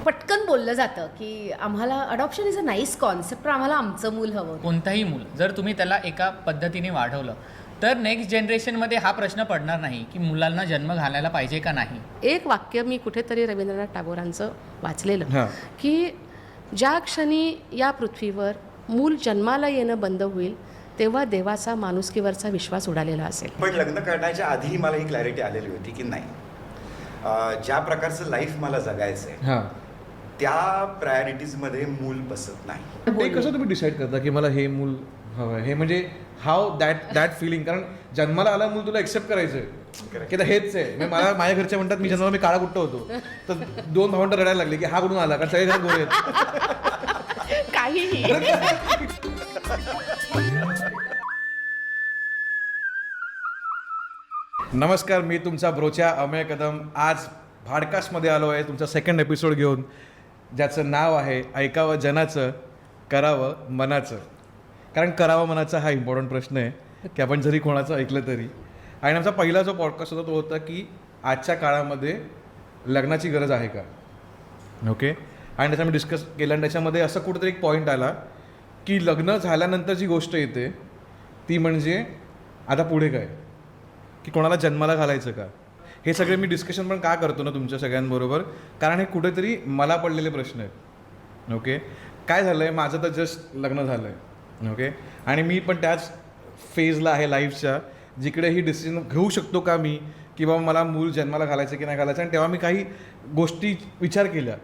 पटकन बोललं जातं की आम्हाला adoption is a nice concept, पण आम्हाला आमचं मूल हवं. कोणताही मूल जर तुम्ही त्याला एका पद्धतीने वाढवलं तर नेक्स्ट जनरेशनमध्ये हा प्रश्न पडणार नाही की मुलांना जन्म घालायला पाहिजे का नाही. एक वाक्य मी कुठेतरी रवींद्रनाथ टागोरांचं वाचलेलं हां. की ज्या क्षणी या पृथ्वीवर मूल जन्माला येणं बंद होईल तेव्हा देवाचा माणुसकीवरचा विश्वास उडालेला असेल. पण लग्न करण्याच्या आधी मला ही क्लॅरिटी आलेली होती की नाही, ज्या प्रकारचं लाईफ मला जगायचं आहे हां. त्या प्रायोरिटीजमध्ये मूल बसत नाही. ते कसं तुम्ही डिसाईड करता की मला हे मूल हवं आहे? हे म्हणजे हाव दॅट फिलिंग, कारण जन्माला आला मूल तुला एक्सेप्ट करायचं आहे की हेच आहे. म्हणजे मला माझ्या घरचे म्हणतात मी जन्माला मी काळा कुठं होतो, तर 2 भावंड रडायला लागले की हा कुठून आला, कारण सगळे घरात गोरे आहेत. काहीही नमस्कार, मी तुमचा ब्रोचा अमेय कदम. आज भाडकास्टमध्ये आलो आहे तुमचा सेकंड एपिसोड घेऊन, ज्याचं नाव आहे ऐकावं जनाचं करावं मनाचं. कारण करावं मनाचा हा इम्पॉर्टंट प्रश्न आहे की आपण जरी कोणाचं ऐकलं तरी. आणि आमचा पहिला जो पॉडकास्ट होता तो होता की आजच्या काळामध्ये लग्नाची गरज आहे का, ओके. आणि त्याचा मी डिस्कस केलं आणि त्याच्यामध्ये असं कुठेतरी एक पॉईंट आला की लग्न झाल्यानंतर जी गोष्ट येते ती म्हणजे आता पुढे काय, की कोणाला जन्माला घालायचं का. हे सगळे मी डिस्कशन पण का करतो ना तुमच्या सगळ्यांबरोबर, कारण हे कुठेतरी मला पडलेले प्रश्न आहेत, ओके. काय झालं आहे, माझं तर जस्ट लग्न झालं आहे, ओके. आणि मी पण त्याच फेजला आहे लाईफच्या जिकडे ही डिसिजन घेऊ शकतो का मी, की बाबा मला मूल जन्माला घालायचं की नाही घालायचं. आणि तेव्हा मी काही गोष्टी विचार केल्या,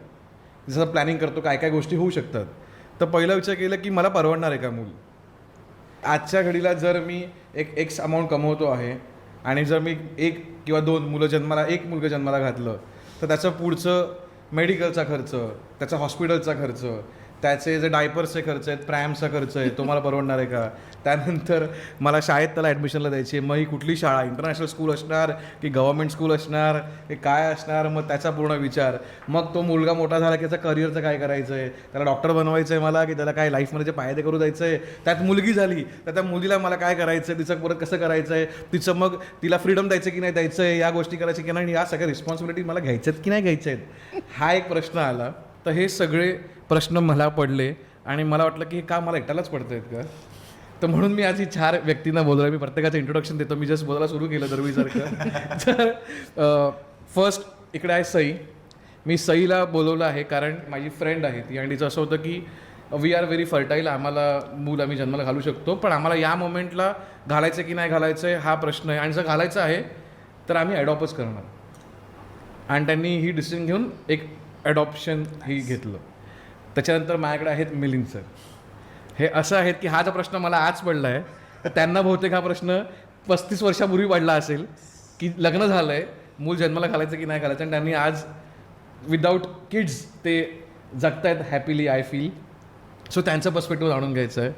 जसं प्लॅनिंग करतो काय काय गोष्टी होऊ शकतात. तर पहिला विचार केला की मला परवडणार आहे का मूल. आजच्या घडीला जर मी एक एक्स अमाऊंट कमवतो आहे आणि जर मी 1 किंवा 2 मुलं जन्माला, 1 मुलगा जन्माला घातलं तर त्याचं पुढचं मेडिकलचा खर्च, त्याचा हॉस्पिटलचा खर्च, त्याचे जे डायपर्सचे खर्च आहेत, प्रॅमचा खर्च आहे, तो मला परवडणार आहे का. त्यानंतर मला शाळेत त्याला ॲडमिशनला द्यायची आहे, मग ही कुठली शाळा, इंटरनॅशनल स्कूल असणार की गव्हर्मेंट स्कूल असणार की काय असणार, मग त्याचा पूर्ण विचार. मग तो मुलगा मोठा झाला की त्याचं करिअरचं काय करायचं आहे, त्याला डॉक्टर बनवायचं आहे मला की त्याला काय लाईफमध्ये जे फायदे करू द्यायचं आहे. त्यात मुलगी झाली तर त्या मुलीला मला काय करायचं आहे, तिचं परत कसं करायचं आहे, तिचं मग तिला फ्रीडम द्यायचं की नाही द्यायचं आहे, या गोष्टी करायच्या की नाही, या सगळ्या रिस्पॉन्सिबिलिटी मला घ्यायच्यात की नाही घ्यायच्या आहेत, हा एक प्रश्न आला. तर हे सगळे प्रश्न मला पडले आणि मला वाटलं की हे का मला एकट्यालाच पडतं आहेत का. तर म्हणून मी आज ही 4 व्यक्तींना बोललो. मी प्रत्येकाचं इंट्रोडक्शन देतो, मी जस्ट बोलायला सुरू केलं दरवीसारखं. तर फर्स्ट इकडे आहे सई. मी सईला बोलवलं आहे कारण माझी फ्रेंड आहे ती, आणि तिचं असं होतं की वी आर व्हेरी फर्टाईल, आम्हाला मूल आम्ही जन्माला घालू शकतो, पण आम्हाला या मोमेंटला घालायचं की नाही घालायचं आहे हा प्रश्न आहे. आणि जर घालायचं आहे तर आम्ही ॲडॉप्टच करणार. आणि त्यांनी ही डिसिजन घेऊन एक ॲडॉप्शन ही घेतलं. त्याच्यानंतर माझ्याकडे आहेत मिलिंद सर. हे असं आहेत की हा जो प्रश्न मला आज पडला आहे तर त्यांना बहुतेक हा प्रश्न 35 वर्षापूर्वी पडला असेल की लग्न झालं आहे, मूल जन्माला घालायचं की नाही घालायचं, आणि त्यांनी आज विदाऊट किड्स ते जगतायत हॅपीली, आय फील. सो त्यांचं पर्स्पेक्टिव्ह जाणून घ्यायचं आहे.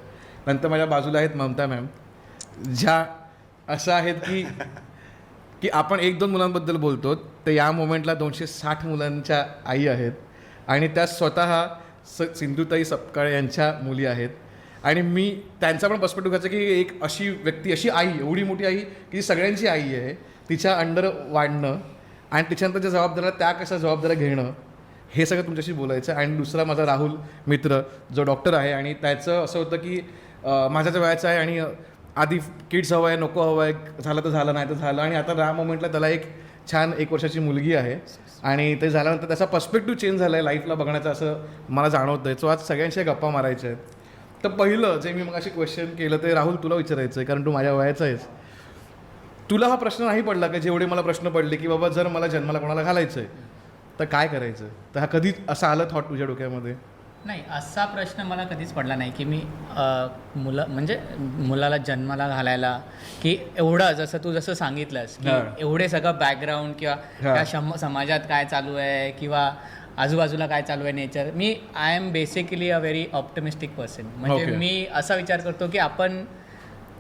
नंतर माझ्या बाजूला आहेत ममता मॅम, ज्या असं आहेत की की आपण 1-2 मुलांबद्दल बोलतो तर या मोमेंटला 260 मुलांच्या आई आहेत, आणि त्या स्वतः सिंधुताई सपकाळे यांच्या मुली आहेत. आणि मी त्यांचा पण पर्स्पेक्टिव्ह घ्यायचा की एक अशी व्यक्ती, अशी आई, एवढी मोठी आई की ती सगळ्यांची आई आहे, तिच्या अंडर वाढणं आणि त्याच्यानंतर ज्या जबाबदाऱ्या त्या कशा जबाबदाऱ्या घेणं, हे सगळं तुमच्याशी बोलायचं. आणि दुसरा माझा राहुल मित्र जो डॉक्टर आहे, आणि त्याचं असं होतं की माझ्याच वयाचं आहे आणि आधी किड्स हवं आहे, नको हवं आहे, झालं तर झालं, नाही तर झालं. आणि आता या मोमेंटला त्याला एक छान 1 वर्षाची मुलगी आहे, आणि ते झाल्यानंतर त्याचा पर्स्पेक्टिव्ह चेंज झाला आहे लाईफला बघण्याचा, असं मला जाणवतं आहे. सो आज सगळ्यांशी गप्पा मारायच्या आहेत. तर पहिलं जे मी मग अशी क्वेश्चन केलं ते राहुल तुला विचारायचं आहे, कारण तू माझ्या वयाचा आहेस. तुला हा प्रश्न नाही पडला का जेवढे मला प्रश्न पडले की बाबा जर मला जन्माला कोणाला घालायचं आहे तर काय करायचं. तर हा कधी असं आलं थॉट तुझ्या डोक्यामध्ये? नाही, असा प्रश्न मला कधीच पडला नाही की मी मुलाला जन्माला घालायला, की एवढं जसं सांगितलंस की एवढे सगळं बॅकग्राऊंड किंवा त्या समाजात काय चालू आहे किंवा आजूबाजूला काय चालू आहे nature. I am basically a very optimistic person. म्हणजे मी असा विचार करतो की आपण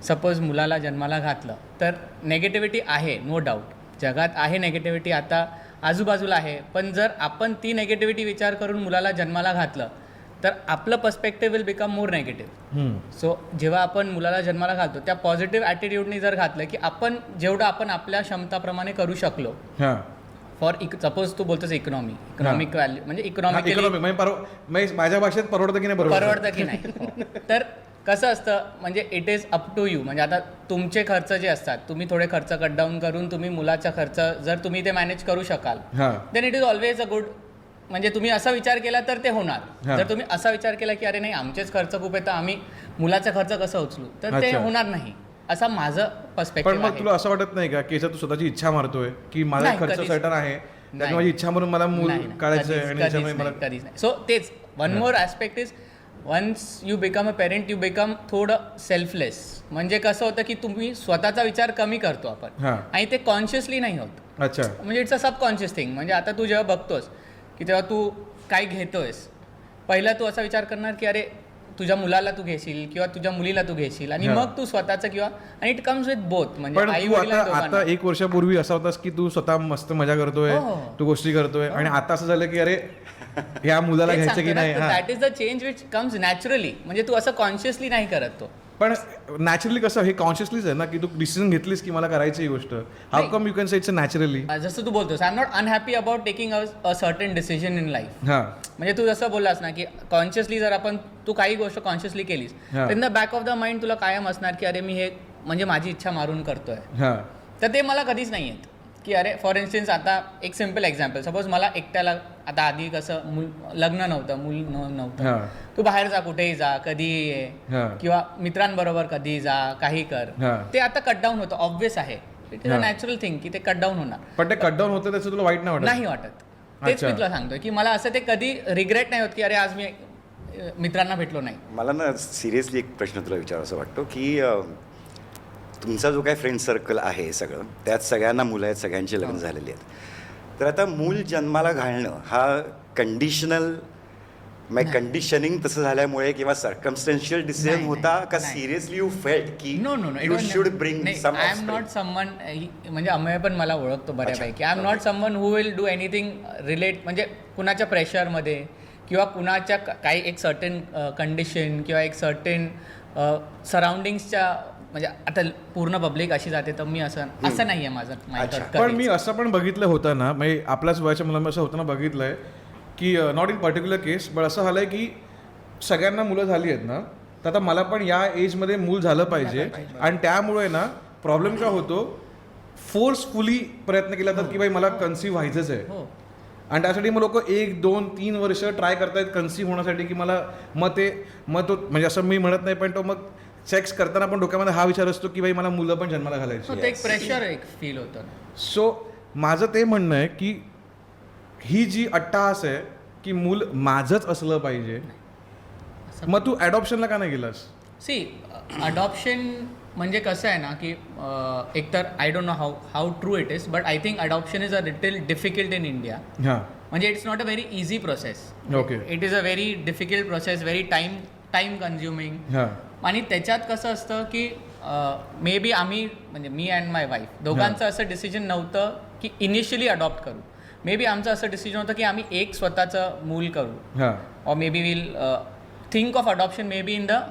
सपोज मुलाला जन्माला घातलं तर नेगेटिव्हिटी आहे, नो डाऊट जगात आहे नेगेटिव्हिटी, आता आजूबाजूला आहे. पण जर आपण ती नेगेटिव्हिटी विचार करून मुलाला जन्माला घातलं तर आपलं perspective will become more negative. So जेव्हा आपण मुलाला जन्माला घालतो त्या पॉझिटिव्ह ॲटिट्यूडनी जर घातलं की आपण जेवढं आपण आपल्या क्षमताप्रमाणे करू शकलो, फॉर सपोज तू बोलतोस इकॉनॉमिक व्हॅल्यू म्हणजे इकॉनॉमिकली इकॉनॉमिक म्हणजे माझ्या भाषेत परवडतं की नाही परवडतं की नाही हो. तर कसं असतं म्हणजे it is up to you. म्हणजे आता तुमचे खर्च जे असतात तुम्ही थोडे खर्च कट डाऊन करून तुम्ही मुलाचा खर्च जर तुम्ही ते मॅनेज करू शकाल then it is always a good. म्हणजे तुम्ही असा विचार केला तर ते होणार. जर तुम्ही असा विचार केला की अरे नाही आमचेच खर्च खूप आहे तर आम्ही मुलाचा खर्च कसं उचलू तर ते होणार नाही. असा माझं पण पर्स्पेक्टिव्ह मग तुला असं वाटत नाही का की याच्यात तू स्वतःची इच्छा मारतोय की माझा नाही, खर्च कधीच. सर्टन आहे त्यात माझी इच्छा म्हणून मला मूल काढायचं आहे आणि याच्यामुळे मला कधीच नाही. सो तेच one more aspect is once you become a parent you become थोडं सेल्फलेस. म्हणजे कसं होतं की तुम्ही स्वतःचा विचार कमी करतो आपण आणि ते कॉन्शियसली नाही होत. अच्छा म्हणजे इट्स अ सबकॉन्शियस थिंग. म्हणजे आता तू जेव्हा बघतोस की तेव्हा तू काय घेतोयस पहिला तू असा विचार करणार की अरे तुझ्या मुलाला तू घेशील किंवा तुझ्या मुलीला तू घेशील आणि मग तू स्वतःचं किंवा आणि इट कम्स विथ बोथ. म्हणजे पण आई तू वडिलांना आता दोघांना. एक वर्षापूर्वी असा होतास की तू स्वतः मस्त मजा करतोय हो. तू गोष्टी करतोय आणि आता असं झालं की अरे ह्या मुलाला घ्यायचं की नाही. That is the change which comes naturally. म्हणजे तू असं कॉन्शियसली नाही करत तो. पण नॅचरली कसं हे कॉन्शियसली आहे ना की तू डिसिजन घेतलीस की मला करायची ही गोष्ट. How come you can say it's naturally. जसं तू बोलतोस I am not unhappy about taking a certain decision in life. हां म्हणजे तू जसं बोललास ना की कॉन्शियसली जर आपण तू काही गोष्ट कॉन्शियसली केलीस तर in the back of the mind तुला कायम असणार की अरे मी हे म्हणजे माझी इच्छा मारून करतोय. हां तर ते मला कधीच नाही येत की अरे फॉर इन्स्टन्स आता एक सिम्पल एक्झाम्पल सपोज मला एकट्याला आता आधी कसं लग्न नव्हतं मूल नव्हतं तू बाहेर जा कुठेही जा कधीही ये किंवा मित्रांबरोबर कधीही जा काही कर ते आता कट डाऊन होतं ऑब्व्हियस आहे. It is a natural thing की ते कट डाऊन होणार. पण ते कट डाऊन होतं त्याचं तुला वाईट नाही वाटत. नाही वाटत. तेच मी तुला सांगतोय की मला असं ते कधी रिग्रेट नाही होत की अरे आज मी मित्रांना भेटलो नाही. मला ना सिरियसली एक प्रश्न तुला विचारायचा वाटतो की तुमचा जो काय फ्रेंड सर्कल आहे सगळं त्यात सगळ्यांना मुलं आहेत सगळ्यांची लग्न झालेली आहेत. तर आता मूल जन्माला घालणं हा कंडिशनल कंडिशनिंग तसं झाल्यामुळे किंवा सर्कमस्टन्शियल डिसिजन होता का सिरियसली यू फेल्ट की no you should bring some I am not someone म्हणजे अमेय पण मला ओळखतो बऱ्यापैकी. I am not someone who will do anything relate म्हणजे कुणाच्या प्रेशरमध्ये किंवा कुणाच्या काही एक सर्टन कंडिशन किंवा एक सर्टन सराउंडिंग्सच्या म्हणजे आता पूर्ण पब्लिक अशी जाते तर मी असं नाही आहे माझं. पण मी असं पण बघितलं होतं ना म्हणजे आपल्याच वयाच्या मुलांना असं होताना बघितलंय की नॉट इन पर्टिक्युलर केस पण असं झालंय की सगळ्यांना मुलं झाली आहेत ना तर आता मला पण या एजमध्ये मूल झालं पाहिजे आणि त्यामुळे ना प्रॉब्लेम काय होतो फोर्सफुली प्रयत्न केला जातात की बाई मला कन्सीव्ह व्हायचंच आहे आणि त्यासाठी मग लोक 1, 2, 3 वर्ष ट्राय करतायत कन्सीव्ह होण्यासाठी की मला मग तो म्हणजे असं मी म्हणत नाही पण तो मग सेक्स करताना पण डोक्यामध्ये हा विचार असतो की बाई मला मुलं पण जन्माला घालायची. एक प्रेशर एक फील होतं. सो माझं ते म्हणणं आहे की ही जी अट्टाहास आहे की मूल माझंच असलं पाहिजे मग तू अडॉप्शनला का नाही गेलास. सी अडॉप्शन म्हणजे कसं आहे ना की एकतर I don't know how true it is but I think adoption is a little difficult in India. हां म्हणजे it's not a very easy process. Okay it is a very difficult process very time consuming. हां आणि त्याच्यात कसं असतं की may be आम्ही म्हणजे मी अँड माय वाईफ दोघांचं असं डिसिजन नव्हतं की इनिशियली अडॉप्ट करू. मे बी आमचं असं डिसिजन होतं की आम्ही एक स्वतःचं मूल करू or may be will think of adoption may be in the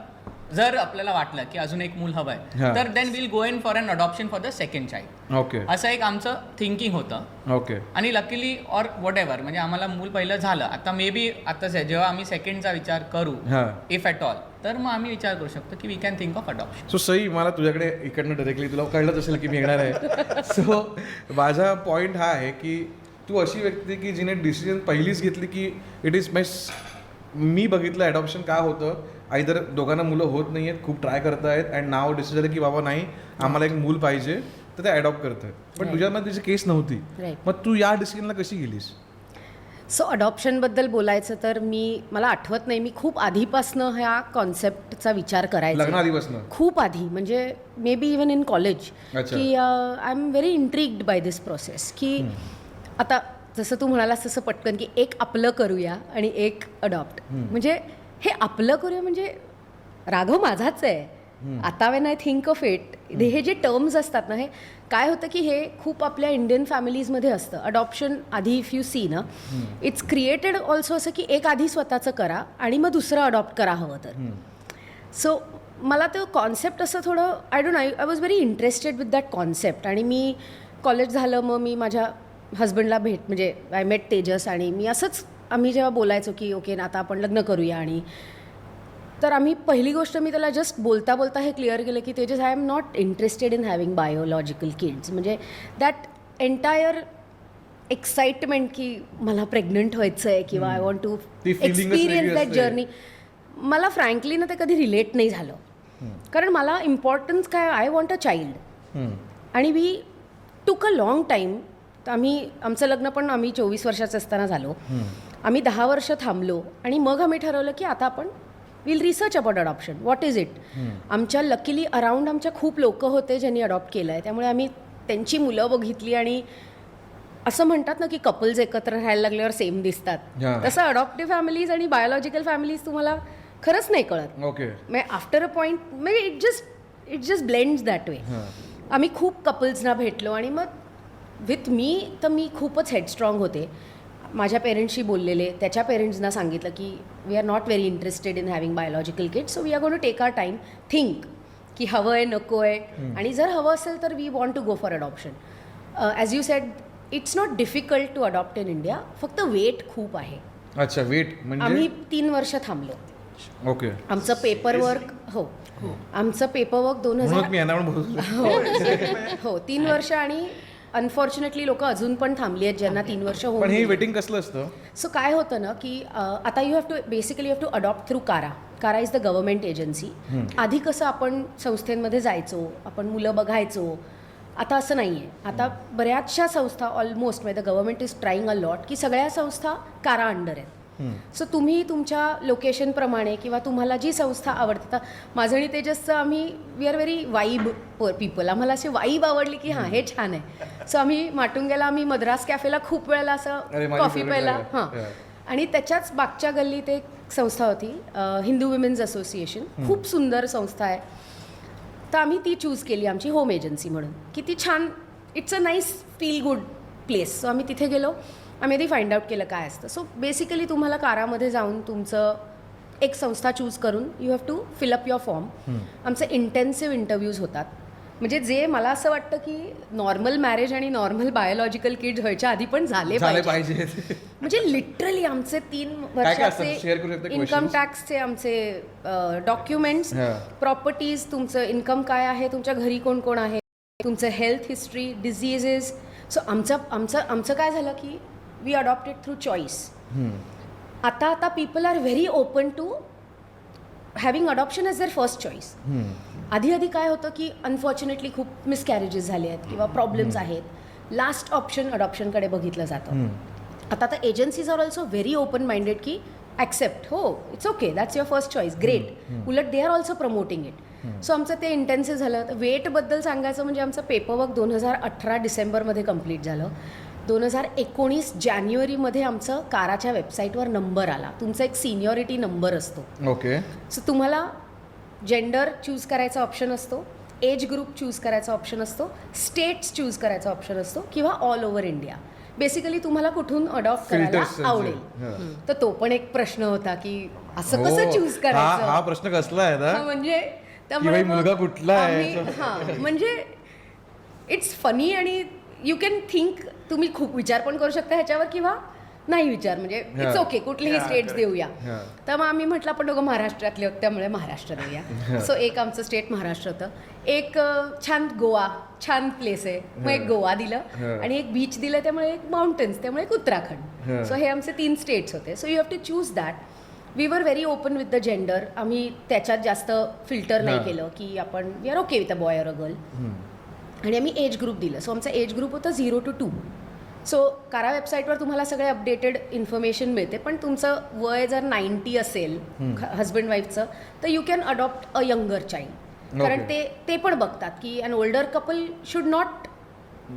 जर आपल्याला वाटलं की अजून एक मूल हवं आहे तर then will go in for an adoption for the second child. Okay असं एक आमचं थिंकिंग होतं. ओके आणि लकीली ऑर वॉट एव्हर म्हणजे आम्हाला मूल पहिलं झालं आता मे बी आताच आहे जेव्हा आम्ही सेकंडचा विचार करू इफ ॲट ऑल तर मग आम्ही विचार करू शकतो की we can think of adoption. So Sai मला तुझ्याकडे इकडनं डायरेक्टली तुला कळलंच असेल की मी येणार आहे. सो माझा पॉईंट हा आहे की तू अशी व्यक्ती की जिने डिसिजन पहिलीच घेतली की इट इज मी बघितलं ॲडॉप्शन का होतं आयदर दोघांना मुलं होत नाही आहेत खूप ट्राय करतायत अँड नाव डिसिजन झालं की बाबा नाही आम्हाला एक मूल पाहिजे तर ते ॲडॉप्ट करतात. पण तुझ्यामध्ये त्याची केस नव्हती मग तू या डिसिजनला कशी गेलीस. सो अडॉप्शनबद्दल बोलायचं तर मला आठवत नाही मी खूप आधीपासनं ह्या कॉन्सेप्टचा विचार करायचा लग्नाआधीपासनं खूप आधी म्हणजे may be even in college की I am very intrigued by this process की आता जसं तू म्हणालास तसं पटकन की एक आपलं करूया आणि एक अडॉप्ट म्हणजे हे आपलं करूया म्हणजे राघव माझाच आहे आता when I think of it हे जे टर्म्स असतात ना हे काय होतं की हे खूप आपल्या इंडियन फॅमिलीजमध्ये असतं. अडॉप्शन आधी इफ यू सी ना इट्स क्रिएटेड ऑल्सो असं की एक आधी स्वतःचं करा आणि मग दुसरं अडॉप्ट करा हवं तर. सो मला तो कॉन्सेप्ट असं थोडं I don't no I was very interested with that concept आणि मी कॉलेज झालं मग मी माझ्या हजबंडला म्हणजे आय मेट तेजस आणि मी असंच आम्ही जेव्हा बोलायचो की ओके ना आता आपण लग्न करूया आणि तर आम्ही पहिली गोष्ट मी त्याला जस्ट बोलता बोलता हे क्लिअर केलं की Tejas I am not interested in having biological kids म्हणजे दॅट एंटायर एक्साइटमेंट की मला प्रेग्नंट व्हायचं आहे किंवा आय वॉन्ट टू ती feelingच वेगळी एक्सपिरियन्स दॅट असते. जर्नी मला फ्रँकली ना ते कधी रिलेट नाही झालं कारण मला इम्पॉर्टन्स काय आय वॉन्ट अ चाइल्ड आणि वी टूक अ लाँग टाईम आमचं लग्न पण आम्ही 24 वर्षाचं असताना झालो आम्ही 10 वर्ष थांबलो आणि मग आम्ही ठरवलं की आता आपण will research about adoption what is it आमच्या लकीली अराउंड आमच्या खूप लोक होते ज्यांनी अडॉप्ट केलं आहे त्यामुळे आम्ही त्यांची मुलं बघितली आणि असं म्हणतात ना की कपल्स एकत्र राहायला लागल्यावर सेम दिसतात Yeah. तसं अडॉप्टिव्ह फॅमिलीज आणि बायोलॉजिकल फॅमिलीज तुम्हाला खरंच नाही कळत ओके म्हणजे आफ्टर अ पॉईंट म्हणजे it just blends that way आम्ही खूप कपल्सना भेटलो आणि मग विथ मी तर मी खूपच हेडस्ट्रॉंग होते माझ्या पेरेंट्सशी बोललेले त्याच्या पेरेंट्सना सांगितलं की we are not very interested in having biological kids so we are going to take our time think की हवं आहे नको आहे आणि जर हवं असेल तर we want to go for adoption as you said it's not difficult to adopt in India फक्त वेट खूप आहे अच्छा वेट आम्ही म्हणजे 3 वर्ष थांबलो ओके आमचं पेपरवर्क हो आमचं पेपरवर्क 2000 म्हणून मी यांना पण बोलतो हो 3 वर्ष आणि अनफॉर्च्युनेटली लोक अजून पण थांबली आहेत ज्यांना 3 वर्ष पण होऊन हे गेली. वेटिंग कसलं असतं सो काय होतं ना की आता you have to basically you have to adopt through CARA is the government agency आधी कसं आपण संस्थेमध्ये जायचो आपण मुलं बघायचो आता असं नाही आहे आता बऱ्याचशा संस्था ऑलमोस्ट म्हणजे the government is trying a lot की सगळ्या संस्था कारा अंडर आहेत सो तुम्ही तुमच्या लोकेशनप्रमाणे किंवा तुम्हाला जी संस्था आवडते तर माझं आणि तेजसचं आम्ही we are very vibe people आम्हाला अशी वाईब आवडली की हां हे छान आहे सो आम्ही माटुंग्याला आम्ही मद्रास कॅफेला खूप वेळेला अरे, असं माझी कॉफी favorite प्यायला जागा. हां Yeah. आणि त्याच्याच मागच्या गल्लीत एक संस्था होती हिंदू विमेन्स असोसिएशन खूप सुंदर संस्था आहे तर आम्ही ती चूज केली आमची होम एजन्सी म्हणून की ती छान it's a nice feel good place so आम्ही तिथे गेलो आम्ही आधी फाइंड आउट केलं काय असतं सो बेसिकली तुम्हाला कारामध्ये जाऊन तुमचं एक संस्था चूज करून you have to fill up your form आमचे इंटेन्सिव्ह इंटरव्ह्यूज होतात म्हणजे जे मला असं वाटतं की नॉर्मल मॅरेज आणि नॉर्मल बायोलॉजिकल किड्स व्हायच्या आधी पण झाले झाले पाहिजे पाहिजे म्हणजे लिटरली आमचे 3 काय असतं? वर्षाचे Share करू शकता इन्कम questions? टॅक्सचे आमचे डॉक्युमेंट्स हा. प्रॉपर्टीज तुमचं इन्कम काय आहे तुमच्या घरी कोण कोण आहे तुमचं हेल्थ हिस्ट्री डिझिजेस सो आमचं काय झालं की वी अडॉप्टेड थ्रू चॉईस आता people are very open to having adoption as their first choice आधी काय होतं की अनफॉर्च्युनेटली खूप मिसकॅरेजेस झाले आहेत किंवा प्रॉब्लेम्स आहेत लास्ट ऑप्शन अडॉप्शनकडे बघितलं जातं आता agencies are also very open minded की ॲक्सेप्ट हो it's okay that's your first choice great उलट they are also promoting it so आमचं ते इंटेन्सिव्ह झालं तर वेटबद्दल सांगायचं म्हणजे आमचं पेपरवर्क 2018 डिसेंबरमध्ये कंप्लीट झालं 2019 जानेवारीमध्ये आमचं काराच्या वेबसाईटवर नंबर आला तुमचा एक सिनियरिटी नंबर असतो ओके सो तुम्हाला जेंडर चूज करायचा ऑप्शन असतो एज ग्रुप चूज करायचा ऑप्शन असतो स्टेट्स चूज करायचा ऑप्शन असतो किंवा ऑल ओव्हर इंडिया बेसिकली तुम्हाला कुठून अडॉप्ट करायला Filters आवडेल हां. तर तो पण एक प्रश्न होता की असं हो. कसं चूज हा करायचं प्रश्न कसला आहे ना हा, म्हणजे की बाई मुलगा कुठला आहे? हां म्हणजे इट्स फनी आणि यू कॅन थिंक तुम्ही खूप विचार पण करू शकता ह्याच्यावर किंवा नाही विचार म्हणजे इट्स ओके कुठलीही स्टेट्स देऊया हां. तर मग आम्ही म्हटलं आपण दोघं महाराष्ट्रातले होते त्यामुळे महाराष्ट्र देऊया सो एक आमचं स्टेट महाराष्ट्र होतं एक छान गोवा छान प्लेस आहे मग एक गोवा दिलं आणि एक बीच दिलं त्यामुळे एक माउंटन्स त्यामुळे एक उत्तराखंड सो हे आमचे 3 स्टेट्स होते so you have to choose that we were very open with the gender आम्ही त्याच्यात जास्त फिल्टर नाही केलं की आपण we are okay with a boy or a girl आणि आम्ही एज ग्रुप दिलं सो आमचा एज ग्रुप होता 0 to 2 सो कारा वेबसाईटवर तुम्हाला सगळे अपडेटेड इन्फॉर्मेशन मिळते पण तुमचं वय जर 90 असेल हजबंड वाईफचं तर you can adopt a younger child कारण ते पण बघतात की an older couple should not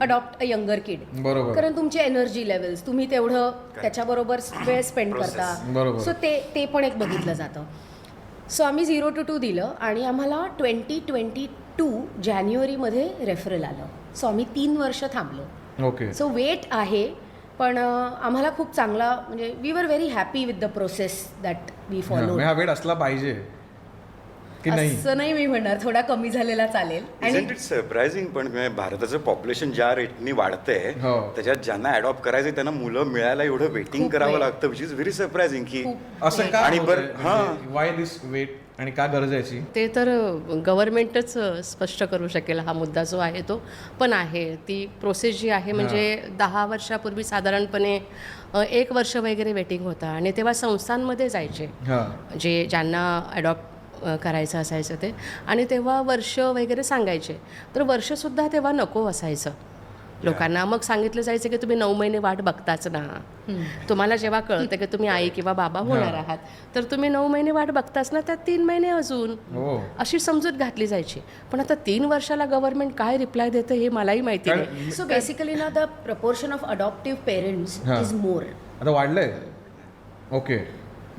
adopt a younger kid बरोबर कारण तुमचे एनर्जी लेवल्स तुम्ही तेवढं त्याच्याबरोबर वेळ स्पेंड बरोबर. करता सो ते पण एक बघितलं जातं सो आम्ही 0 to 2 दिलं आणि आम्हाला 2022 जानेवारीमध्ये रेफरल आलं सो आम्ही 3 वर्ष थांबलो ओके सो वेट आहे पण आम्हाला खूप चांगला म्हणजे we were very happy with the process that we follow हा वेळ असला पाहिजे की नाही? असं नाही मी म्हणणार, थोडा कमी झालेला चालेल. आणि इट सरप्रायझिंग पण भारताचं पॉप्युलेशन ज्या रेटनी वाढतंय हो. त्याच्यात ज्यांना अडॉप्ट करायचंय त्यांना मुलं मिळायला एवढं वेटिंग खूप करावं वेळ. लागतं विच इज व्हेरी सरप्रायझिंग की असं का आणि आणि वाय दिस वेट आणि का गरज आहे याची? ते तर गव्हर्नमेंटच स्पष्ट करू शकेल. हा मुद्दा जो आहे तो पण आहे. ती प्रोसेस जी आहे म्हणजे 10 वर्षापूर्वी साधारणपणे 1 वर्ष वगैरे वेटिंग होता आणि तेव्हा संस्थांमध्ये जायचे हां जे ज्यांना अडॉप्ट करायचं असायचं ते, आणि तेव्हा वर्ष वगैरे सांगायचे. तर वर्षसुद्धा तेव्हा नको असायचं लोकांना. मग सांगितलं जायचं की तुम्ही 9 महिने वाट बघताच ना. तुम्हाला जेव्हा कळतं की तुम्ही आई किंवा बाबा होणार आहात तर तुम्ही 9 महिने वाट बघताच ना, त्यात 3 महिने अजून, हो. अशी समजूत घातली जायची. पण आता 3 वर्षाला गव्हर्नमेंट काय रिप्लाय देतं हे मलाही माहिती नाही. सो बेसिकली ना द प्रपोर्शन ऑफ अडॉप्टिव्ह पेरेंट्स हां. Is more. आता वाढलंय. ओके.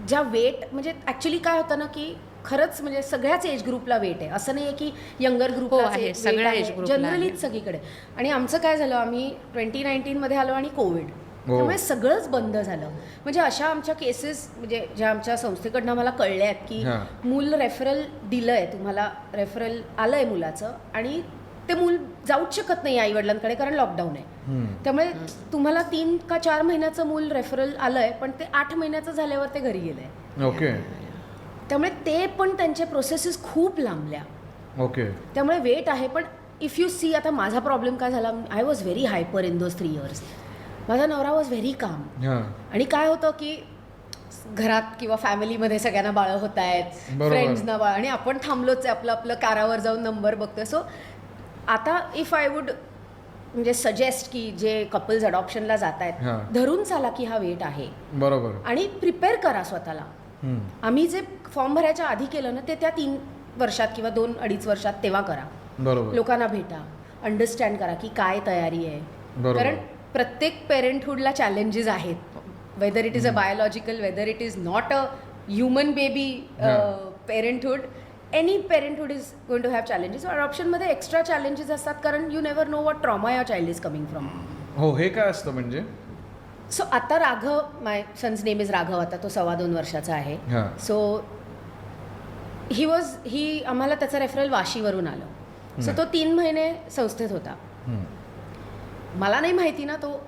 ज्या वेट म्हणजे ॲक्च्युली काय होतं ना की खरंच म्हणजे सगळ्याच एज ग्रुपला वेट आहे. असं नाही आहे की यंगर हो, ग्रुपला आहे. सगळ्या age group ला जनरलीच आहे. सगळीकडे. आणि आमचं काय झालं, आम्ही 2019 मध्ये आलो आणि कोविड, त्यामुळे सगळंच बंद झालं. म्हणजे अशा आमच्या केसेस म्हणजे ज्या आमच्या संस्थेकडनं आम्हाला कळल्या आहेत की हां. मूल रेफरल दिलंय, तुम्हाला रेफरल आलंय मुलाचं आणि ते मूल जाऊच शकत नाही आईवडिलांकडे कारण लॉकडाऊन आहे. त्यामुळे तुम्हाला 3 का 4 महिन्याचं मूल रेफरल आलंय पण ते 8 महिन्याचं झाल्यावर ते घरी गेलंय. ओके. त्यामुळे ते पण त्यांच्या प्रोसेसेस खूप लांबल्या. ओके. त्यामुळे वेट आहे. पण इफ यू सी, आता माझा प्रॉब्लेम काय झाला, I was very hyper in those 3 years. माझा नवरा वॉज व्हेरी काम. हां आणि काय होतं की घरात किंवा फॅमिलीमध्ये सगळ्यांना बाळं होत आहेत, बरोबर. फ्रेंड्सना बाळ, आणि आपण थांबलोच आहे, आपलं आपलं कारावर जाऊन नंबर बघतोय. सो आता इफ आय वुड म्हणजे सजेस्ट की जे कपल्स अडॉप्शनला जात हां. आहेत, धरून चाला की हा वेट आहे बरोबर. आणि प्रिपेअर करा स्वतःला. आम्ही जे फॉर्म भरायच्या आधी केलं ना ते त्या 3 वर्षात किंवा 2-2.5 वर्षात तेव्हा करा. बरोबर. लोकांना भेटा, अंडरस्टँड करा की काय तयारी आहे. बरोबर. कारण प्रत्येक पेरेंटहूडला चॅलेंजेस आहेत, whether it is a biological, whether it is not a human baby parenthood. Any parenthood is going to have challenges. अडॉप्शनमध्ये एक्स्ट्रा चॅलेंजेस असतात कारण you never know what trauma या चाइल्ड इज कमिंग फ्रॉम. हो, हे काय असतं म्हणजे? So आता Raghav, my son's name is Raghav, आता तो 2.25 वर्षाचा आहे. हां. सो ही आम्हाला त्याचं रेफरल वाशीवरून आलं. सो तो 3 महिने संस्थेत होता. मला नाही माहिती ना, तो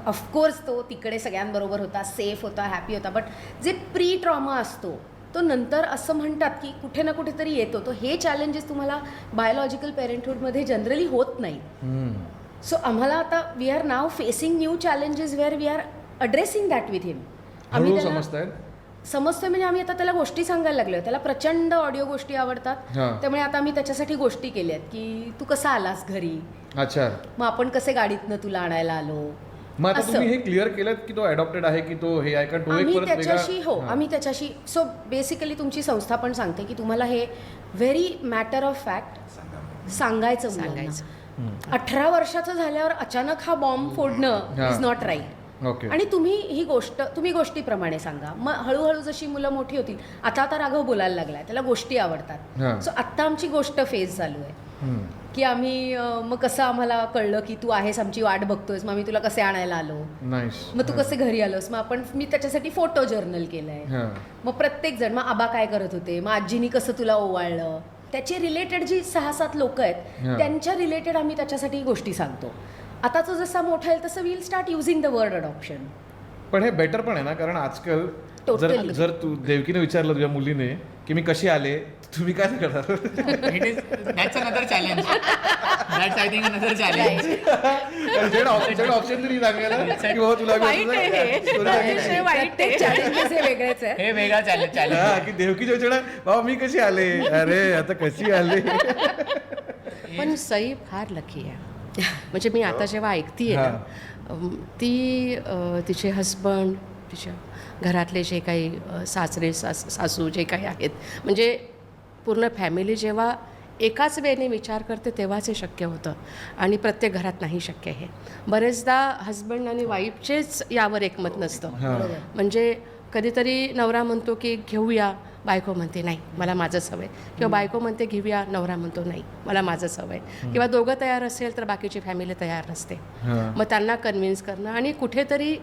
ऑफकोर्स तो तिकडे सगळ्यांबरोबर होता, सेफ होता, हॅपी होता. बट जे प्री ट्रॉमा असतो तो नंतर असं म्हणतात की कुठे ना कुठेतरी येतो. तो हे चॅलेंजेस तुम्हाला बायोलॉजिकल पेरेंटहूडमध्ये जनरली होत नाही. सो आम्हाला आता we are now facing new challenges where we are addressing that with him. हळूहळू समजतायत. समजतोय म्हणजे आम्ही आता त्याला गोष्टी सांगायला लागलोय. त्याला प्रचंड ऑडिओ गोष्टी आवडतात. हां. त्यामुळे आता आम्ही त्याच्यासाठी गोष्टी केल्या आहेत की तू कसा आलास घरी, अच्छा. मग आपण कसे गाडीतनं तुला आणायला आलो. मग आता असं. तुम्ही हे क्लिअर केलं की तो अडॉप्टेड आहे की तो हे आहे का? तो एक आम्ही परत त्याच्याशी वेगळा. आम्ही त्याच्याशी सो बेसिकली तुमची संस्था पण सांगते की तुम्हाला हे व्हेरी मॅटर ऑफ फॅक्ट सांगायचं मुलांना. 18 वर्षाचं झाल्यावर अचानक हा बॉम्ब फोडणं इज नॉट राईट. ओके. आणि तुम्ही गोष्टीप्रमाणे सांगा. मग हळूहळू जशी मुलं मोठी होतील, आता राघव बोलायला लागलाय, त्याला गोष्टी हां. आवडतात. सो आत्ता आमची गोष्ट फेज चालू आहे की आम्ही मग कसं आम्हाला कळलं की तू आहेस, आमची वाट बघतोयस, मग आम्ही तुला कसे आणायला आलो, नाईस. मग तू कसे घरी आलोस, मग मी त्याच्यासाठी फोटो जर्नल केलंय. हां. मग प्रत्येक जण, मग आबा काय करत होते, मग आजीनी कसं तुला ओवाळलं, त्याचे रिलेटेड जी 6-7 लोक आहेत हां. त्यांच्या रिलेटेड आम्ही त्याच्यासाठी गोष्टी सांगतो. आता तो जसा मोठा आहे तसं will start using the word adoption. पण हे बेटर पण आहे ना, कारण आजकाल Totally. जर तू देवकीने विचारलं तुझ्या मुलीने की मी कशी आले, तुम्ही काय करणार? It is that's another challenge. That's I think another challenge. Option तरी सांगायला की बाबा तुला वाईट आहे हे. अतिशय वाईट आहे. चॅलेंजेस हे वेगळेच आहे. हे वेगळा चॅलेंज. हा, की देवकीच्या विचारणार बाबा मी कशी आले, अरे आता कशी आले. पण सई फार लकी आहे. म्हणजे मी आता जेव्हा ऐकतीये ना, ती तिचे हस्बंड, तिच्या घरातले जे काही सासरे सासू जे काही आहेत, म्हणजे पूर्ण फॅमिली जेव्हा एकाच वेळेने विचार करते तेव्हाच हे शक्य होतं. आणि प्रत्येक घरात नाही शक्य हे. बरेचदा हस्बंड आणि वाईफचेच यावर एकमत नसतं. म्हणजे कधीतरी नवरा म्हणतो की घेऊया, बायको म्हणते नाही मला माझंच हवं आहे, किंवा बायको म्हणते घेऊया, नवरा म्हणतो नाही मला माझंच हवं आहे, किंवा दोघं तयार असेल तर बाकीची फॅमिली तयार नसते. मग त्यांना कन्व्हिन्स करणं, आणि कुठेतरी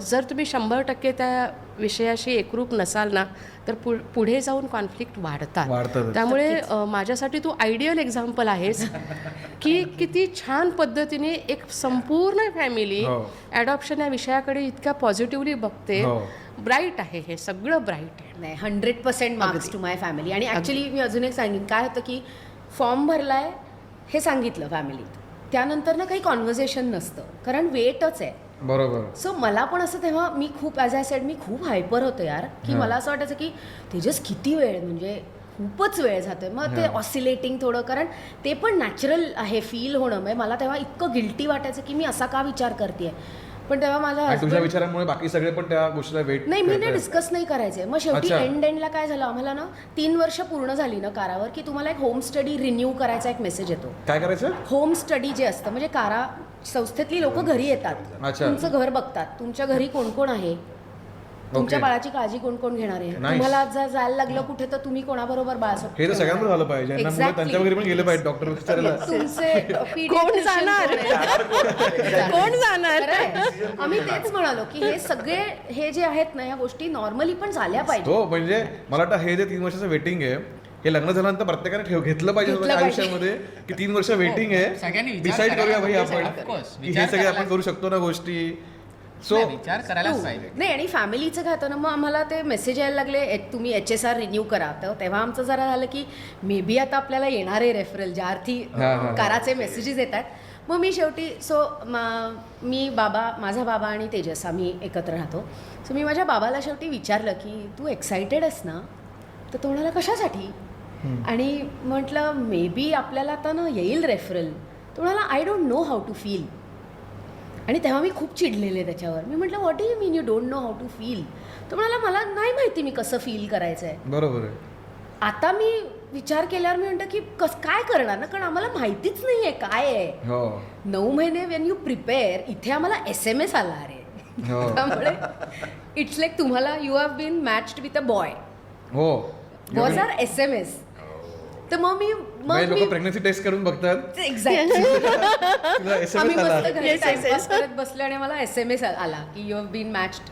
जर तुम्ही 100% त्या विषयाशी एकरूप नसाल ना तर पुढे जाऊन कॉन्फ्लिक्ट वाढतात. त्यामुळे माझ्यासाठी तू आयडियल एक्झाम्पल आहेस की किती छान पद्धतीने एक संपूर्ण फॅमिली ॲडॉप्शन या विषयाकडे इतक्या पॉझिटिव्हली बघते. ब्राईट आहे, हे सगळं ब्राईट आहे. नाही 100% मार्क्स टू माय फॅमिली. आणि ॲक्च्युली मी अजून एक सांगेन, काय होतं की फॉर्म भरलाय हे सांगितलं फॅमिलीत, त्यानंतर ना काही कॉन्व्हर्सेशन नसतं, कारण वेटच आहे. बरोबर. सो मला पण असं तेव्हा मी खूप ॲज आय सेड मी खूप हायपर होतो यार, की मला असं वाटायचं की तेजस किती वेळ, म्हणजे खूपच वेळ जातोय. मग ते ऑसिलेटिंग थोडं, कारण ते पण नॅचरल आहे फील होणं. म्हणजे मला तेव्हा इतकं गिल्टी वाटायचं की मी असा का विचार करते. पण तेव्हा माझा तुमच्या husband- विचारांमुळे बाकी सगळे पण त्या गोष्टीला वेट नाही मी डिस्कस नाही करायचे. मग शेवटी अच्छा. एंडला काय झालं, आम्हाला ना 3 वर्ष पूर्ण झाली ना कारावर, की तुम्हाला एक होम स्टडी रिन्यू करायचा एक मेसेज येतो. काय करायचं? होम स्टडी जे असतं, म्हणजे कारा संस्थेतली लोक घरी येतात, अच्छा. तुमचं घर बघतात, तुमच्या घरी कोण कोण आहे, तुमच्या बाळाची काळजी कोण कोण घेणार आहे, तुम्हाला जर जायला लागलं कुठे तर तुम्ही कोणाबरोबर बाळासोबत हे तर सगळ्यांना झालं पाहिजे. यांना मुलं त्यांच्या वगैरे पण गेले पाहिजे डॉक्टर विचारायला. तुमचे कोण जाणार? कोण जाणार? आम्ही तेच म्हणालो की हे सगळे हे जे आहेत ना या गोष्टी नॉर्मली पण झाल्या पाहिजे. हो, म्हणजे मला वाटतं हे जे 3 वर्षाचं वेटिंग आहे, हे लग्न झाल्यानंतर प्रत्येकाने घेतलं पाहिजे स्वतःच्या आयुष्यामध्ये, की 3 वर्ष वेटिंग सगळ्यांनी आहे, विचार डिसाईड करूया भाई करायला आपण पाहिजे. Of course, की हे विचार सगळे करायला आपण करू शकतो ना गोष्टी. सो नाही, विचार करायलाच पाहिजे. नाही, आणि फॅमिलीचं काय होतं ना, मग आम्हाला ते मेसेज यायला लागले तुम्ही HSR रिन्यू करा. तर तेव्हा आमचं जरा झालं की मे बी आता आपल्याला येणार आहे रेफरल, ज्या अर्थी काराचे मेसेजेस येतात. मग मी शेवटी मी माझा बाबा आणि तेजस आम्ही एकत्र राहतो. सो मी माझ्या बाबाला शेवटी विचारलं की तू एक्सायटेड आहेस ना? तर तो म्हणाला कशासाठी? आणि म्हटलं मे बी आपल्याला आता ना येईल रेफरल. तो म्हणाला I don't know how to feel. आणि तेव्हा मी खूप चिडलेले त्याच्यावर. मी म्हटलं what do you mean you don't know how to feel? तो म्हणाला मला नाही माहिती मी कसं फील करायचं आहे. बरोबर आहे. आता मी विचार केल्यावर मी म्हणतो की काय करणार ना, कारण आम्हाला माहितीच नाही आहे काय आहे. 9 महिने वेन यू प्रिपेअर, इथे आम्हाला SMS आला रे. त्यामुळे इट्स लाईक तुम्हाला you have been matched with a boy. हो, वॉज आर SMS. तर मग लोक प्रेग्नन्सी टेस्ट करून बघतात. एक्झॅक्टली आम्ही SMS आला. मस्त घरी टाइमपास करत बसलो आणि मला SMS आला की you have been matched,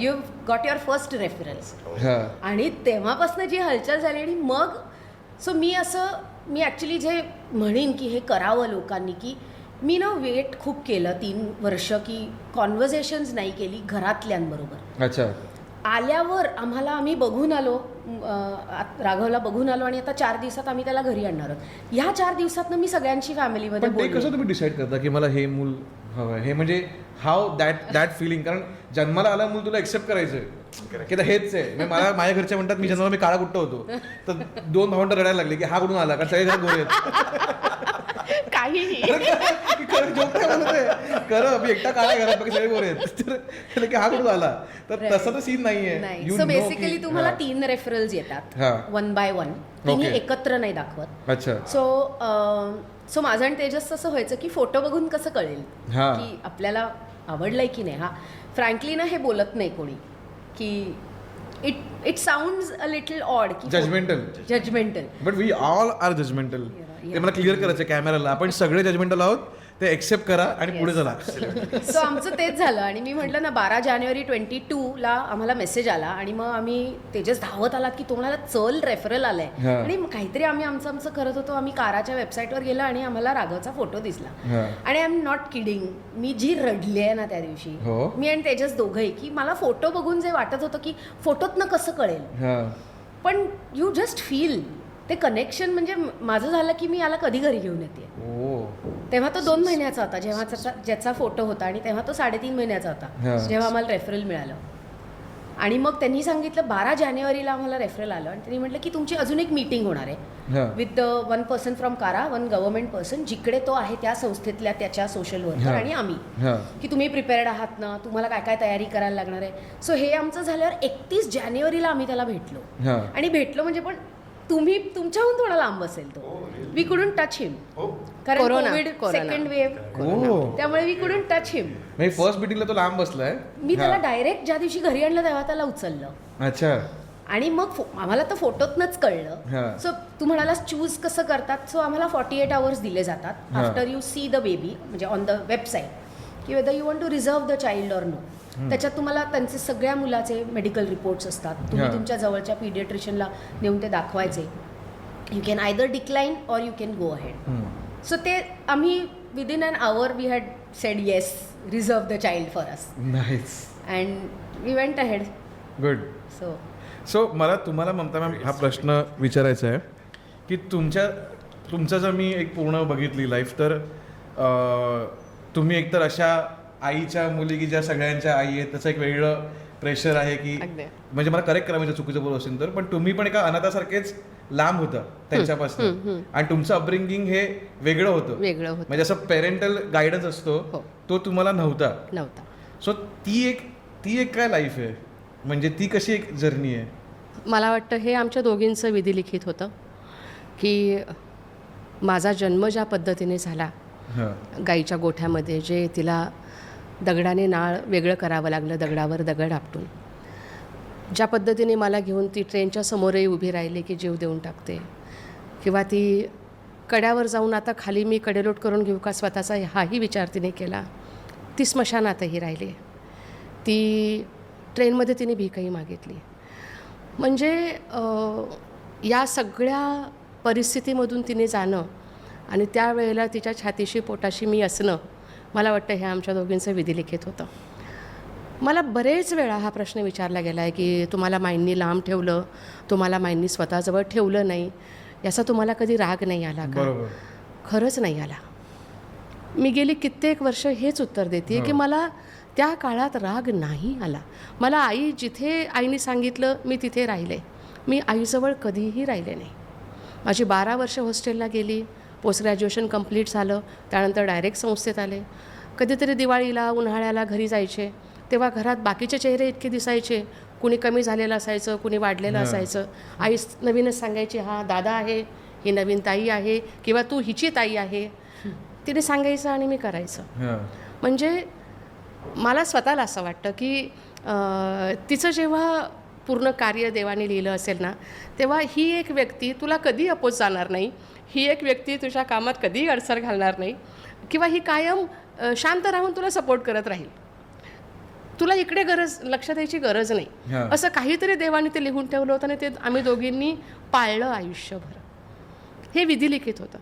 you have got your first reference. आणि तेव्हापासून जी हलचल झाली, आणि मग सो मी ॲक्च्युली जे म्हणेन की हे करावं लोकांनी, की मी ना वेट खूप केलं 3 वर्ष की कॉन्व्हर्सेशन्स नाही केली घरातल्यांबरोबर. अच्छा. आल्यावर आम्ही बघून आलो, राघवला बघून आलो, आणि आता 4 दिवसात आम्ही त्याला घरी आणणार आहोत. ह्या 4 दिवसात मी सगळ्यांची फॅमिलीमध्ये पण ते कसं तुम्ही डिसाईड करता की मला हे मूल हवं, हे म्हणजे हाऊ दॅट फिलिंग? कारण जन्माला आला मूल तुला एक्सेप्ट करायचंय की हेच आहे. म्हणजे मला माझ्या घरचे म्हणतात मी जन्माला मी काळा कुठं होतो, तर 2 भावंड रडायला लागले की हा कुठून आला, कारण सगळे घर गोरे आहेत. काहीही खरं मी एकटा काळा घरात बाकी सगळे गोरे आहेत, तर की हा कुठून आला. तर तसं तर सीन नाहीये. नाही. सो बेसिकली तुम्हाला 3 रेफरल्स येतात 1 by 1. तिन्ही एकत्र नाही दाखवत. अच्छा. सो माझं आणि तेजस असं व्हायचं की फोटो बघून कसं कळेल की आपल्याला आवडलंय की नाही. फ्रँकली ना हे बोलत नाही कोणी, की it sounds a little odd की judgemental. But we all are judgemental. ते मला क्लिअर करायचं कॅमेराला, आपण सगळे जजमेंटल आहोत, ते एक्सेप्ट करा आणि पुढे चला. सो आमचं तेच झालं. आणि मी म्हटलं ना 12 जानेवारी 2022 आम्हाला मेसेज आला, आणि मग आम्ही तेजस धावत आलात की तो म्हणाला चल रेफरल आलाय. आणि काहीतरी आम्ही आमचं करत होतो. आम्ही काराच्या वेबसाईटवर गेलो आणि आम्हाला राघवचा फोटो दिसला. आणि आय एम नॉट किडिंग, मी जी रडली आहे ना त्या दिवशी, मी आणि तेजस दोघंही, की मला फोटो बघून जे वाटत होतं की फोटोतनं कसं कळेल, पण यू जस्ट फील ते कनेक्शन. म्हणजे माझं झालं की मी याला कधी घरी घेऊन येते. तेव्हा तो 2 महिन्याचा होता जेव्हा ज्याचा फोटो होता, आणि तेव्हा तो 3.5 महिन्याचा होता जेव्हा आम्हाला रेफरल मिळालं. आणि मग त्यांनी सांगितलं 12 जानेवारीला आम्हाला रेफरल आलं, आणि त्यांनी म्हटलं की तुमची अजून एक मीटिंग होणार आहे विथ 1 पर्सन फ्रॉम कारा, 1 गव्हर्नमेंट पर्सन, जिकडे तो आहे त्या संस्थेतल्या त्याच्या सोशल वर्कर आणि आम्ही, की तुम्ही प्रिपेअर्ड आहात ना, तुम्हाला काय काय तयारी करायला लागणार आहे. सो हे आमचं झाल्यावर 31 जानेवारीला आम्ही त्याला भेटलो. आणि भेटलो म्हणजे पण तुम्ही तुमच्याहून थोडा लांब असेल तो. वी कुडंट टच हिम, कारण कोविड सेकंड वेव्ह, त्यामुळे we couldn't touch him. First मीटिंगला तो लांब बसलाय. मी त्याला डायरेक्ट ज्या दिवशी घरी आणलं तेव्हा त्याला उचललं. अच्छा. आणि मग आम्हाला तर फोटोतनंच कळलं. सो तू म्हणालास चूज कसं करतात. सो आम्हाला 48 hours दिले जातात after you see the baby, म्हणजे ऑन द वेबसाईट, की whether you want to reserve the child or no. त्याच्यात तुम्हाला त्यांचे सगळ्या मुलाचे मेडिकल रिपोर्ट्स असतात. तुम्ही तुमच्या जवळच्या पिडियाट्रिशियनला नेऊन ते दाखवायचे. You can either decline or you can go ahead. So ते आम्ही within an hour we had said yes, reserve the child for us. Nice. And we went ahead. Good. So मला तुम्हाला ममता मॅम हा प्रश्न विचारायचा आहे की तुमचं जर मी एक पूर्ण बघितली लाईफ, तर तुम्ही एकतर अशा आईच्या मुली की ज्या सगळ्यांच्या आई आहेत, त्याचं एक वेगळं प्रेशर आहे की, म्हणजे मला करेक्ट करा म्हणजे चुकीचं बोलू असेल तर, पण तुम्ही पण एका अनाथासारखेच लांब होता त्यांच्यापासून, आणि तुमचं अपब्रिंगिंग हे वेगळं होतं. म्हणजे असं पेरेंटल गायडन्स असतो तो तुम्हाला नव्हता. सो ती एक काय लाईफ आहे, म्हणजे ती कशी एक जर्नी आहे? मला वाटतं हे आमच्या दोघींचं विधिलिखित होतं की माझा जन्म ज्या पद्धतीने झाला गाईच्या गोठ्यामध्ये, जे तिला दगडाने नाळ वेगळं करावं लागलं, दगडावर दगड आपटून, ज्या पद्धतीने मला घेऊन ती ट्रेनच्या समोरही उभी राहिली की जीव देऊन टाकते, किंवा ती कड्यावर जाऊन आता खाली मी कडेलोट करून घेऊ का स्वतःचा, हाही विचार तिने केला. ती स्मशानातही राहिली. ती ट्रेनमध्ये तिने भीकही मागितली. म्हणजे या सगळ्या परिस्थितीमधून तिने जाणं आणि त्यावेळेला तिच्या छातीशी पोटाशी मी असणं, मला वाटतं हे आमच्या दोघींचं विधिलिखित होतं. मला बरेच वेळा हा प्रश्न विचारला गेला आहे की तुम्हाला माईंनी लांब ठेवलं, तुम्हाला माईंनी स्वतःजवळ ठेवलं नाही, याचा तुम्हाला कधी राग नाही आला का? खरंच नाही आला. मी गेली कित्येक वर्ष हेच उत्तर देते की मला त्या काळात राग नाही आला. मला जिथे आईने सांगितलं मी तिथे राहिले. मी आईजवळ कधीही राहिले नाही. माझी 12 वर्ष हॉस्टेलला गेली, पोस्ट ग्रॅज्युएशन कंप्लीट झालं, त्यानंतर डायरेक्ट संस्थेत आले. कधीतरी दिवाळीला उन्हाळ्याला घरी जायचे, तेव्हा घरात बाकीचे चेहरे इतके दिसायचे, कुणी कमी झालेलं असायचं, कुणी वाढलेलं असायचं. आई नवीनच सांगायची, हा दादा आहे, ही नवीन ताई आहे, किंवा तू हिची ताई आहे. तिने सांगायचं आणि मी करायचं. म्हणजे मला स्वतःला असं वाटतं की तिचं जेव्हा पूर्ण कार्य देवाने लिहिलं असेल ना, तेव्हा ही एक व्यक्ती तुला कधी अपोज जाणार नाही, ही एक व्यक्ती तुझ्या कामात कधीही अडसर घालणार नाही, किंवा ही कायम शांत राहून तुला सपोर्ट करत राहील. तुला इकडे लक्ष द्यायची गरज नाही, असं काहीतरी देवाने ते लिहून ठेवलं होतं आणि ते आम्ही दोघींनी पाळलं आयुष्यभर. हे विधिलिखित होतं.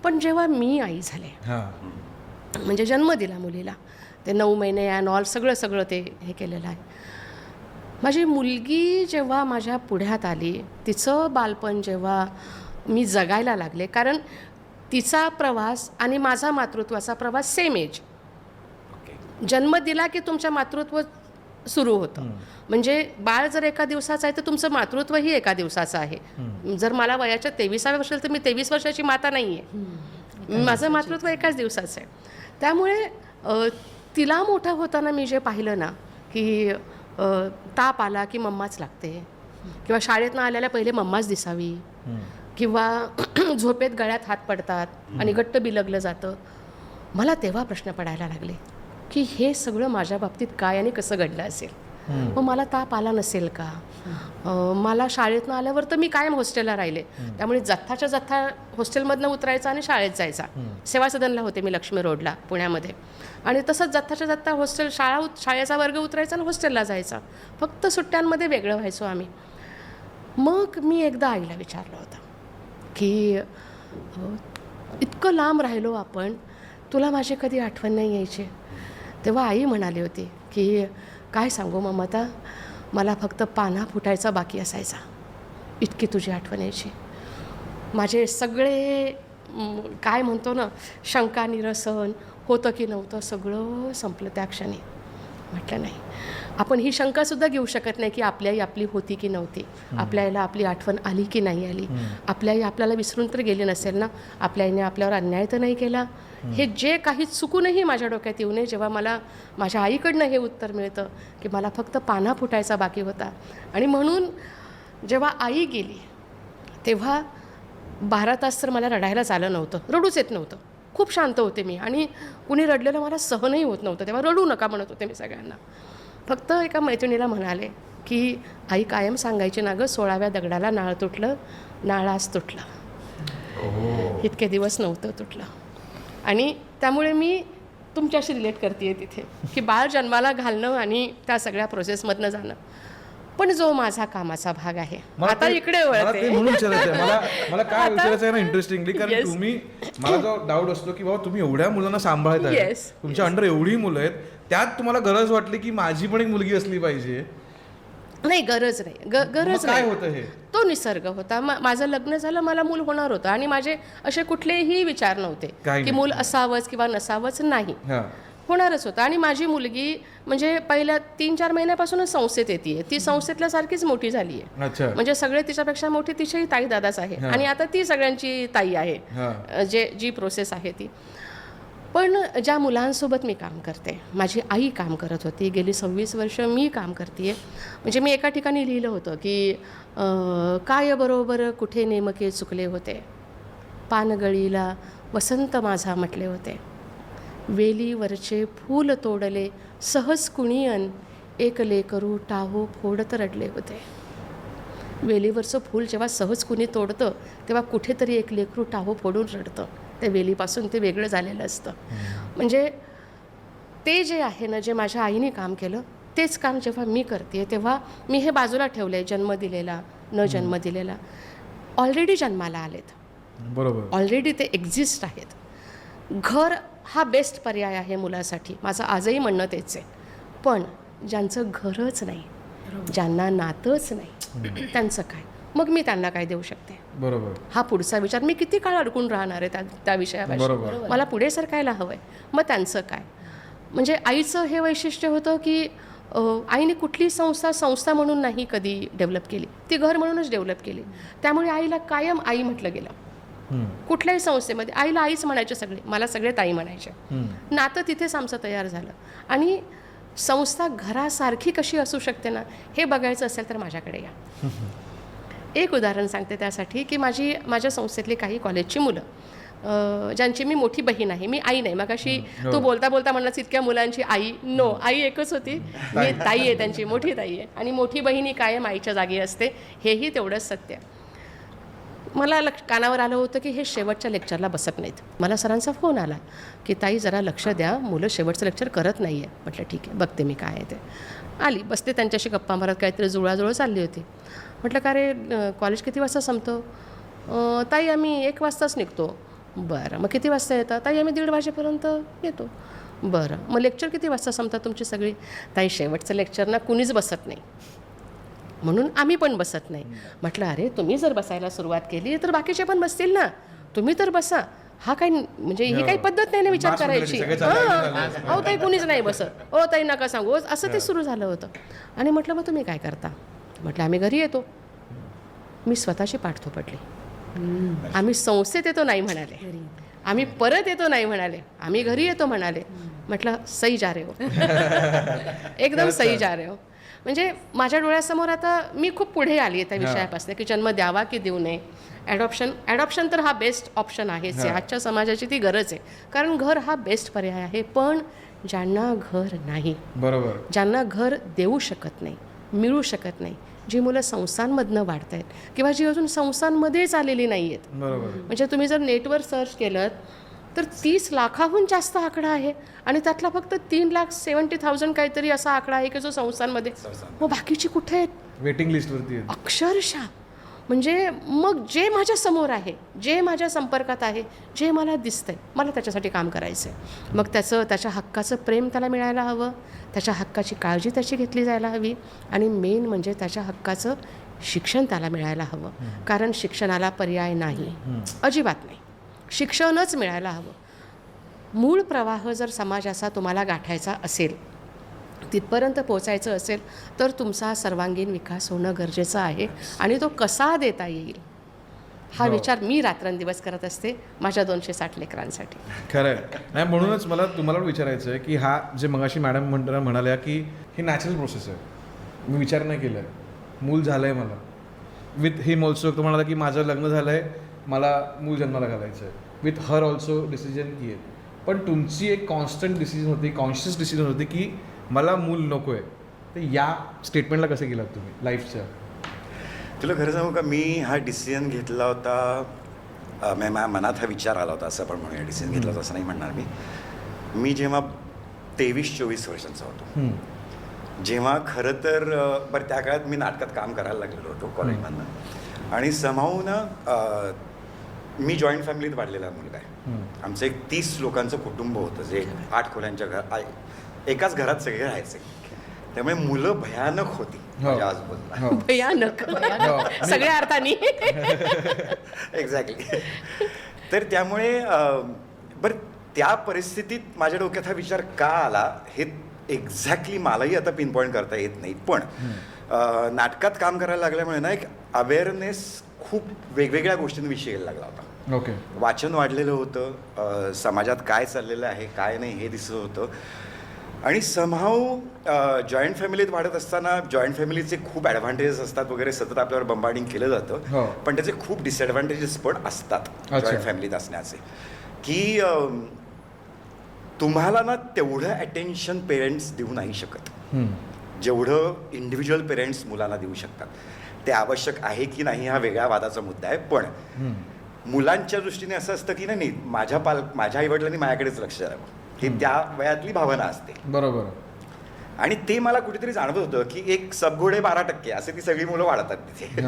पण जेव्हा मी आई झाले, म्हणजे जन्म दिला मुलीला, ते 9 महिने अँड ऑल सगळं ते हे केलेलं आहे. माझी मुलगी जेव्हा माझ्या पुढ्यात आली, तिचं बालपण जेव्हा मी जगायला लागले, कारण तिचा प्रवास आणि माझा मातृत्वाचा प्रवास सेम एज. जन्म दिला की तुमचं मातृत्व सुरू होतं. म्हणजे बाळ जर एका दिवसाचं आहे तर तुमचं मातृत्वही एका दिवसाचं आहे. जर मला वयाच्या 23व्या वर्षाला तर मी 23 वर्षाची माता नाही आहे, माझं मातृत्व एकाच दिवसाचं आहे. त्यामुळे तिला मोठं होताना मी जे पाहिलं ना की ताप आला की मम्माच लागते, किंवा शाळेतनं आल्याला पहिले मम्माच दिसावी, किंवा झोपेत गळ्यात हात पडतात आणि घट्ट बिलगलं जातं. मला तेव्हा प्रश्न पडायला लागले की हे सगळं माझ्या बाबतीत काय आणि कसं घडलं असेल. मग मला ताप आला नसेल का? मला शाळेतनं आल्यावर तर मी कायम हॉस्टेलला राहिले, त्यामुळे जथ्थाच्या जथ्था हॉस्टेलमधनं उतरायचा आणि शाळेत जायचा. सेवा सदनला होते मी लक्ष्मी रोडला पुण्यामध्ये, आणि तसंच जथ्थाच्या जथ्था हॉस्टेल शाळेचा वर्ग उतरायचा आणि हॉस्टेलला जायचा. फक्त सुट्ट्यांमध्ये वेगळं व्हायचो आम्ही. मग मी एकदा आईला विचारलं होतं की इतकं लांब राहिलो आपण, तुला माझी कधी आठवण नाही यायची? तेव्हा आई म्हणाली होती की काय सांगू ममता, मला फक्त पाना फुटायचा बाकी असायचा, इतकी तुझी आठवण यायची. माझे सगळे काय म्हणतो ना, शंका निरसन होतं की नव्हतं, सगळं संपलं त्या क्षणी. म्हटलं नाही, आपण ही शंकासुद्धा घेऊ शकत नाही की आपली आई आपली होती की नव्हती, आपल्या आईला आपली आठवण आली की नाही आली, आपल्या आई आपल्याला विसरून तर गेली नसेल ना, आपल्या आईने आपल्यावर अन्याय तर नाही केला. हे जे काही चुकूनही माझ्या डोक्यात येऊ नये, जेव्हा मला माझ्या आईकडनं हे उत्तर मिळतं की मला फक्त पाना फुटायचा बाकी होता. आणि म्हणून जेव्हा आई गेली तेव्हा 12 तास तर मला रडायलाच आलं नव्हतं, रडूच येत नव्हतं. खूप शांत होते मी, आणि कुणी रडलेलं मला सहनही होत नव्हतं. तेव्हा रडू नका म्हणत होते मी सगळ्यांना. फक्त एका मैत्रिणीला म्हणाले की आई कायम सांगायची ना गं, 16व्या दगडाला नाळ तुटलं, नाळ आज तुटलं. इतके दिवस नव्हतं तुटलं. आणि त्यामुळे मी तुमच्याशी रिलेट करते तिथे की बाळ जन्माला घालणं आणि त्या सगळ्या प्रोसेसमधनं जाणं, पण जो माझा कामाचा भाग आहे. आता इकडे वळते. म्हणून विचारायचं आहे मला काय विचारायचं आहे ना इंटरेस्टिंगली, कारण तुम्ही, मला जो डाऊट असतो की बाबा तुम्ही एवढ्या मुलांना सांभाळत आहे, तुमच्या अंडर एवढी मुलं आहेत, त्यात तुम्हाला गरज वाटली की माझी पण एक मुलगी असली पाहिजे. नाही, गरज नाही, गरज काय नाही. होतं हे? तो निसर्ग होता. माझं लग्न झालं, मला मूल होणार होतं आणि माझे असे कुठलेही विचार नव्हते की मूल असावंच किंवा नसावंच. नाही, होणारच होतं. आणि माझी मुलगी म्हणजे पहिल्या 3-4 महिन्यापासूनच संस्थेत येते. ती संस्थेतल्यासारखीच मोठी झाली आहे. म्हणजे सगळे तिच्यापेक्षा मोठी तिच्याही ताई दादाच आहे आणि आता ती सगळ्यांची ताई आहे, जी प्रोसेस आहे ती. पण ज्या मुलांसोबत मी काम करते, माझी आई काम करत होती, गेली 26 वर्ष मी काम करते. म्हणजे मी एका ठिकाणी लिहिलं होतं की काय बरोबर कुठे नेमके चुकले होते, पानगळीला वसंत माझा म्हटले होते, वेलीवरचे फूल तोडले सहज कुणीयन, एक लेकरू टाहो फोडत रडले होते. वेलीवरचं फूल जेव्हा सहज कुणी तोडतं तेव्हा कुठेतरी एक लेकरू टाहो फोडून रडतं. त्या वेलीपासून ते वेगळं झालेलं असतं. म्हणजे ते जे आहे ना, जे माझ्या आईने काम केलं तेच काम जेव्हा मी करते तेव्हा मी हे बाजूला ठेवलं आहे. जन्म दिलेला, न जन्म दिलेला, ऑलरेडी जन्माला आलेत, बरोबर, ऑलरेडी ते एक्झिस्ट आहेत. घर हा बेस्ट पर्याय आहे मुलासाठी, माझं आजही म्हणणं तेच आहे. पण ज्यांचं घरच नाही, ज्यांना नातंच नाही, त्यांचं काय? मग मी त्यांना काय देऊ शकते? बरोबर, हा पुढचा विचार. मी किती काळ अडकून राहणार आहे त्या विषयावर? मला पुढे सरकायला हवं आहे. मग त्यांचं काय? म्हणजे आईचं हे वैशिष्ट्य होतं की आईने कुठली संस्था म्हणून नाही कधी डेव्हलप केली, ती घर म्हणूनच डेव्हलप केली. त्यामुळे आईला कायम आई म्हटलं गेलं. कुठल्याही संस्थेमध्ये आईला आईच म्हणायचे सगळे, मला सगळे ताई म्हणायचे. नातं तिथेच आमचं तयार झालं. आणि संस्था घरासारखी कशी असू शकते ना, हे बघायचं असेल तर माझ्याकडे या. एक उदाहरण सांगते त्यासाठी की माझ्या संस्थेतली काही कॉलेजची मुलं, ज्यांची मी मोठी बहीण आहे, मी आई नाही. मग अशी तू बोलता बोलता म्हणलास इतक्या मुलांची आई, नो, आई एकच होती, मी ताई आहे, त्यांची मोठी ताई आहे. आणि मोठी बहीण ही कायम आईच्या जागी असते, हेही तेवढंच सत्य. मला कानावर आलं होतं की हे शेवटच्या लेक्चरला बसत नाहीत. मला सरांचा फोन आला की ताई जरा लक्ष द्या, मुलं शेवटचं लेक्चर करत नाही आहे. म्हटलं ठीक आहे, बघते मी काय आहे ते. आली, बसते, त्यांच्याशी गप्पा मारत काहीतरी जुळाजुळं चालली होती. म्हटलं का रे, कॉलेज किती वाजता संपतो? ताई आम्ही 1 वाजताच निघतो. बरं, मग किती वाजता येतात? ताई आम्ही 1:30 वाजेपर्यंत येतो. बरं, मग लेक्चर किती वाजता संपतात तुमची सगळी? ताई शेवटचं लेक्चर ना कुणीच बसत नाही, म्हणून आम्ही पण बसत नाही. म्हटलं अरे, तुम्ही जर बसायला सुरुवात केली तर बाकीचे पण बसतील ना, तुम्ही तर बसा. हा काही म्हणजे ही काही पद्धत नाही ना विचार करायची. अहो ताई कुणीच नाही बसत, ओ ताई नका सांगू, असं ते सुरू झालं होतं. आणि म्हटलं मग तुम्ही काय करता? म्हटलं आम्ही घरी येतो. मी स्वतःची पाठ थोपटली. आम्ही संस्थेत येतो नाही म्हणाले, आम्ही परत येतो नाही म्हणाले, आम्ही घरी येतो म्हणाले. म्हटलं सही जा रे हो, एकदम सही जा रे हो. म्हणजे माझ्या डोळ्यासमोर आता मी खूप पुढे आली आहे त्या विषयापासून की जन्म द्यावा की देऊ नये. ॲडॉप्शन तर हा बेस्ट ऑप्शन आहेच, आजच्या समाजाची ती गरज आहे. कारण घर हा बेस्ट पर्याय आहे. पण ज्यांना घर नाही, बरोबर, ज्यांना घर देऊ शकत नाही, मिळू शकत नाही, जी मुलं संस्थांमधनं वाढत आहेत किंवा जी अजून संस्थांमध्येच आलेली नाही आहेत. म्हणजे तुम्ही जर नेटवर सर्च केलं तर 30 लाखाहून जास्त आकडा आहे आणि त्यातला फक्त 3,70,000 काहीतरी असा आकडा आहे की जो संस्थांमध्ये. मग बाकीची कुठे आहेत? वेटिंग लिस्टवरती अक्षरशः. म्हणजे मग जे माझ्या समोर आहे, जे माझ्या संपर्कात आहे, जे मला दिसतंय, मला त्याच्यासाठी काम करायचं आहे. मग त्याच्या हक्काचं प्रेम त्याला मिळायला हवं, त्याच्या हक्काची काळजी त्याची घेतली जायला हवी आणि मेन म्हणजे त्याच्या हक्काचं शिक्षण त्याला मिळायला हवं. कारण शिक्षणाला पर्याय नाही, अजिबात नाही, शिक्षणच मिळायला हवं. मूळ प्रवाह जर समाजाचा तुम्हाला गाठायचा असेल, तिथपर्यंत पोचायचं असेल तर तुमचा सर्वांगीण विकास होणं गरजेचं आहे. आणि तो कसा देता येईल हा विचार मी रात्रंदिवस करत असते माझ्या 260 लेकरांसाठी. खरं आहे. नाही, म्हणूनच मला तुम्हाला विचारायचं आहे की हा जे मगाशी मॅडम म्हणाल्या की ही नॅचरल प्रोसेस आहे, मी विचार नाही केला आहे, मूल झालं आहे मला. विथ हिम ऑल्सो तो म्हणाला की माझं लग्न झालं आहे, मला मूल जन्माला घालायचं आहे. विथ हर ऑल्सो डिसिजन की आहे. पण तुमची एक कॉन्स्टंट डिसिजन होती, कॉन्शियस डिसिजन होती की मला मूल नको आहे. तर या स्टेटमेंटला कसं गेलात तुम्ही लाईफच्या? तुला खरं सांगू का, मी हा डिसिजन घेतला होता, माझ्या मनात हा विचार आला होता असं आपण म्हणूया, डिसिजन घेतला होता असं नाही म्हणणार मी जेव्हा 23-24 वर्षांचा होतो, जेव्हा खरं तर बरं त्या काळात मी नाटकात काम करायला लागलेलो होतो कॉलेजमधनं, आणि समावून मी जॉईंट फॅमिलीत वाढलेला मुलगा आहे. आमचं एक 30 लोकांचं कुटुंब होतं, जे 8 खोल्यांच्या एकाच घरात सगळे राहायचे. त्यामुळे मुलं भयानक होती माझ्या आजूबाजूला. भयानक सगळ्या अर्थाने. एक्झॅक्टली. तर त्यामुळे बरं त्या परिस्थितीत माझ्या डोक्यात हा विचार का आला हे एक्झॅक्टली मलाही आता पिनपॉईंट करता येत नाही. पण नाटकात काम करायला लागल्यामुळे ना एक अवेअरनेस खूप वेगवेगळ्या गोष्टींविषयी यायला लागला होता. ओके. वाचन वाढलेलं होतं, समाजात काय चाललेलं आहे काय नाही हे दिसत होतं. आणि समहाऊ जॉईंट फॅमिलीत वाढत असताना जॉईंट फॅमिलीचे खूप ॲडव्हान्टेजेस असतात वगैरे, सतत आपल्यावर बंबार्डिंग केलं जातं, पण त्याचे खूप डिसएडव्हान्टेजेस पण असतात जॉईंट फॅमिलीत असण्याचे. की तुम्हाला ना तेवढं अटेन्शन पेरेंट्स देऊ नाही शकत जेवढं इंडिव्हिज्युअल पेरेंट्स मुलांना देऊ शकतात. ते आवश्यक आहे की नाही हा वेगळा वादाचा मुद्दा आहे. पण मुलांच्या दृष्टीने असं असतं की नाही, माझ्या आईवडिलांनी माझ्याकडेच लक्ष द्यावं, ही त्या वयातली भावना असते. बरोबर. आणि ते मला कुठेतरी जाणवत होतं की एक सबघोडे 12% असे ती सगळी मुलं वाढतात तिथे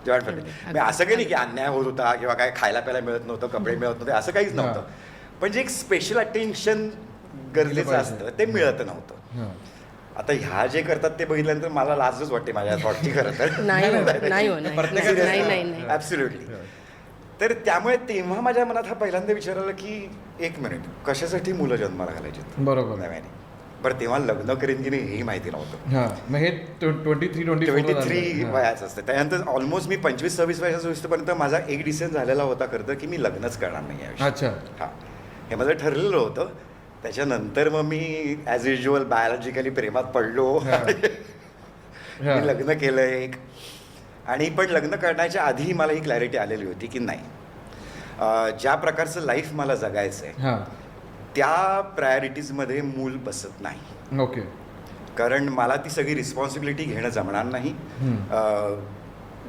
जॉईंट फॅमिली. असं काही नाही की अन्याय होत होता किंवा काय खायला प्यायला मिळत नव्हतं, कपडे मिळत नव्हते, असं काहीच नव्हतं. पण जे एक स्पेशल अटेन्शन गरजेचं असतं ते मिळत नव्हतं. आता ह्या जे करतात ते बघितल्यानंतर मला लाजच वाटते माझ्या थॉटची खरं तर. नाही. ऍब्सोल्युटली. तर त्यामुळे तेव्हा माझ्या मनात हा पहिल्यांदा विचार आला की एक मिनिट, कशासाठी मुलं जन्माला घालायची? बरोबर. नव्याने. बरं तेव्हा लग्न करेन की नाही हेही माहिती नव्हतं. मग हे 23 वयाचं असतं. त्यानंतर ऑलमोस्ट मी 25-26 वर्षाचं होईपर्यंत माझा एक डिसिजन झालेला होता खरं तर की मी लग्नच करणार नाही याविषयी. अच्छा. हां, हे माझं ठरलेलं होतं. त्याच्यानंतर मग मी ॲज युज्युअल बायोलॉजिकली प्रेमात पडलो. मी लग्न केलं एक. आणि पण लग्न करण्याच्या आधी मला ही क्लॅरिटी आलेली होती की नाही, ज्या प्रकारचं लाईफ मला जगायचं आहे त्या प्रायोरिटीजमध्ये मूल बसत नाही. ओके. कारण मला ती सगळी रिस्पॉन्सिबिलिटी घेणं जमणार नाही.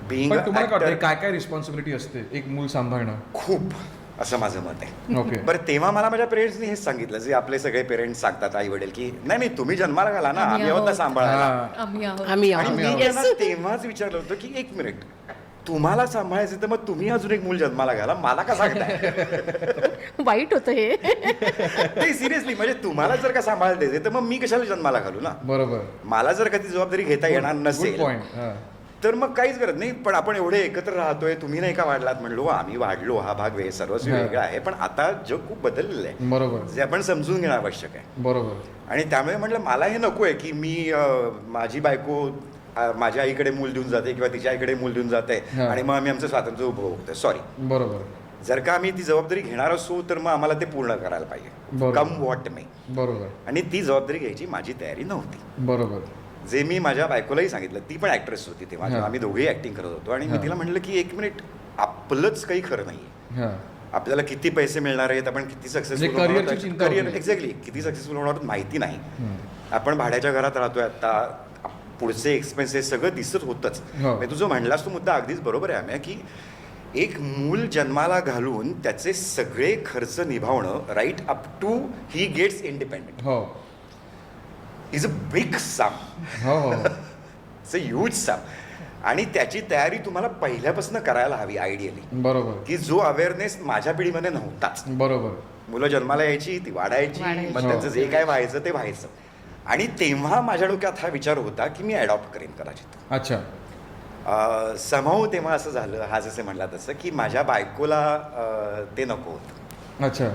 बिईंग काय काय रिस्पॉन्सिबिलिटी असते एक मूल सांभाळणं? खूप, असं माझं मत आहे. ओके. बरं तेव्हा मला माझ्या पेरेंट्सनी हेच सांगितलं, जे आपले सगळे पेरेंट्स सांगतात आई वडील, की नाही तुम्ही जन्माला घाला ना, आम्ही आहोत ना सांभाळायला. आम्ही आणि मी त्यांना तेव्हाच विचारलं होतं की एक मिनिट, तुम्हाला सांभाळायचं तर मग तुम्ही अजून एक मूल जन्माला घाला, मला का सांगताय? वाईट होतं हे. नाही सिरियसली, म्हणजे तुम्हाला जर का सांभाळायला द्यायचे तर मग मी कशाला जन्माला घालू ना? बरोबर. मला जर का ती जबाबदारी घेता येणार नसेल तर मग काहीच गरज नाही. पण आपण एवढे एकत्र राहतोय, तुम्ही नाही का वाढलात? म्हणलो आम्ही वाढलो, हा भाग सर्वस्वी वेगळा आहे, पण आता जग खूप बदललेलं आहे. बरोबर. जे आपण समजून घेणं आवश्यक आहे. बरोबर. आणि त्यामुळे म्हटलं मला हे नको आहे की मी माझी बायको माझ्या आईकडे मूल देऊन जाते किंवा तिच्या आईकडे मूल देऊन जाते आणि मग आम्ही आमचं स्वातंत्र्य उपभोगतोय. सॉरी. बरोबर. जर का आम्ही ती जबाबदारी घेणार असू तर मग आम्हाला ते पूर्ण करायला पाहिजे, कम वॉट मे. बरोबर. आणि ती जबाबदारी घ्यायची माझी तयारी नव्हती. बरोबर. जे मी माझ्या बायकोलाही सांगितलं, ती पण ऍक्ट्रेस होती तेव्हा, आम्ही दोघेही ऍक्टिंग करत होतो. आणि मी तिला म्हटलं की एक मिनिट, आपलंच काही खरं नाहीये. आपल्याला किती पैसे मिळणार आहेत, आपण किती सक्सेसफुल करिअर एक्झॅक्टली किती सक्सेसफुल होणार माहिती नाही. आपण भाड्याच्या घरात राहतोय आता, पुढचे एक्सपेन्सेस सगळं दिसत होतच. तुझं म्हणलास तो मुद्दा अगदीच बरोबर आहे आम्ही, की एक मूल जन्माला घालून त्याचे सगळे खर्च निभावणं, right up to he gets independent, is a big sum. It's a huge sum. आणि त्याची तयारी तुम्हाला पहिल्यापासून करायला हवी आयडियली. बरोबर. की जो अवेअरनेस माझ्या पिढीमध्ये नव्हताच. बरोबर. मुलं जन्माला यायची, ती वाढायची, मग त्यांचं जे काय व्हायचं ते व्हायचं. आणि तेव्हा माझ्या डोक्यात हा विचार होता की मी अडॉप्ट करेन कदाचित. अच्छा. समाव तेव्हा असं झालं, हा जसं म्हणला तसं, की माझ्या बायकोला ते नको होतं. अच्छा.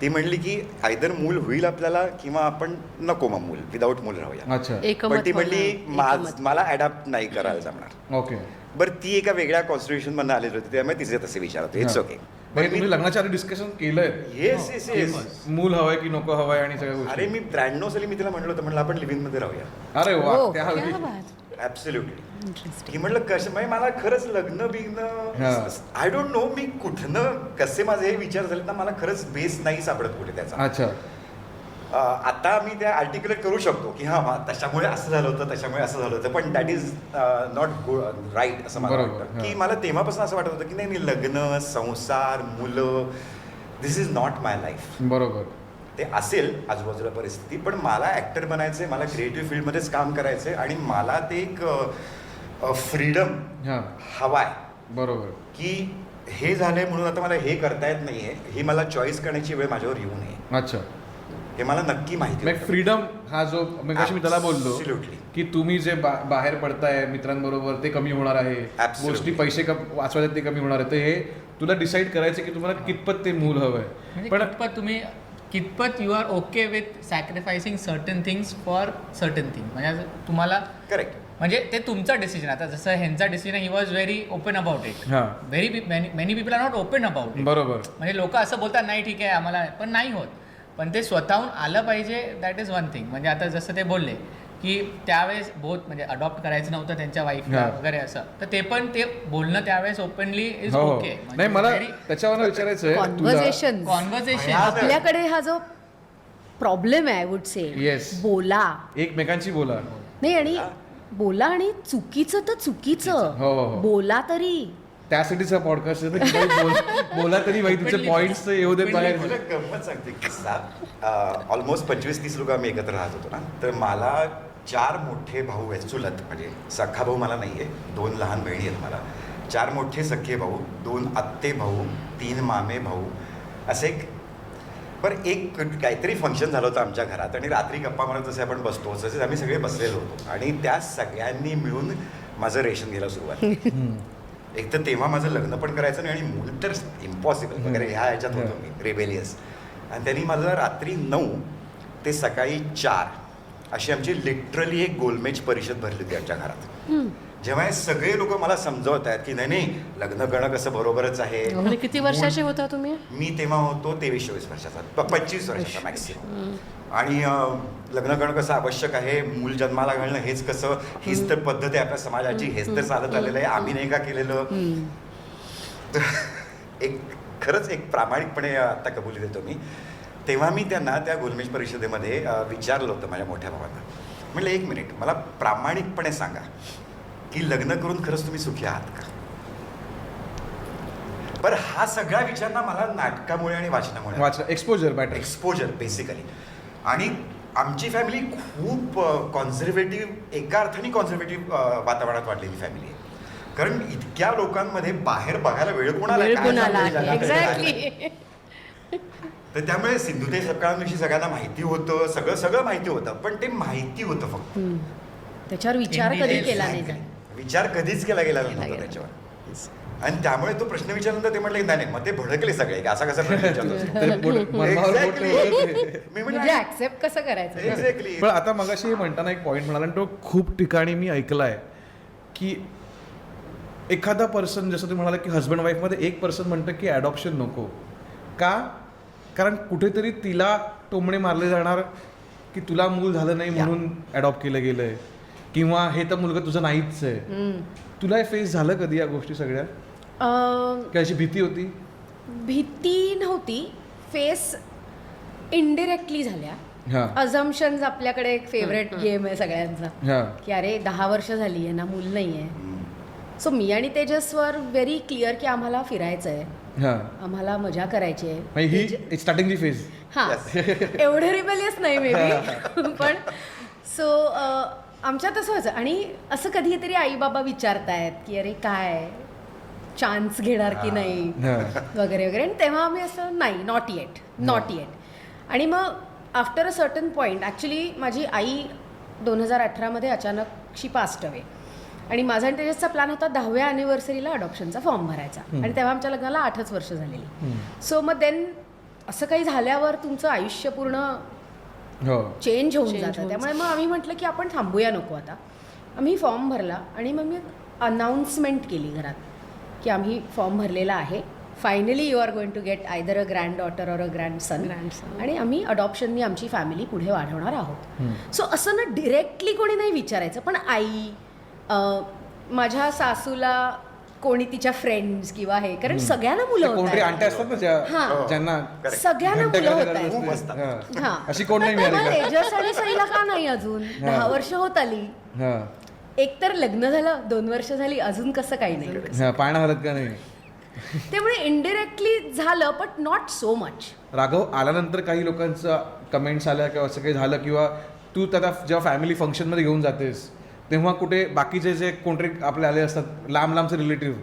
ती म्हणली की आयदर मूल होईल आपल्याला किंवा आपण नको, मग मूल विदाऊट मूल राहूया. अच्छा. पण ती म्हणली मला अडॉप्ट नाही करायला जमणार. ओके. बरं ती एका वेगळ्या कॉन्स्टिट्यूशन मधून आलेली होती, त्यामुळे तिचे तसे विचार होते. It's okay. तुम्ही लग्नाच्या आधी डिस्कशन केलंय? Yes yes yes. मूल हवंय की नको हवंय आणि सगळ्या गोष्टी? अरे मी 93 साली मी तिला म्हणलं होतं, म्हणलं आपण लिव्हिंग मध्ये राहूया. अरे वा. ऍब्सोल्युटली. की म्हटलं कसं, म्हणजे मला खरंच लग्न बिग्न आय डोंट नो मी कुठनं कसे माझे हे विचार झाले ना, मला खरंच बेस नाही सापडत कुठे त्याचा. अच्छा. आता मी त्या आर्टिक्युलेट करू शकतो की हां त्याच्यामुळे असं झालं होतं, त्याच्यामुळे असं झालं होतं, पण दॅट इज नॉट राईट असं मला बरोबर, वाटतं. हां. की मला तेव्हापासून असं वाटत होतं की नाही लग्न, संसार, मुलं, दिस इज नॉट माय लाईफ. बरोबर. ते असेल आजूबाजूला परिस्थिती, पण मला ॲक्टर बनायचं आहे, मला क्रिएटिव्ह फील्डमध्येच काम करायचं आहे आणि मला ते एक फ्रीडम हां हवा आहे बरोबर. की हे झालंय म्हणून आता मला हे करता येत नाहीये, ही मला चॉईस करण्याची वेळ माझ्यावर येऊ नये, अच्छा. हे मला नक्की माहिती मग होतं. फ्रीडम हा जो मगाशी मी त्याला बोललो Absolutely. की तुम्ही जे बाहेर पडताय मित्रांबरोबर ते कमी होणार आहे, Absolutely. गोष्टी पैसे वाचवायचे ते कमी होणार आहे, तर हे तुला डिसाईड करायचं की तुम्हाला कितपत ते मूल हवंय. म्हणजे पण कितपत you are okay with sacrificing certain things for certain thing. म्हणजे तुम्हाला करेक्ट. म्हणजे ते तुमचा डिसिजन. आता जसं ह्यांचा decision he was very open about it. हां very many people are not open about it. बरोबर. म्हणजे लोक असं बोलतात नाही ठीक आहे आम्हाला, पण नाही होत. पण ते स्वतःहून आलं पाहिजे, दॅट इज वन थिंग. म्हणजे आता जसं ते बोलले की त्यावेळेस बहुत म्हणजे अडॉप्ट करायचं नव्हतं त्यांच्या वाईफला हां. वगैरे असं, तर ते पण ते बोलणं त्यावेळेस ओपनली इज हो ओके. नाही मला त्याच्यावर विचारायचं आहे तुला. कॉन्व्हर्सेशन कॉन्व्हर्सेशन आपल्याकडे हा जो प्रॉब्लेम आहे आय वुड से, Yes. बोला एकमेकांशी बोला. नाही आणि बोला आणि चुकीचं तर चुकीचं हो, हो, हो. बोला तरी. त्यासाठीचा पॉडकास्ट आहे तर की बोला तरी भाई तुझे पॉइंट्स येऊ देत बाहेर. मला गंमत सांगते किस्सा. ऑलमोस्ट 25-30 लोक आम्ही एकत्र राहत होतो ना, तर मला 4 मोठे भाऊ आहेत, चुलत. म्हणजे सख्खा भाऊ मला नाही आहे, 2 लहान बहिणी आहेत मला. 4 मोठे सख्खे भाऊ, 2 आत्ते भाऊ, 3 मामे भाऊ, असे एक काहीतरी फंक्शन झालं होतं आमच्या घरात आणि रात्री गप्पा मारत जसे आपण बसतो तसेच आम्ही सगळे बसलेलो होतो आणि त्या सगळ्यांनी मिळून माझं रेशन घ्यायला सुरुवात. एक तर तेव्हा माझं लग्न पण करायचं नाही आणि मूल तर इम्पॉसिबल वगैरे ह्या ह्याच्यात होतो मी, रेबेलियस. आणि त्यांनी माझं रात्री 9 ते सकाळी 4 अशी आमची लिटरली एक गोलमेज परिषद भरली होती आमच्या घरात. जेव्हा हे सगळे लोक मला समजवत आहेत की नाही नाही लग्न करणं कसं बरोबरच आहे. म्हणजे किती वर्षाचे होता तुम्ही? मी तेव्हा होतो 23-24 वर्षाचा, 25 वर्षाचा मॅक्सिमम. आणि लग्न करणं कसं आवश्यक आहे, मूल जन्माला घालणं हेच कसं, हीच तर पद्धत आहे आपल्या समाजाची, हेच तर चालत आलेलं आहे, आम्ही नाही का केलेलं. एक खरंच एक प्रामाणिकपणे आता कबुली देतो मी. तेव्हा मी त्यांना त्या गोलमेज परिषदेमध्ये विचारलं होतं माझ्या मोठ्या भावांना, म्हटलं 1 मिनिट मला प्रामाणिकपणे सांगा की लग्न करून खरंच तुम्ही सुखी आहात का. बरं हा सगळा विचार ना मला नाटकामुळे आणि वाचनामुळे, एक्सपोजर बेसिकली. आणि आमची फॅमिली खूप कॉन्झर्वेटिव्ह, एका अर्थाने कॉन्झर्वेटिव्ह वातावरणात वाढलेली फॅमिली आहे. कारण इतक्या लोकांमध्ये बाहेर बघायला वेळ कोणाला एक्झॅक्टली. तर त्यामुळे सिंधुताई सपकाळांविषयी सगळ्यांना माहिती होतं, सगळं माहिती होतं, पण ते माहिती होतं फक्त. त्याच्यावर विचार कधी केला नाही. विचार कधीच केला गेला नव्हता त्याच्यावर. आणि त्यामुळे तो प्रश्न विचारल्यानंतर ते म्हटलं नाही मग ते भडकले सगळे असा कसा प्रश्न विचारतो. मी म्हणजे ऍक्सेप्ट कसं करायचं. एक्झॅक्टली. पण आता मगाशी म्हणताना एक पॉईंट म्हणाला आणि तो खूप ठिकाणी मी ऐकलाय की एखादा पर्सन, जसं तुम्ही म्हणाला की हजबंड वाईफमध्ये एक पर्सन म्हणतं की ॲडॉप्शन नको का, कारण कुठेतरी तिला टोमणे मारले जाणार की तुला मूल झालं नाही म्हणून ॲडॉप्ट केलं गेलंय, किंवा हे तर मुलगा तुझं नाहीच आहे. तुला हे फेस झालं कधी या गोष्टी सगळ्या, की अशी भीती होती? भीती नव्हती, फेस इनडिरेक्टली झाल्या. अझम्पशन्स आपल्याकडे एक फेवरेट गेम आहे सगळ्यांचा, की अरे 10 वर्ष झाली आहे ना, मूल नाही आहे. सो मी आणि तेजस वर व्हेरी क्लिअर की आम्हाला फिरायचं आहे, आम्हाला मजा करायची आहे. ही स्टार्टिंगची फेज. हां एवढं रिबेलियस नाही मे बी, पण सो आमच्यात असं व्हायचं. आणि असं कधीतरी आई बाबा विचारतायत की अरे काय चान्स घेणार की नाही वगैरे वगैरे, आणि तेव्हा आम्ही असं नाही, नॉट येट. आणि मग after a certain point, actually माझी आई 2018 अचानक शी पास्ट अवे, आणि माझा आणि तेजसचा प्लॅन होता 10व्या ॲनिव्हर्सरीला अडॉप्शनचा फॉर्म भरायचा, आणि तेव्हा आमच्या लग्नाला 8च वर्ष झालेली. सो मग देन असं काही झाल्यावर तुमचं आयुष्य पूर्ण चेंज होऊन जातं. त्यामुळे मग आम्ही म्हटलं की आपण थांबूया नको आता. आम्ही फॉर्म भरला आणि मग मी अनाऊन्समेंट केली घरात की आम्ही फॉर्म भरलेला आहे, finally you are going to get either a granddaughter or a grandson, आणि आम्ही अडॉप्शननी आमची फॅमिली पुढे वाढवणार आहोत. सो असं ना डिरेक्टली कोणी नाही विचारायचं, पण आई, माझ्या सासूला कोणी तिच्या फ्रेंड्स किंवा हे, कारण सगळ्यांना मुलं होत कोणतरी आहेत. आणटे असतात ना हां. ज्यांना सगळ्यांना घंटे मुलं होत करायला आहेत. खूप असते. असतात. हां. अशी कोण नाही मिळाली का? तेजस आणि सईला का नाही अजून 10 वर्ष होत आली, हां. एक तर लग्न झालं 2 वर्ष झाली, अजून कसं काही नाही. हां, पाळणा हलत का नाही? त्यामुळे इनडिरेक्टली झालं, but not so much. Raghav आल्यानंतर काही लोकांचं कमेंट्स आल्या किंवा असं काही झालं, किंवा तू त्याला जेव्हा फॅमिली फंक्शनमध्ये घेऊन जातेस तेव्हा कुठे बाकीचे जे कोणतरी आपले आले असतात लांब लांबचे रिलेटिव्ह,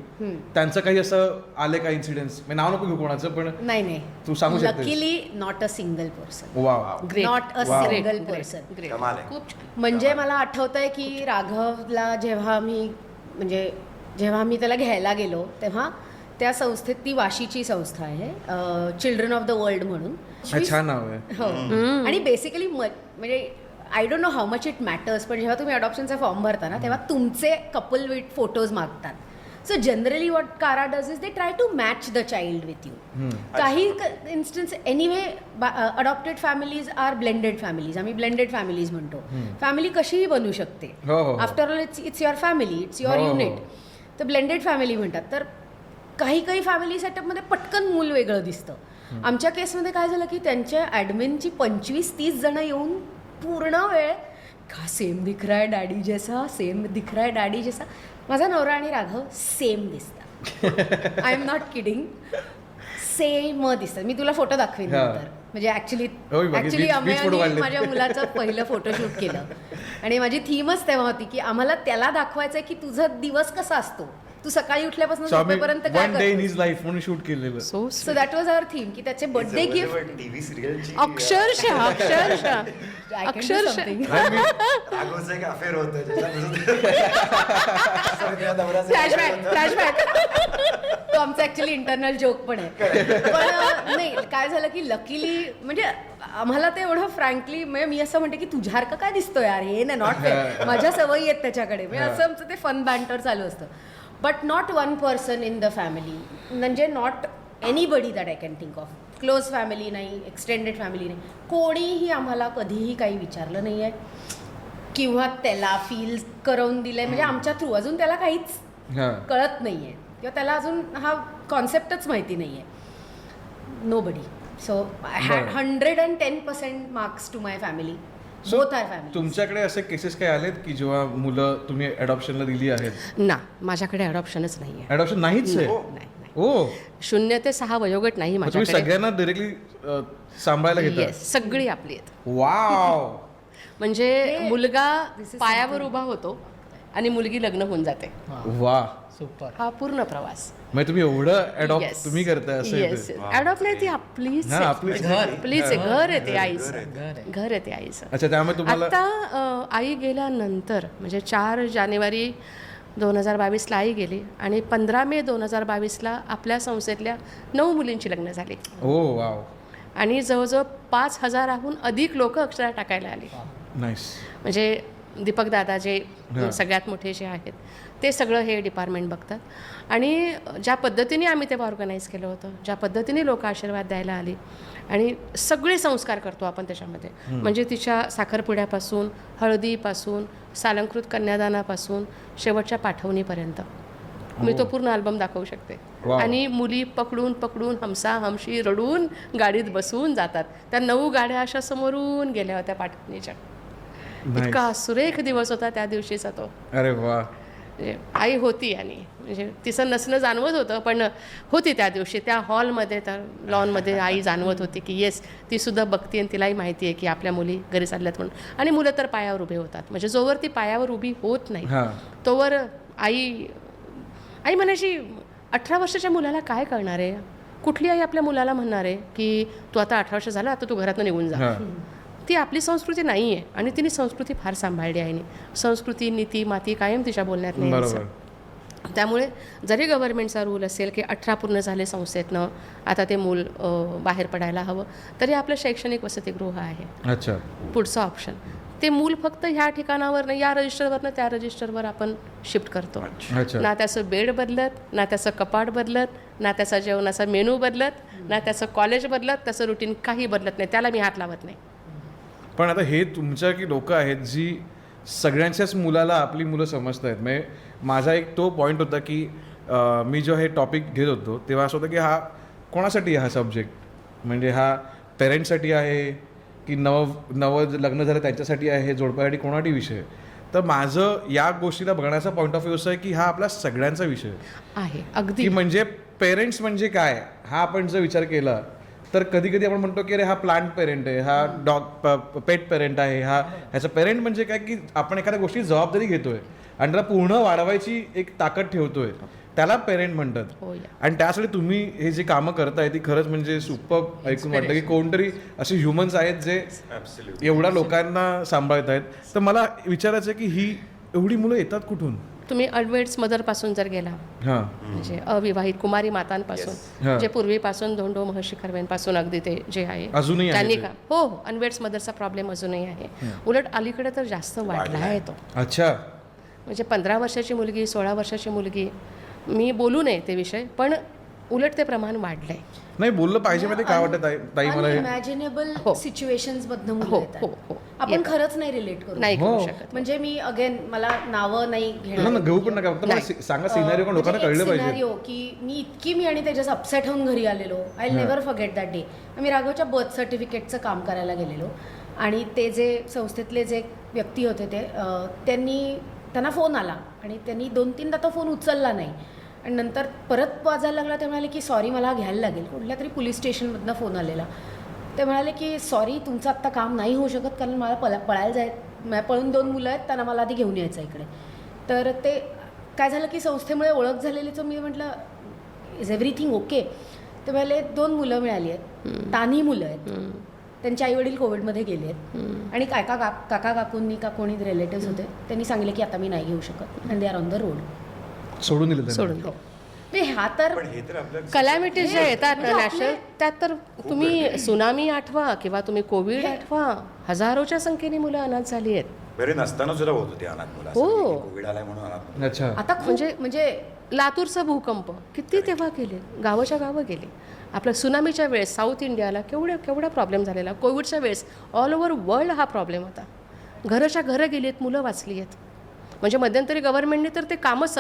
त्यांचं काही असं आले का इन्सिडेंट्स? मी नाव नको घेऊ कोणाचं, पण नाही तू सांगू शकतेस? Luckily not a single person, वा. Great. Not a Wow. Single person. Great कमाल आहे. खूप छान. म्हणजे मला आठवतंय की राघवला जेव्हा मी त्याला घ्यायला गेलो तेव्हा त्या संस्थेत, ती वाशीची संस्था आहे, चिल्ड्रन ऑफ द वर्ल्ड म्हणून. छान नाव आहे. हो. आणि बेसिकली म्हणजे I don't know how much it matters, पण जेव्हा तुम्ही अडॉप्शनचा फॉर्म भरता ना तेव्हा तुमचे कपल विथ फोटोज मागतात. So generally what CARA does is they try to match the child with you. काही instance anyway adopted families are blended families, आम्ही ब्लेंडेड फॅमिलीज म्हणतो. फॅमिली कशीही बनू शकते. हो, हो. After all it's your family, it's your हो, हो. युनिट. तर ब्लेंडेड फॅमिली म्हणतात. तर काही फॅमिली सेटअपमध्ये पटकन मूल वेगळं दिसतं. आमच्या केसमध्ये काय झालं की त्यांच्या ॲडमिनची 25-30 जणं येऊन पूर्ण वेळ का सेम दिख रहा है डॅडी जैसा, सेम दिख रहा है डॅडी जैसा. माझा नवरा आणि राघव सेम दिसतात. I am not kidding, same दिसतात. मी तुला फोटो दाखवेन हा. नंतर. म्हणजे ॲक्च्युली होय, बाकी वीस photo काढले. माझ्या मुलाचं पहिलं फोटोशूट केलं आणि माझी थीमच तेव्हा होती की आम्हाला त्याला दाखवायचं आहे की तुझा दिवस कसा असतो, तू सकाळी उठल्यापासून झोपेपर्यंत काय वन डे इन करतोस. हिज लाईफ म्हणून शूट केलेलं. So that was our theme की त्याचे बर्थडे गिफ्ट. टीव्ही सिरियलची अक्षरशः राघवचं एक अफेअर होतं फ्लॅशबॅक. तो आमचा ऍक्च्युली इंटरनल जोक पण आहे. पण नाही, काय झालं की लकीली म्हणजे आम्हाला ते एवढं फ्रँकली, म्हणजे मी असं म्हणते की तुझ्यासारखं काय दिसतो यार, हे ना नॉट फेअर, माझ्या सवयी आहेत त्याच्याकडे. म्हणजे असं आमचं ते फन बॅन्टर चालू असतं. But not one person in the family, म्हणजे not anybody that I can think of. Close family नाही, एक्सटेंडेड फॅमिली नाही, कोणीही आम्हाला कधीही काही विचारलं नाही आहे किंवा त्याला फील करवून दिलंय. म्हणजे आमच्या थ्रू अजून त्याला काहीच हां. कळत नाही आहे किंवा त्याला अजून हा कॉन्सेप्टच माहिती नाही आहे. Nobody. So I had 110% marks to my family. So, both our family. तुमच्याकडे असे केसेस काय आलेत की जेव्हा मुलं तुम्ही अडॉप्शनला दिली आहेत? ना, माझ्याकडे अडॉप्शनच नाही आहे. अडॉप्शन नाहीच आहे? नाही, नाही. ओ, 0 ते 6 वयोगट नाही मग तुम्ही माझ्याकडे. सगळ्यांना डायरेक्टली सांभाळायला घेता? येस, सगळी आपली आहेत. वाव. म्हणजे मुलगा पायावर उभा होतो आणि मुलगी लग्न होऊन जाते. वा. सुपर. हा पूर्ण प्रवास. म्हणजे तुम्ही एवढं अडॉप्ट Yes. तुम्ही करताय असं येस, इथे? अडॉप्ट नाही, ती आपलीच हा, आहे. आपलीच. आपलीच आहे. घर आहे ते आईचं. घर आहे. घर आहे ते आईचं. अच्छा, त्यामुळे तुम्हाला आता आई गेल्यानंतर म्हणजे 4 जानेवारी 2022ला आई गेली आणि 15 मे 2022ला आपल्या संस्थेतल्या 9 मुलींची लग्न झाली ओ वाव. आणि जवळजवळ 5,000हून अधिक लोक अक्षरा टाकायला आली. नाईस. म्हणजे दीपक दादा जे हां. सगळ्यात मोठे जे आहेत ते सगळं हे डिपार्टमेंट बघतात. आणि ज्या पद्धतीने आम्ही ते ऑर्गनाईज केलं होतं, ज्या पद्धतीने लोक आशीर्वाद द्यायला आली आणि सगळे संस्कार करतो आपण त्याच्यामध्ये. म्हणजे तिच्या साखरपुड्यापासून, हळदीपासून, सालंकृत कन्यादानापासून शेवटच्या पाठवणीपर्यंत मी तो पूर्ण अल्बम दाखवू शकते. Wow. आणि मुली पकडून पकडून हमसा हमशी रडून गाडीत बसवून जातात. त्या 9 गाड्या अशा समोरून गेल्या होत्या पाठवणीच्या. Nice. इतका सुरेख दिवस होता त्या दिवशीचा तो. अरे वा. म्हणजे आई होती आणि म्हणजे तिचं नसणं जाणवत होतं, पण होती त्या दिवशी त्या हॉलमध्ये, त्या लॉनमध्ये आई जाणवत होती की येस, ती सुद्धा बघते आणि तिलाही माहिती आहे की आपल्या मुली घरी चालल्यात म्हणून. आणि मुलं तर पायावर उभे होतात. म्हणजे जोवर ती पायावर उभी होत नाही हां. तोवर आई म्हणायची 18 वर्षाच्या मुलाला काय कळणार आहे? कुठली आई आपल्या मुलाला म्हणणार आहे की तू आता 18 वर्ष झाला, आता तू घरातून निघून जा? हां. ती आपली संस्कृती नाही आहे आणि तिने संस्कृती फार सांभाळली आहे. संस्कृती, नीती, माती कायम तिच्या बोलण्यात नाही बरोबर. यायचं. त्यामुळे जरी गव्हर्नमेंटचा रूल असेल की 18 पूर्ण झाले संस्थेतनं आता ते मूल बाहेर पडायला हवं, तरी आपलं शैक्षणिक वसतिगृह आहे अच्छा. पुढचं ऑप्शन. ते मूल फक्त ह्या ठिकाणावर या रजिस्टरवरनं त्या रजिस्टरवर आपण शिफ्ट करतो. अच्छा. ना त्याचं बेड बदलत, ना त्याचं कपाट बदलत, ना त्याचा जेवणाचा मेनू बदलत, ना त्याचं कॉलेज बदलत, त्याचं रुटीन काही बदलत नाही. त्याला मी हात लावत नाही. पण आता हे तुमच्या की लोक आहेत जी सगळ्यांच्याच मुलाला आपली मुलं समजत आहेत. म्हणजे माझा एक तो पॉईंट होता की मी जो हे टॉपिक घेत होतो तेव्हा असं होतं की हा कोणासाठी आहे हा सब्जेक्ट, म्हणजे हा पेरेंट्ससाठी आहे की नव लग्न झालं त्यांच्यासाठी आहे, जोडप्यासाठी कोणासाठी विषय. तर माझं या गोष्टीला बघण्याचा पॉईंट ऑफ व्ह्यू असं आहे की हा आपला सगळ्यांचा विषय आहे अगदी. की म्हणजे पेरेंट्स म्हणजे काय हा आपण जर विचार केला तर कधी कधी आपण म्हणतो की अरे हा प्लांट पेरेंट आहे, हा पेट पेरेंट आहे, ह्याचा पेरेंट म्हणजे काय की आपण एखाद्या गोष्टी जबाबदारी घेतोय आणि त्याला पूर्ण वाढवायची एक ताकद ठेवतोय, त्याला पेरेंट म्हणतात. हो या. आणि त्यासाठी तुम्ही हे जे कामं करताय ती खरंच म्हणजे सुपर ऐकून वाटतं की कोणतरी असे ह्युमन्स आहेत जे एवढ्या लोकांना सांभाळत आहेत. तर मला विचारायचं आहे की ही एवढी मुलं येतात कुठून? तुम्ही अडवेट्स मदरपासून जर गेला, हां म्हणजे अविवाहित कुमारी मातांपासून, हा. जे पूर्वीपासून धोंडो महर्षी कर्वेंपासून अगदी ते जे आहे अजूनही आहे त्यांनी ते? का हो हो अनवेट्स मदरचा प्रॉब्लेम अजूनही आहे. उलट अलीकडे तर जास्त वाढला आहे तो. अच्छा. म्हणजे 15 वर्षाची मुलगी, 16 वर्षाची मुलगी, मी बोलू नये ते विषय, पण उलट ते प्रमाण वाढलंय. नाही बोललं पाहिजे माहिती काय वाटत ताई मला हे इमॅजिनेबल हो. सिच्युएशन्स मधनं हो मुलं हो येतात. हो आपण येतात. खरंच नाही रिलेट करू नाही हो. करू शकत. म्हणजे मी अगेन मला नावं नाही ना घेऊ पण नका, फक्त मला सांगा सिनारिओ पण लोकांना कळलं पाहिजे. सिनारिओ की मी आणि त्याच्यात अपसेट होऊन घरी आलेलो. I never forget that day. मी राघवच्या बर्थ सर्टिफिकेटचं काम करायला गेलेलो आणि ते जे संस्थेतले जे व्यक्ती होते ते त्यांना फोन आला आणि त्यांनी 2-3दा तो फोन उचलला नाही आणि नंतर परत वाजायला लागला. ते म्हणाले की सॉरी मला घ्यायला लागेल. कुठल्या तरी पोलीस स्टेशनमधनं फोन आलेला. ते म्हणाले की सॉरी तुमचं आत्ता काम नाही होऊ शकत कारण मला पळायला पळून 2 मुलं आहेत, त्यांना मला आधी घेऊन यायचं इकडे. तर ते काय झालं की संस्थेमुळे ओळख झालेलीच. मी म्हटलं इज एव्हरीथिंग ओके? ते म्हणाले 2 मुलं मिळाली आहेत, तान्ही मुलं आहेत, त्यांचे आईवडील कोविडमध्ये गेले आहेत आणि काका काकूंनी का कोणी रिलेटिव्स होते त्यांनी सांगितले की आता मी नाही घेऊ शकत and they are on the road. सोडून दिलं त्यांना. सोडून दे. नाही हा तर पण हे तर आपलं कलॅमिटीज ज्या येतात म्हणजे नॅशनल, त्यात तर तुम्ही सुनामी आठवा किंवा तुम्ही कोविड आठवा, हजारोच्या संख्येने मुलं अनाथ झाली आहेत. बरे नसताना सुद्धा होत होते अनाथ मुलं. हो. कोविड आलाय म्हणून अनाथ मुलं. अच्छा. आता म्हणजे लातूरचा भूकंप किती तेव्हा गेले, गावाच्या गावं गेले. आपल्या सुनामीच्या वेळेस साऊथ इंडियाला केवढा प्रॉब्लेम झालेला. कोविडच्या वेळेस ऑल ओव्हर वर्ल्ड हा प्रॉब्लेम होता. घराच्या घरं गेली आहेत, मुलं वाचली आहेत. म्हणजे मध्यंतरी गव्हर्नमेंटने तर ते कामच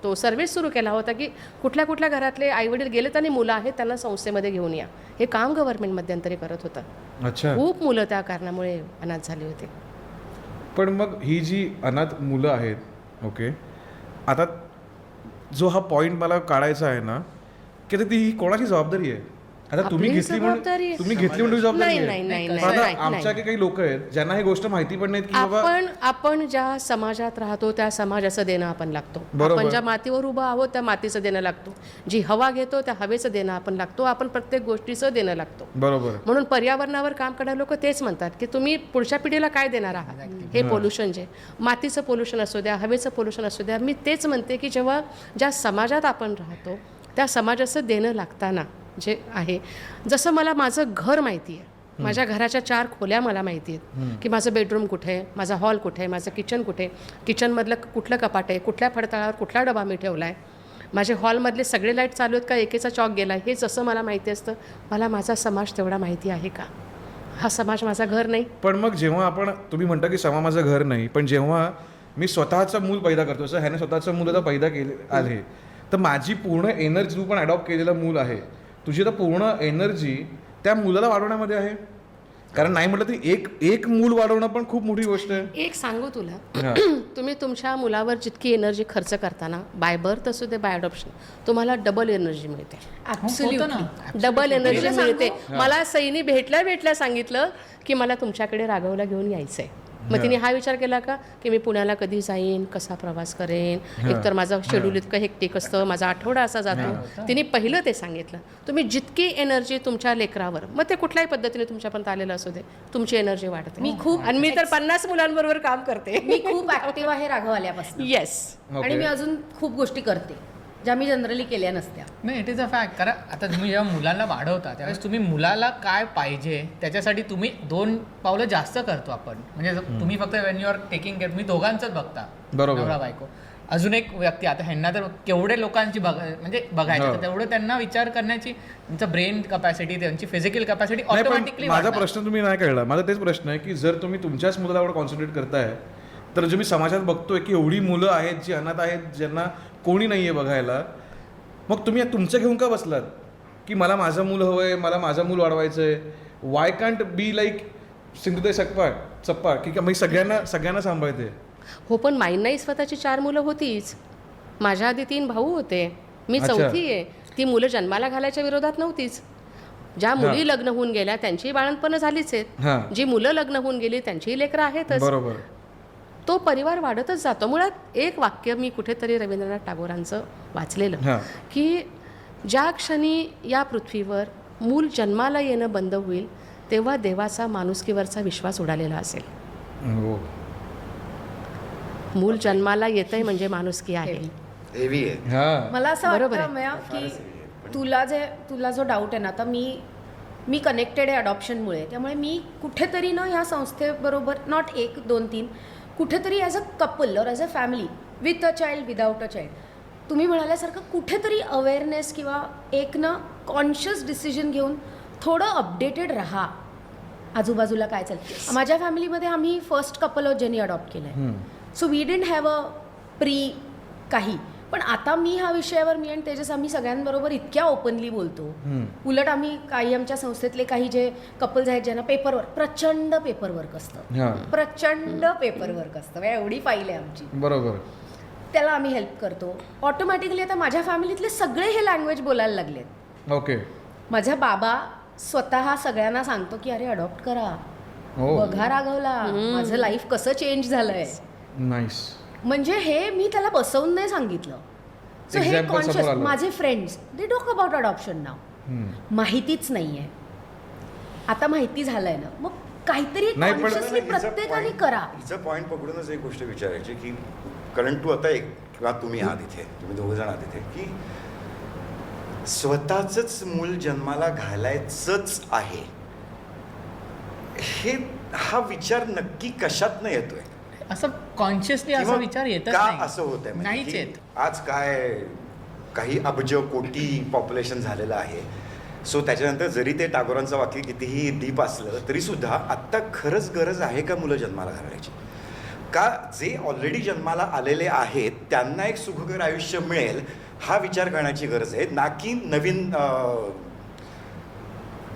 तो सर्व्हिस सुरू केला होता की कुठल्या घरातले आईवडील गेलेत आणि मुलं आहेत त्यांना संस्थेमध्ये घेऊन या. हे काम गव्हर्नमेंट मध्यंतरी करत होतं. अच्छा. खूप मुलं त्या कारणामुळे अनाथ झाली होती. पण मग ही जी अनाथ मुलं आहेत, ओके, आता जो हा पॉइंट मला काढायचा आहे ना की ती ही कोणाची जबाबदारी आहे? आता तुम्ही आपली घेतली जबाबदारी आहे. तुम्ही जबाबदारी आहे. नाही, पण आता आमच्या काही लोक आहेत ज्यांना ही गोष्ट माहिती पण नाही की बाबा आपण ज्या समाजात राहतो त्या समाजाचं देणं आपण लागतो. बरोबर. आपण ज्या मातीवर उभं आहोत त्या मातीचं देणं लागतो. जी हवा घेतो त्या हवेचं देणं आपण लागतो. आपण प्रत्येक गोष्टीचं देणं लागतो. बरोबर. म्हणून पर्यावरणावर काम करणारे लोक तेच म्हणतात की तुम्ही पुढच्या पिढीला काय देणार आहात. हे पोल्युशन जे मातीचं पोल्युशन असू द्या, हवेचं पोल्युशन असू द्या, मी तेच म्हणते की जेव्हा ज्या समाजात आपण राहतो त्या समाजाचं देणं लागताना जे आहे, जसं मला माझं घर माहिती आहे, माझ्या घराच्या 4 खोल्या मला माहिती आहेत की माझं बेडरूम कुठे आहे, माझा हॉल कुठे आहे, माझं किचन कुठे आहे, किचनमधलं कुठलं कपाट आहे, कुठल्या फडतळावर कुठला डबा मी ठेवला आहे, माझे हॉलमधले सगळे लाईट चालू आहेत का, एकेचा चॉक गेला आहे, हे जसं मला माहिती असतं मला माझा समाज तेवढा माहिती आहे का? हा समाज माझा घर नाही. पण मग जेव्हा तुम्ही म्हणता की समा माझं घर नाही, पण जेव्हा मी स्वतःचं मूल पैदा करतो, असं ह्याने स्वतःचं मूल आता पैदा केले आले, तर माझी पूर्ण एनर्जी, तू पण अडॉप्ट केलेलं मूल आहे, तुझी तर पूर्ण एनर्जी त्या मुलाला वाढवण्यामध्ये आहे. कारण नाही म्हटलं तरी एक मूल वाढवणं पण खूप मोठी गोष्ट आहे. एक सांगू तुला, तुम्ही तुमच्या मुलावर जितकी एनर्जी खर्च करताना, बाय बर्थ असू दे बाय अडॉप्शन, तुम्हाला डबल एनर्जी मिळते. ऍब्सोल्युटली डबल एनर्जी मिळते. मला सईनी भेटल्या सांगितलं की मला तुमच्याकडे राघवला घेऊन यायचंय. मग तिने हा विचार केला का की मी पुण्याला कधी जाईन, कसा प्रवास करेन, एकतर माझं शेड्यूल इतकं हेक्टिक असतं, माझा आठवडा असा जातो. तिने पहिलं ते सांगितलं, तुम्ही जितकी एनर्जी तुमच्या लेकरावर, मग ते कुठल्याही पद्धतीने तुमच्यापर्यंत आलेलं असू दे, तुमची एनर्जी वाढते. आणि मी तर 50 मुलांबरोबर काम करते. मी खूप ऍक्टिव्ह आहे राघव आल्यापासून. येस. आणि मी अजून खूप गोष्टी करते ज्या मी जनरली केल्या नसत्या. नाही, इट इज अ फॅक्ट. कारण आता तुम्ही जेव्हा मुलांना वाढवता त्यावेळेस तुम्ही मुलाला काय पाहिजे त्याच्यासाठी तुम्ही 2 पावलं जास्त करतो आपण. म्हणजे तुम्ही फक्त when you are taking care, तुम्ही दोघांचंच बघता, बरोबर. नवरा बायको. अजून एक व्यक्ती, आता ह्यांना तर केवढे लोकांची म्हणजे बघायचं, तर तेवढं त्यांना विचार करण्याची त्यांचं ब्रेन कपॅसिटी, त्यांची फिजिकल कपॅसिटी ऑटोमॅटिकली. माझा प्रश्न तुम्ही नाही कळला. माझा तेच प्रश्न आहे की जर तुम्ही तुमच्याच मुलाला एवढं कॉन्सन्ट्रेट करताय तर जे मी समाजात बघतोय की एवढी मुलं आहेत जी अनाथ आहेत, ज्यांना कोणी नाही आहे बघायला, मग तुम्ही तुमचं घेऊन का बसलात की मला माझं मूल हवं आहे, मला माझं मूल वाढवायचं आहे? Y can't be like Sindhutai चप्पा की मी सगळ्यांना सांभाळते? हो, पण माईंनाही स्वतःची 4 मुलं होतीच. माझ्या आधी 3 भाऊ होते, मी अच्छा. 4थी आहे. ती मुलं जन्माला घालायच्या विरोधात नव्हतीच. ज्या मुली लग्न होऊन गेल्या त्यांचीही बाळंतपणं झालीच आहेत. हां, जी मुलं लग्न होऊन गेली त्यांचीही लेकरं आहेतच. बरोबर. तो परिवार वाढतच जातो. मुळात एक वाक्य मी कुठेतरी रवींद्रनाथ टागोरांचं वाचलेलं, हां, की ज्या क्षणी या पृथ्वीवर मूल जन्माला येणं बंद होईल तेव्हा देवाचा माणुसकीवरचा विश्वास उडालेला असेल. हो, मूल जन्माला येतंय म्हणजे माणुसकी आहे. हेवी आहे. हां, मला असं बरोबर वाटतं आहे. मया की तुला जो डाऊट आहे ना, आता मी कनेक्टेड आहे अडॉप्शनमुळे, त्यामुळे मी कुठेतरी ना ह्या संस्थेबरोबर नॉट 1, 2, 3 कुठेतरी ॲज अ कपल और as a family with a child without a child तुम्ही म्हणाल्यासारखं कुठेतरी अवेअरनेस किंवा एक ना कॉन्शियस डिसिजन घेऊन थोडं अपडेटेड राहा आजूबाजूला काय चालतं. माझ्या फॅमिलीमध्ये आम्ही फर्स्ट कपल आहोत ज्यांनी अडॉप्ट केलं आहे. So we didn't have a pre काही. पण आता मी ह्या विषयावर मी आणि तेजस आम्ही सगळ्यांबरोबर इतक्या ओपनली बोलतो. उलट आम्ही काही आमच्या संस्थेतले काही जे कपल्स आहेत ज्यांना प्रचंड पेपरवर्क असतं, हां, प्रचंड पेपरवर्क असतं, एवढी फाईल आहे आमची, बरोबर. त्याला आम्ही हेल्प करतो. ऑटोमॅटिकली आता माझ्या फॅमिलीतले सगळे हे लँग्वेज बोलायला लागलेत. ओके. माझा बाबा स्वतः सगळ्यांना सांगतो की अरे अडॉप्ट करा, हो, बघा राघवला माझं लाईफ कसं चेंज झालंय. नाईस. म्हणजे हे मी त्याला बसवून नाही सांगितलं. सो हे Example समोर कॉन्शियस आलं. माझे friends they talk about adoption now. माहितीच नाहीये, आता माहिती झालंय ना, मग काहीतरी नाही, पण- कॉन्शियसली प्रत्येकाने करा. हिचं पॉईंट पकडूनच एक गोष्ट विचारायची की कारण तू आता एक किंवा तुम्ही आहात इथे, तुम्ही 2 जण आहात इथे, की स्वतःच मूल जन्माला घालायचंच आहे, हे हा विचार नक्की कशातनं येतोय? असं कॉन्शियसली असा किंवा विचार येतच का नाही. असं होतंय? म्हणजे नाहीच की येत. आज काय काही अब्ज कोटी पॉप्युलेशन झालेलं आहे. सो त्याच्यानंतर जरी ते टागोरांचं वाक्य कितीही डीप असलं तरी सुद्धा आत्ता खरंच गरज आहे का मुलं जन्माला घालायची? का जे ऑलरेडी जन्माला आलेले आहेत त्यांना एक सुखकर आयुष्य मिळेल हा विचार करण्याची गरज आहे, ना की नवीन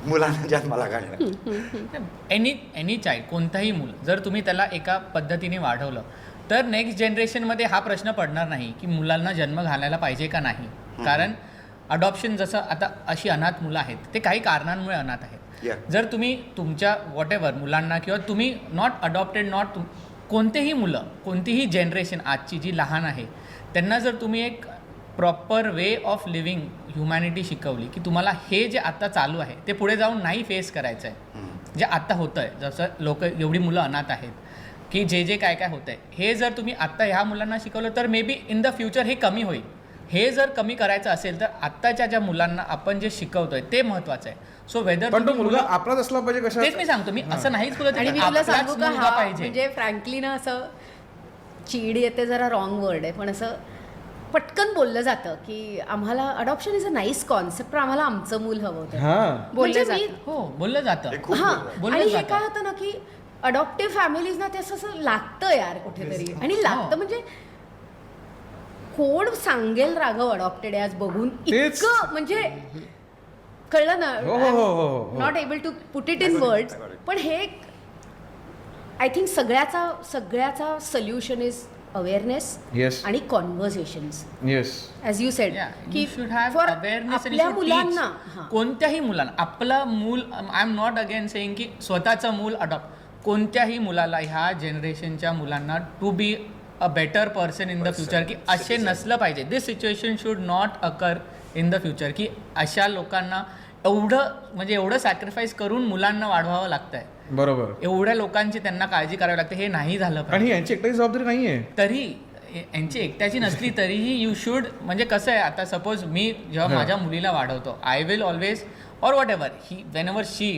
मुलांना जन्माला घालणं. एनी चाइल्ड, कोणताही मूल जर तुम्ही त्याला एका पद्धतीने वाढवलं तर नेक्स्ट जनरेशनमध्ये हा प्रश्न पडणार नाही की मुलांना जन्म घालायला पाहिजे का नाही. कारण अडॉप्शन जसं आता अशी अनाथ मुलं आहेत ते काही कारणांमुळे अनाथ आहेत. जर तुम्ही तुमच्या वॉटेवर मुलांना किंवा तुम्ही नॉट अडॉप्टेड कोणतेही मुलं, कोणतीही जनरेशन आजची जी लहान आहे त्यांना जर तुम्ही एक proper way of living humanity शिकवली की तुम्हाला हे जे आत्ता चालू आहे ते पुढे जाऊन नाही फेस करायचं आहे, जे आत्ता होतं आहे, जसं लोक एवढी मुलं अनाथ आहेत की जे काय काय होतं आहे, हे जर तुम्ही आत्ता ह्या मुलांना शिकवलं तर may be in the future हे कमी होईल. हे जर कमी करायचं असेल तर आत्ताच्या ज्या मुलांना आपण जे शिकवतोय ते महत्त्वाचं आहे. सो वेदर पण तो मुलगा आपलाच असला पाहिजे कशा? तेच मी सांगतो, मी असं नाहीच बोलत आणि की मी तुला आपलाच सांगू का, मुलगा हा पाहिजे. म्हणजे फ्रँकली ना असं चीड येते, जरा रॉंग वर्ड आहे, पण असं पटकन बोललं जातं की आम्हाला adoption is a nice concept, पण आम्हाला आमचं मूल हवं होतं. हां, म्हणजे बोललं मी हो बोललं जातं. हे खूप हां, बोललं. आणि हे जातं. काय होतं ना की अडॉप्टिव्ह फॅमिलीज ना ते असं लागतं यार कुठेतरी, आणि लागतं म्हणजे कोण सांगेल राघव अडॉप्टेड आहे आज बघून, तेच. इतकं म्हणजे कळलं ना. हो, हो, हो, हो. Not able to put it in words, पण हे आय थिंक सगळ्याचा सोल्युशन इज अवेअरनेस येस, आणि conversations, yes. As you said की फॉर आपल्या मुलांना. हां, कोणत्याही मुलांना आपलं मूल, I am not again saying की स्वतःचं मूल अडॉप्ट, कोणत्याही मुलाला ह्या जनरेशनच्या मुलांना to be a better person in the future, की असे नसलं पाहिजे. This situation should not occur in the future, की अशा लोकांना एवढं सॅक्रिफाईस करून मुलांना वाढवावं लागतं आहे. बरोबर. एवढ्या लोकांची त्यांना काळजी करावी लागते, हे नाही झालं आणि पाहिजे. यांची एकट्याची जबाबदारी नाहीये. तरी यांची एकट्याची नसली तरीही यू शुड, म्हणजे कसं आहे आता सपोज मी जेव्हा माझ्या मुलीला वाढवतो, I will always or whatever he whenever she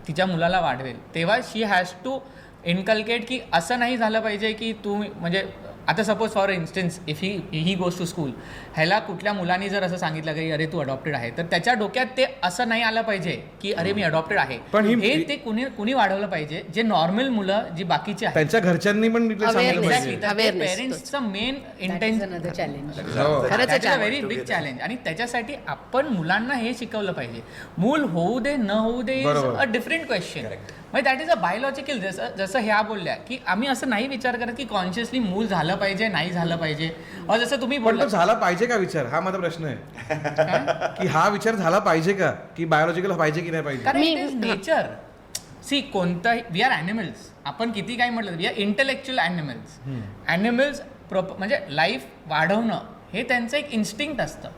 तिच्या मुलाला वाढवेल तेव्हा शी हॅज टू इनकल्केट की असं नाही झालं पाहिजे की तू म्हणजे आता suppose for instance if he goes to school, ह्याला कुठल्या मुलांनी जर असं सांगितलं की अरे तू अडॉप्टेड आहे, तर त्याच्या डोक्यात ते असं नाही आलं पाहिजे की अरे मी अडॉप्टेड आहे. पण हे ते कुणी वाढवलं पाहिजे, जे नॉर्मल मुलं जी बाकीची आहेत. त्यांच्या घरच्यांनी पण डिटेल सांगितलं Awareness. पाहिजे. पेरेंट्सचं मेन इंटेन्शन चॅलेंज. हो. खरंच व्हेरी बिग चॅलेंज. आणि त्याच्यासाठी आपण मुलांना हे शिकवलं पाहिजे. मूल होऊ दे न होऊ दे इज बरोबर. A different question. म्हणजे दॅट इज अ बायोलॉजिकल. जसं ह्या बोलल्या की आम्ही असं नाही विचार करत की कॉन्शियसली मूल झालं पाहिजे नाही झालं पाहिजे. जसं तुम्ही पण बोलला तो झाला पाहिजे का विचार, हा माझा प्रश्न आहे की हा विचार झाला पाहिजे का, की बायोलॉजिकल पाहिजे की नाही पाहिजे. कारण इट इज नेचर. सी कोणताही वी आर ॲनिमल्स. आपण किती काय म्हटलं we are intellectual animals. Animals म्हणजे लाईफ वाढवणं हे त्यांचं एक इन्स्टिंक्ट असतं.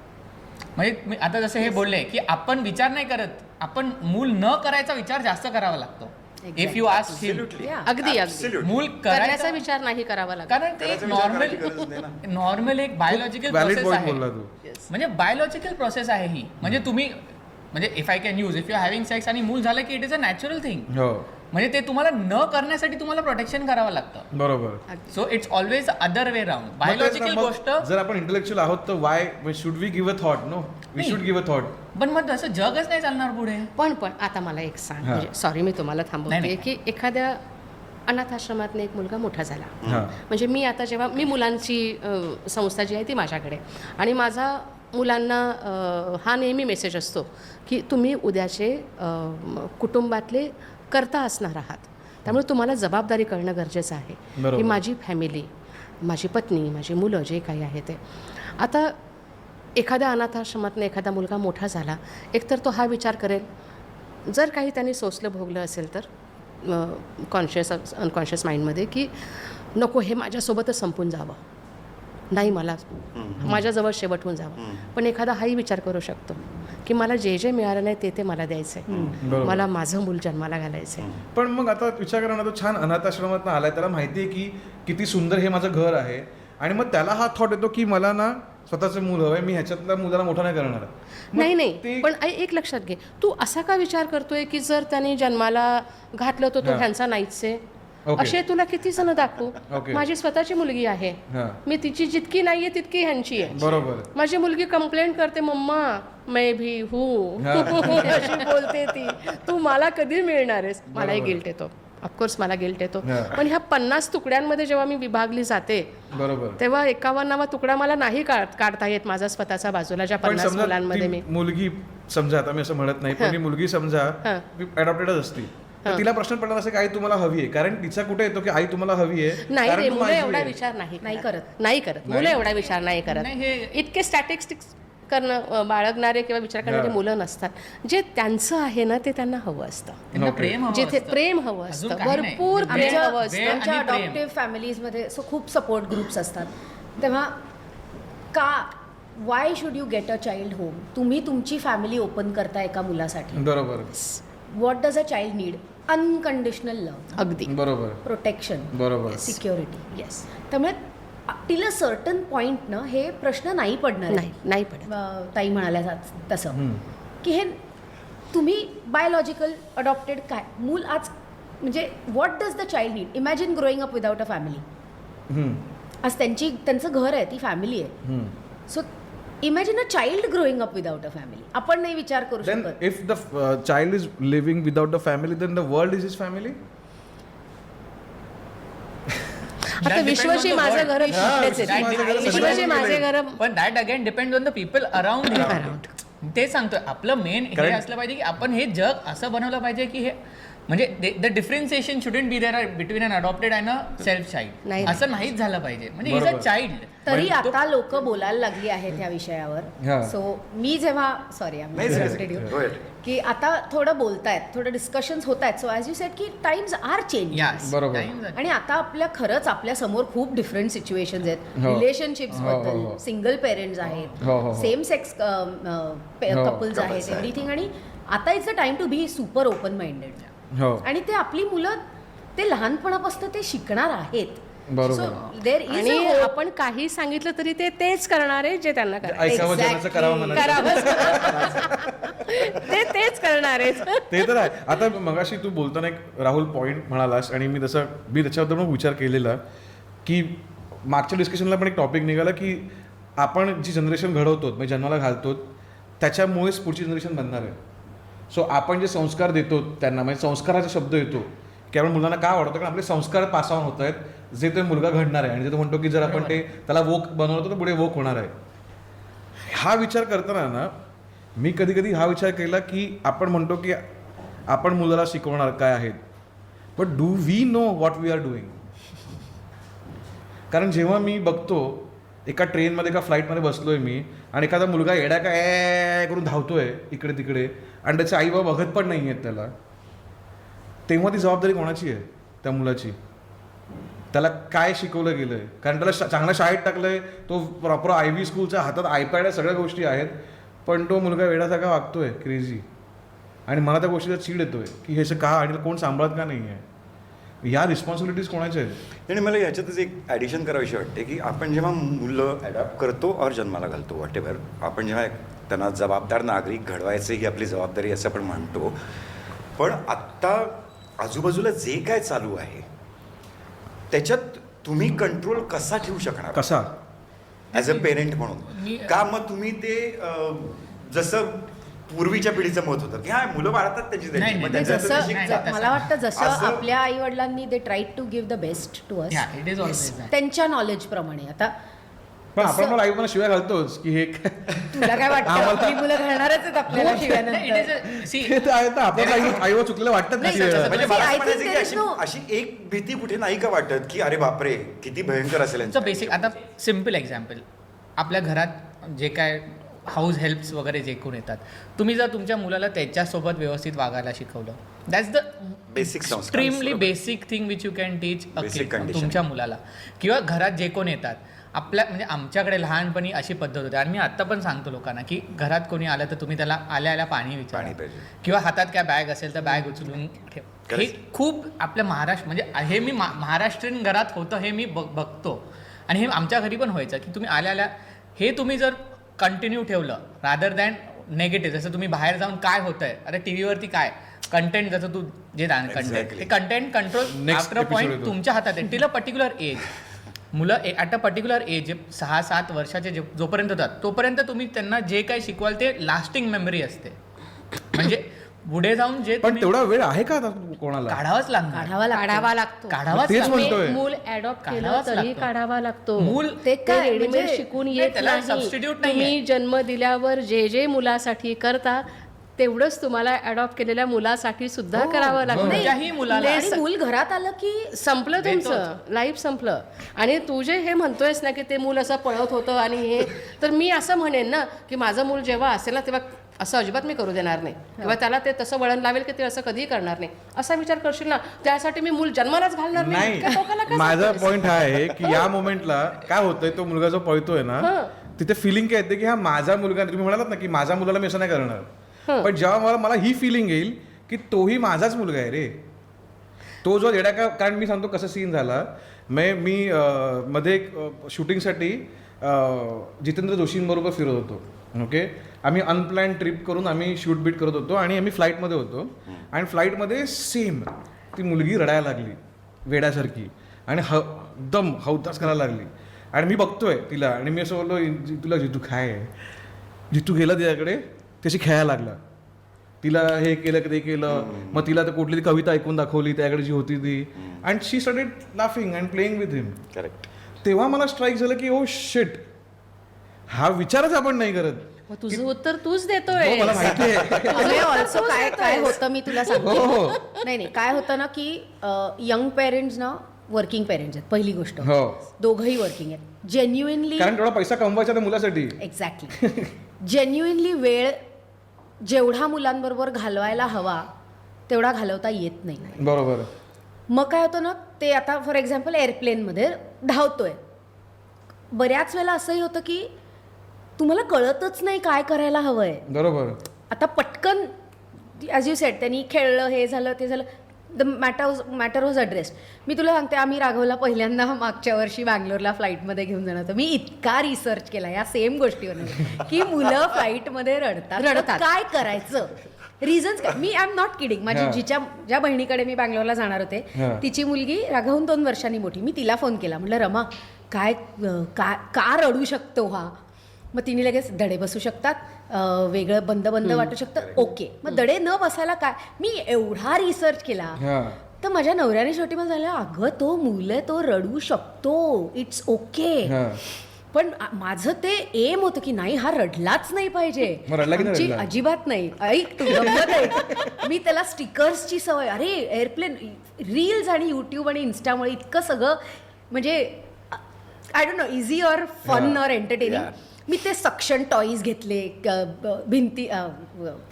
म्हणजे मी आता जसं हे बोलले की आपण विचार नाही करत, आपण मूल न करायचा विचार जास्त करावा लागतो. If you ask Absolutely. अगदी Absolutely. मूल करण्याचा करायचा विचार नाही करावा लागत. कारण ते करायचा विचार करायची नॉर्मल गरज नाही ना. नॉर्मल एक बायोलॉजिकल व्हॅलिड प्रोसेस पॉईंट आहे. बोलला तू. म्हणजे बायोलॉजिकल प्रोसेस आहे ही. म्हणजे तुम्ही म्हणजे if I can use, if you having sex आणि मूल झालं की it is a natural thing. हो म्हणजे ते तुम्हाला न करण्यासाठी तुम्हाला प्रोटेक्शन करावं लागतं. बरोबर. So it's always other way round. Biological गोष्ट. जर आपण इंटेलेक्च्युअल आहोत तर why should we give a thought. No we should give a thought. पण मग तसं जगच नाही चालणार पुढे. पण आता मला एक सांग, हा. म्हणजे सॉरी मी तुम्हाला थांबवते नाही. की एखाद्या अनाथ आश्रमातनं एक मुलगा मोठा झाला. हा. म्हणजे मी आता जेव्हा मी मुलांची संस्था जी आहे ती माझ्याकडे, आणि माझा मुलांना हा नेहमी मेसेज असतो की तुम्ही उद्याचे कुटुंबातले कर्ता असणार आहात, त्यामुळे तुम्हाला जबाबदारी करणं गरजेचं आहे. बरोबर. की माझी फॅमिली, माझी पत्नी, माझी मुलं जे काही आहे ते. आता एखाद्या अनाथाश्रमातनं एखादा मुलगा मोठा झाला, एकतर तो हा विचार करेल, जर काही त्यांनी सोसलं भोगलं असेल तर कॉन्शियस अनकॉन्शियस माइंडमध्ये की नको हे माझ्यासोबतच संपून जावं, नाही मला माझ्याजवळ शेवट होऊन जावं. पण एखादा हाही विचार करू शकतो की मला जे जे मिळालं नाही ते मला द्यायचं आहे, बरोबर. मला माझं मूल जन्माला घालायचं आहे. पण मग आता विचार करा ना, तो छान अनाथ आश्रमात आलाय, त्याला माहिती आहे की किती सुंदर हे माझं घर आहे, आणि मग त्याला हा थॉट येतो की मला ना स्वतःचं मूल हवंय, मी ह्याच्यातल्या मुलाला मोठा नाही करणार. मग नाही ते- पण एक लक्षात घे, तू असा का विचार करतोय की जर त्याने जन्माला घातलं तर तो हा. ह्यांचा नाहीच आहे. ओके. असे तुला किती जण दाखवू. ओके. माझी स्वतःची मुलगी आहे, हा. मी तिची जितकी नाहीये तितकी ह्यांची आहे. बरोबर. माझी मुलगी कंप्लेंट करते, मम्मा मैं भी हूँ हा. अशी बोलते ती, तू मला कधी मिळणार आहेस. मलाही बरोबर. गिल्ट येतो, ऑफकोर्स मला गिल्ट येतो. हा. पण ह्या 50 तुकड्यांमध्ये जेव्हा मी विभागली जाते बरोबर. तेव्हा 51वा तुकडा मला नाही काढता येत माझा स्वतःचा बाजूला, ज्या पण 50 समजा मुलांमध्ये ती मी. मुलगी, समजा आता मी असं म्हणत नाही, पण ती मुलगी समजा हा. अडॉप्टेडच असती, तर तिला प्रश्न पडला असं की आई तुम्हाला हवी आहे, कारण तिचा कुठे येतो की आई तुम्हाला हवी आहे. नाही कारण रे, तू मुलं माझी एवढा आहे. विचार नाही नाही करत. करत. नाही करत मुलं एवढा विचार नाही करत. नाही, हे- इतके स्टॅटिस्टिक्स करणं बाळगणारे किंवा विचार करणारे हा. मुलं नसतात. जे त्यांचं आहे ना ते त्यांना हवं असतं, त्यांना ओके. प्रेम हवं जिथे असतं. प्रेम हवं अजून असतं, काही नाही. भरपूर प्रेम आमच्या- हवं असतं. वेळ आमच्या आणि प्रेम. अडॉप्टिव्ह फॅमिलीजमध्ये सो खूप सपोर्ट ग्रुप्स असतात. तेव्हा का why should you get a child home? तुम्ही तुमची फॅमिली ओपन करता एका मुलासाठी. बरोबर. What does a child need? Unconditional love, अगदी बरोबर. प्रोटेक्शन, बरोबर. सिक्युरिटी. येस. त्यामुळे टिल अ सर्टन पॉईंटनं हे प्रश्न नाही पडणार आहेत. नाही पडत. ताई म्हणाल्या तसं हम्म. की हे तुम्ही बायोलॉजिकल अडॉप्टेड काय मूल आज म्हणजे what does the child need? Imagine growing up without a family. हम्म. आज त्यांचं घर आहे, ती फॅमिली आहे. हम्म. So imagine a child growing up without a family. आपण नाही विचार करू Then शकत. if the child is living without the family, then the world is his family. आता That depends विश्वची on the माझं world. घर विश्वची माझं घरं विश्वची सगळे माझे घर. पण that again depend on the people around Around. ते सांगतोय आपलं मेन हे कारण- असलं पाहिजे की आपण हे जग असं बनवलं पाहिजे की हे म्हणजे the differentiation shouldn't be there between an adopted and a self child. नाही. असं नाहीच झालं पाहिजे. म्हणजे इज अ बरोबर. चाइल्ड. तरी आता लोक बोलायला लागली आहेत ह्या विषयावर. हा. सो मी जेव्हा सॉरी नाही, go ahead. की आता थोडं बोलतायत, थोडं डिस्कशन्स होत आहेत. सो ॲज यू सेड की टाइम्स आर चेंज. बरोबर. आणि आता आपल्या समोर खूप डिफरंट सिच्युएशन्स आहेत. हो. रिलेशनशिप्स हो, हो, बद्दल, हो. सिंगल पेरेंट्स आहेत, हो, हो, हो. सेम सेक्स हो. कपल्स आहेत, Couples आहेत. एव्हरीथिंग. आणि आता it's a time to be super open minded. हो. आणि ते आपली मुलं ते लहानपणापासून ते शिकणार आहेत. बरोबर. सो देर इज आणि आपण काही सांगितलं तरी ते तेच करणार आहे जे त्यांना करायचं. ऐकावं Exactly. जनाचं करावं म्हणायचं. ते तेच करणार आहेत. ते तर आहे. आता मगाशी तू बोलताना एक राहुल पॉइंट म्हणालास, आणि मी त्याच्याबद्दल मग विचार केलेला की मागच्या डिस्कशनला पण एक टॉपिक निघाला की आपण जी जनरेशन घडवतो म्हणजे जन्माला घालतो त्याच्यामुळेच पुढची जनरेशन बनणार आहे. सो आपण जे संस्कार देतो त्यांना म्हणजे संस्काराचा शब्द येतो की आपण मुलांना का आवडतो कारण आपले संस्कार पास ऑन होत आहेत जे ते मुलगा घडणार आहे आणि जे तो म्हणतो की जर आपण ते त्याला वोक बनवलं तर पुढे वोक होणार आहे. हा विचार करताना ना मी कधी कधी हा विचार केला की आपण म्हणतो की आपण मुलाला शिकवणार काय आहेत but do we know what we are doing. कारण जेव्हा मी बघतो एका ट्रेनमध्ये एका फ्लाईटमध्ये बसलोय मी आणि एखादा मुलगा येडा काय करून धावतोय इकडे तिकडे आणि त्याचे आई बाबा बघत पण नाही आहेत त्याला, तेव्हा ती जबाबदारी कोणाची आहे त्या मुलाची. त्याला काय शिकवलं गेलं आहे कारण त्याला चांगल्या शाळेत टाकलंय, तो प्रॉपर IB स्कूलच्या हातात iPad आहे, सगळ्या गोष्टी आहेत, पण तो मुलगा वेडासारखा वागतोय क्रेझी. आणि मला त्या गोष्टीचा चीड येतोय की हे का आणि कोण सांभाळत का नाही आहे. ह्या रिस्पॉन्सिबिलिटीज कोणाच्या आहेत. आणि मला याच्यातच एक ॲडिशन करावीशी वाटते की आपण जेव्हा मुलं ॲडॉप्ट करतो और जन्माला घालतो वॉटेवर, आपण जेव्हा त्यांना जबाबदार नागरिक घडवायचं ही आपली जबाबदारी असं आपण म्हणतो, पण आत्ता आजूबाजूला जे काय चालू आहे त्याच्यात तुम्ही कंट्रोल कसा ठेवू शकणार कसा ॲज अ पेरेंट म्हणून. का मग तुम्ही ते जसं पूर्वीच्या पिढीचं मत होतं की हा मुलं वाढतात त्यांची नाही, मग नाही, त्यांचं जसं ते शिकतात. मला वाटतं जसं असं- आपल्या आई वडिलांनी they tried to give the best to us Yeah, it is always that. त्यांच्या नॉलेज प्रमाणे. आता पण आपण मला आई शिवाय घालतोच की हे तुला काय वाटतं आपली मुलं घालणारच आहेत आपल्याला शिव्यानंतर. हे तर आहे ना आपल्याला आईवर चुकलेलं वाटत नाही, नाही. म्हणजे See, मला I असं म्हणायचं think की there is no- अशी एक भीती कुठे नाही का वाटत की अरे बापरे किती भयंकर असेल यांचं बेसिक आता सिम्पल एक्झाम्पल, आपल्या घरात जे काय हाऊस हेल्प्स वगैरे जे कोण येतात, तुम्ही जर तुमच्या मुलाला त्याच्यासोबत व्यवस्थित वागायला शिकवलं, that's the basic extremely basic thing which you can teach Basic condition. तुमच्या मुलाला. किंवा घरात जे कोण येतात, आपल्या म्हणजे आमच्याकडे लहानपणी अशी पद्धत होती आणि मी आत्ता पण सांगतो लोकांना की घरात कोणी आलं तर तुम्ही त्याला आल्या पाणी विचारा पाणी पाहिजे. किंवा हातात काय बॅग असेल तर बॅग उचलून ठेव. हे खरंच. खूप आपल्या महाराष्ट्र म्हणजे हे मी महाराष्ट्रीयन घरात होतं हे मी बघतो आणि हे आमच्या घरी पण व्हायचं की तुम्ही आल्या हे तुम्ही जर कंटिन्यू ठेवलं रादर दॅन नेगेटिव्ह. जसं तुम्ही बाहेर जाऊन काय होतंय, अरे TV वरती काय कंटेंट, जसं तू जे कंटेंट Exactly. ते content control Next after episode point येतो. तुमच्या हातात आहे. टिल अ पर्टिक्युलर एज, मुलं ॲट अ पर्टिक्युलर एज 6-7 वर्षाचे जोपर्यंत होतात तोपर्यंत तुम्ही त्यांना जे काय शिकवाल ते लास्टिंग मेमरी असते. म्हणजे पुढे जाऊन जे पण तुम्ही तेवढा वेळ आहे का आता कोणाला. काढावाच लागणार, काढावा लागतो. काढावाच तेच लागणार. म्हणतोय. मूल ॲडॉप्ट केलं काढावाच तरी लागतो. काढावा लागतो. मूल ते ते काय रेडीमेड म्हणजे शिकून नाही, येत त्याला नाही. substitute नाहीये. तुम्ही जन्म दिल्यावर जे जे मुलासाठी करता तेवढंच तुम्हाला अडॉप्ट केलेल्या मुलासाठी सुद्धा करावं लागतं. कोणत्याही मुलाला आणि मूल घरात आलं की संपलं तुमचं लाईफ संपलं. आणि तू जे हे म्हणतोयस ना की ते मूल असं पळत होतं आणि हे, तर मी असं म्हणेन ना की माझं मूल जेव्हा असेल ना तेव्हा असं अजिबात मी करू देणार नाही किंवा त्याला ते तसं वळण लावेल की ते असं कधीही करणार नाही असा विचार करशील ना, त्यासाठी मी मूल जन्मालाच घालणार नाही. इतक्या टोकाला का माझा जातोयस? पॉइंट हा आहे की या मोमेंटला काय होतंय, तो मुलगा जो पळतोय ना तिथे फिलिंग काय येते की हा माझा मुलगा. तुम्ही म्हणालात ना की माझ्या मुलाला मी असं नाही करणार, पण जेव्हा मला ही फिलिंग येईल की तोही माझाच मुलगा आहे रे, तो जो येडा का. कारण मी सांगतो कसं सीन झाला. मी मध्ये एक शूटिंगसाठी जितेंद्र जोशींबरोबर फिरत होतो. ओके, आम्ही अनप्लॅन ट्रिप करून आम्ही शूट बीट करत होतो आणि आम्ही फ्लाईटमध्ये होतो आणि फ्लाईटमध्ये सेम ती मुलगी रडायला लागली वेड्यासारखी आणि एकदम हौतास करायला लागली आणि मी बघतोय तिला आणि मी असं बोललो तुला जितू काय आहे. जितू गेला तिच्याकडे त्याची खेळायला लागला, तिला हे केलं ते केलं, मग तिला तर कुठली ती कविता ऐकून दाखवली त्याकडे जी होती ती and she started laughing and playing with him. Correct. तेव्हा मला स्ट्राईक झालं की ओ शिट, हा विचारच आपण नाही करत. मग तुझं उत्तर तूच देतोय. हो, मला माहिती आहे. ऑल्सो काय होतं मी तुला सांगते. हो. नाही काय होतं ना की यंग पेरेंट्स ना वर्किंग पेरेंट्स आहेत पहिली गोष्ट. हो, दोघंही वर्किंग आहेत. जेन्युइनली कारण तेवढा पैसा कमवायचा त्या मुलासाठी. एक्झॅक्टली जेन्युइनली वेळ जेवढा मुलांबरोबर घालवायला हवा तेवढा घालवता येत नाही. बरोबर. मग काय होतं ना, ते आता फॉर एक्झाम्पल एअरप्लेनमध्ये धावतोय, बऱ्याच वेळेला असंही होतं की तुम्हाला कळतच नाही काय करायला हवंय. बरोबर. आता पटकन ॲज यू सेड त्यांनी खेळलं, हे झालं ते झालं, द मॅटर वॉज अड्रेस्ड. मी तुला सांगते, आम्ही राघवला पहिल्यांदा मागच्या वर्षी बँगलोरला फ्लाईटमध्ये घेऊन जाणार होतो. मी इतका रिसर्च केला या सेम गोष्टीवर की मुलं फ्लाईटमध्ये रडतात, काय करायचं, रिझन्स काय. मी आय एम नॉट किडिंग. माझी ज्या बहिणीकडे मी बँगलोरला जाणार होते तिची मुलगी राघवून 2 वर्षांनी मोठी. मी तिला फोन केला, म्हटलं रमा काय का रडू शकतो हा, मग तिने लगेच दडे बसू शकतात, वेगळं बंद वाटू शकतं, ओके. मग दडे न बसायला काय, मी एवढा रिसर्च केला तर माझ्या नवऱ्याने शेवटी मला झालं, अगं तो मुलं तो रडू शकतो, इट्स ओके. पण माझं ते एम होतं की नाही हा रडलाच नाही पाहिजे. आमची अजिबात नाही. ऐक तू गंमत आहे, मी त्याला स्टिकर्सची सवय, अरे एअरप्लेन रील्स आणि यूट्यूब आणि इन्स्टामुळे इतकं सगळं म्हणजे I don't know easy or fun or entertaining. मी ते सक्शन टॉईज घेतले, भिंती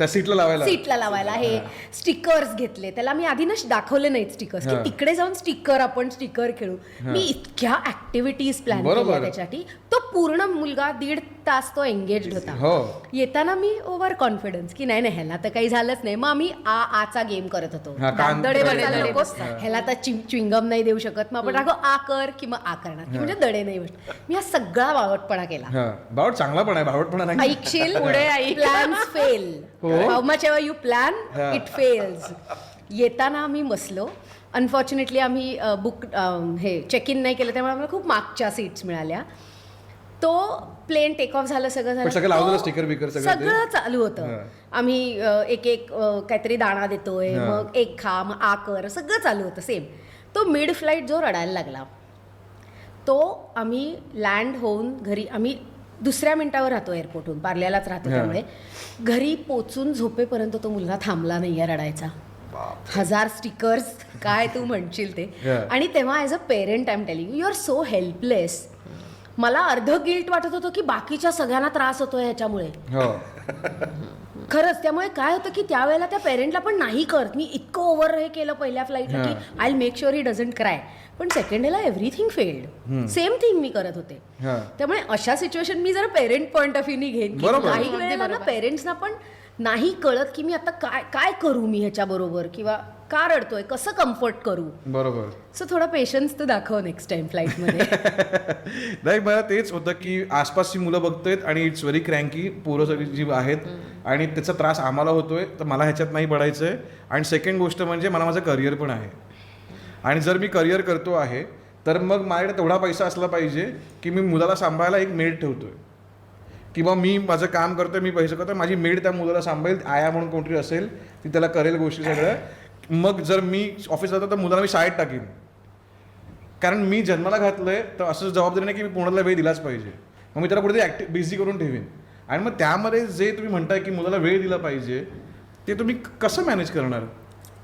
सीटला लावायला हे स्टिकर्स घेतले. त्याला मी आधी ना दाखवले नाहीत स्टिकर्स, की तिकडे जाऊन आपण स्टिकर खेळू. मी इतक्या ऍक्टिव्हिटीज प्लॅन केल्या त्याच्यासाठी. तो पूर्ण मुलगा 1.5 तास तो एंगेज होता. येताना मी ओव्हर कॉन्फिडन्स की नाही ह्याला तर काही झालंच नाही. मग आम्ही आचा गेम करत होतो, दडे बसायला नको, ह्याला तर च्युइंगम नाही देऊ शकत, मग आपण राखो आ कर की मग आ करणार, म्हणजे दडे नाही बसणार. मी हा सगळा बावटपणा केला. बावट चांगला पण आहे, बावटपणा नाही. ऐकशील पुढे plans fail, how much ever you plan it fails. येताना आम्ही बसलो. अनफॉर्च्युनेटली आम्ही बुक हे चेक इन नाही केलं, त्यामुळे आम्हाला खूप मागच्या सीट्स मिळाल्या. तो प्लेन टेक ऑफ झालं, सगळं चालू होतं. आम्ही एक काहीतरी दाणा देतोय, मग एक खा, मग आ कर, सगळं चालू होतं सेम. तो मिड फ्लाईट जो रडायला लागला, तो आम्ही लँड होऊन घरी, आम्ही 2 मिनिटावर राहतो एअरपोर्टहून, पार्ल्यालाच राहतो, त्यामुळे घरी पोचून झोपेपर्यंत तो मुलगा थांबला नाहीये रडायचा. 1000 स्टिकर्स काय तू म्हणशील ते. आणि तेव्हा as a parent I am telling you are so helpless. मला अर्ध गिल्ट वाटत होतं की बाकीच्या सगळ्यांना त्रास होतोय ह्याच्यामुळे, खरंच. त्यामुळे काय होतं की त्यावेळेला त्या पेरेंटला पण नाही करत. मी इतकं ओव्हर हे केलं पहिल्या फ्लाईटला की I will make sure he doesn't cry. पण सेकंड डेला एव्हरीथिंग फेल्ड, सेम थिंग मी करत होते. त्यामुळे अशा सिच्युएशन मी जरा पेरेंट पॉइंट ऑफ व्ह्यूनी घेईन. काही वेळेला ना पेरेंट्सना पण नाही कळत की मी आता काय करू मी ह्याच्याबरोबर, किंवा का रडतोय, कसं कम्फर्ट करू. बरोबर. सो थोडा पेशन्स तर दाखव नेक्स्ट टाइम फ्लाईटमध्ये. नाही, मला तेच होतं की आसपासची मुलं बघतायत आणि इट्स व्हेरी क्रँकी, पोरं सगळी जी आहेत, आणि त्याचा त्रास आम्हाला होतोय, तर मला ह्याच्यात नाही पडायचंय. आणि सेकंड गोष्ट म्हणजे मला माझं करिअर पण आहे, आणि जर मी करिअर करतो आहे तर मग माझ्याकडे तेवढा पैसा असला पाहिजे की मी मुलाला सांभाळायला एक मेड ठेवतोय, किंवा मी माझं काम करतोय, मी पैसे करतोय, माझी मेड त्या मुलाला सांभाळेल, आया म्हणून कोणतरी असेल ती त्याला करेल गोष्टी सगळ्या. मग जर मी ऑफिसला जातो तर मुलाला मी शाळेत टाकीन, कारण मी जन्माला घातलंय, तर असं जबाबदारी नाही की मी पूर्णला वेळ दिलाच पाहिजे. मग मी त्याला कुठेतरी बिझी करून ठेवीन. आणि मग त्यामध्ये जे तुम्ही म्हणताय की मुलाला वेळ दिला पाहिजे, ते तुम्ही कसं मॅनेज करणार?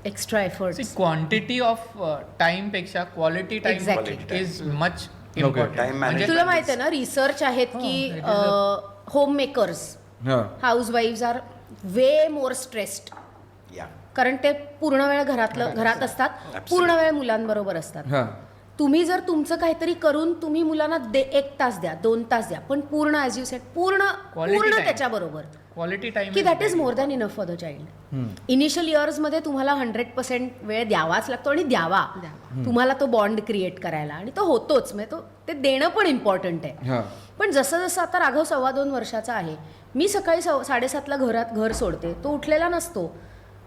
Extra effort. Quantity of time पेक्षा quality time is much important. तुला माहिती आहे ना, रिसर्च आहेत की होम मेकर्स, हाऊस वाईफ्स आर वे मोर स्ट्रेस्ड, कारण ते पूर्ण वेळ घरात असतात, पूर्ण वेळ मुलांबरोबर असतात. तुम्ही जर तुमचं काहीतरी करून तुम्ही मुलांना 1 तास द्या, 2 तास द्या, पण पूर्ण ॲज यू सेड पूर्ण त्याच्याबरोबर क्वालिटी टाइम, की that is more than enough for the child. Initial इयर्समध्ये तुम्हाला 100% वेळ द्यावाच लागतो, आणि द्यावा तुम्हाला तो बॉन्ड क्रिएट करायला, आणि तो होतोच. म्हणजे ते देणं पण इम्पॉर्टंट आहे. पण जसं जसं आता राघव 2.25 वर्षाचा आहे, मी सकाळी 7:30ला घर सोडते, तो उठलेला नसतो,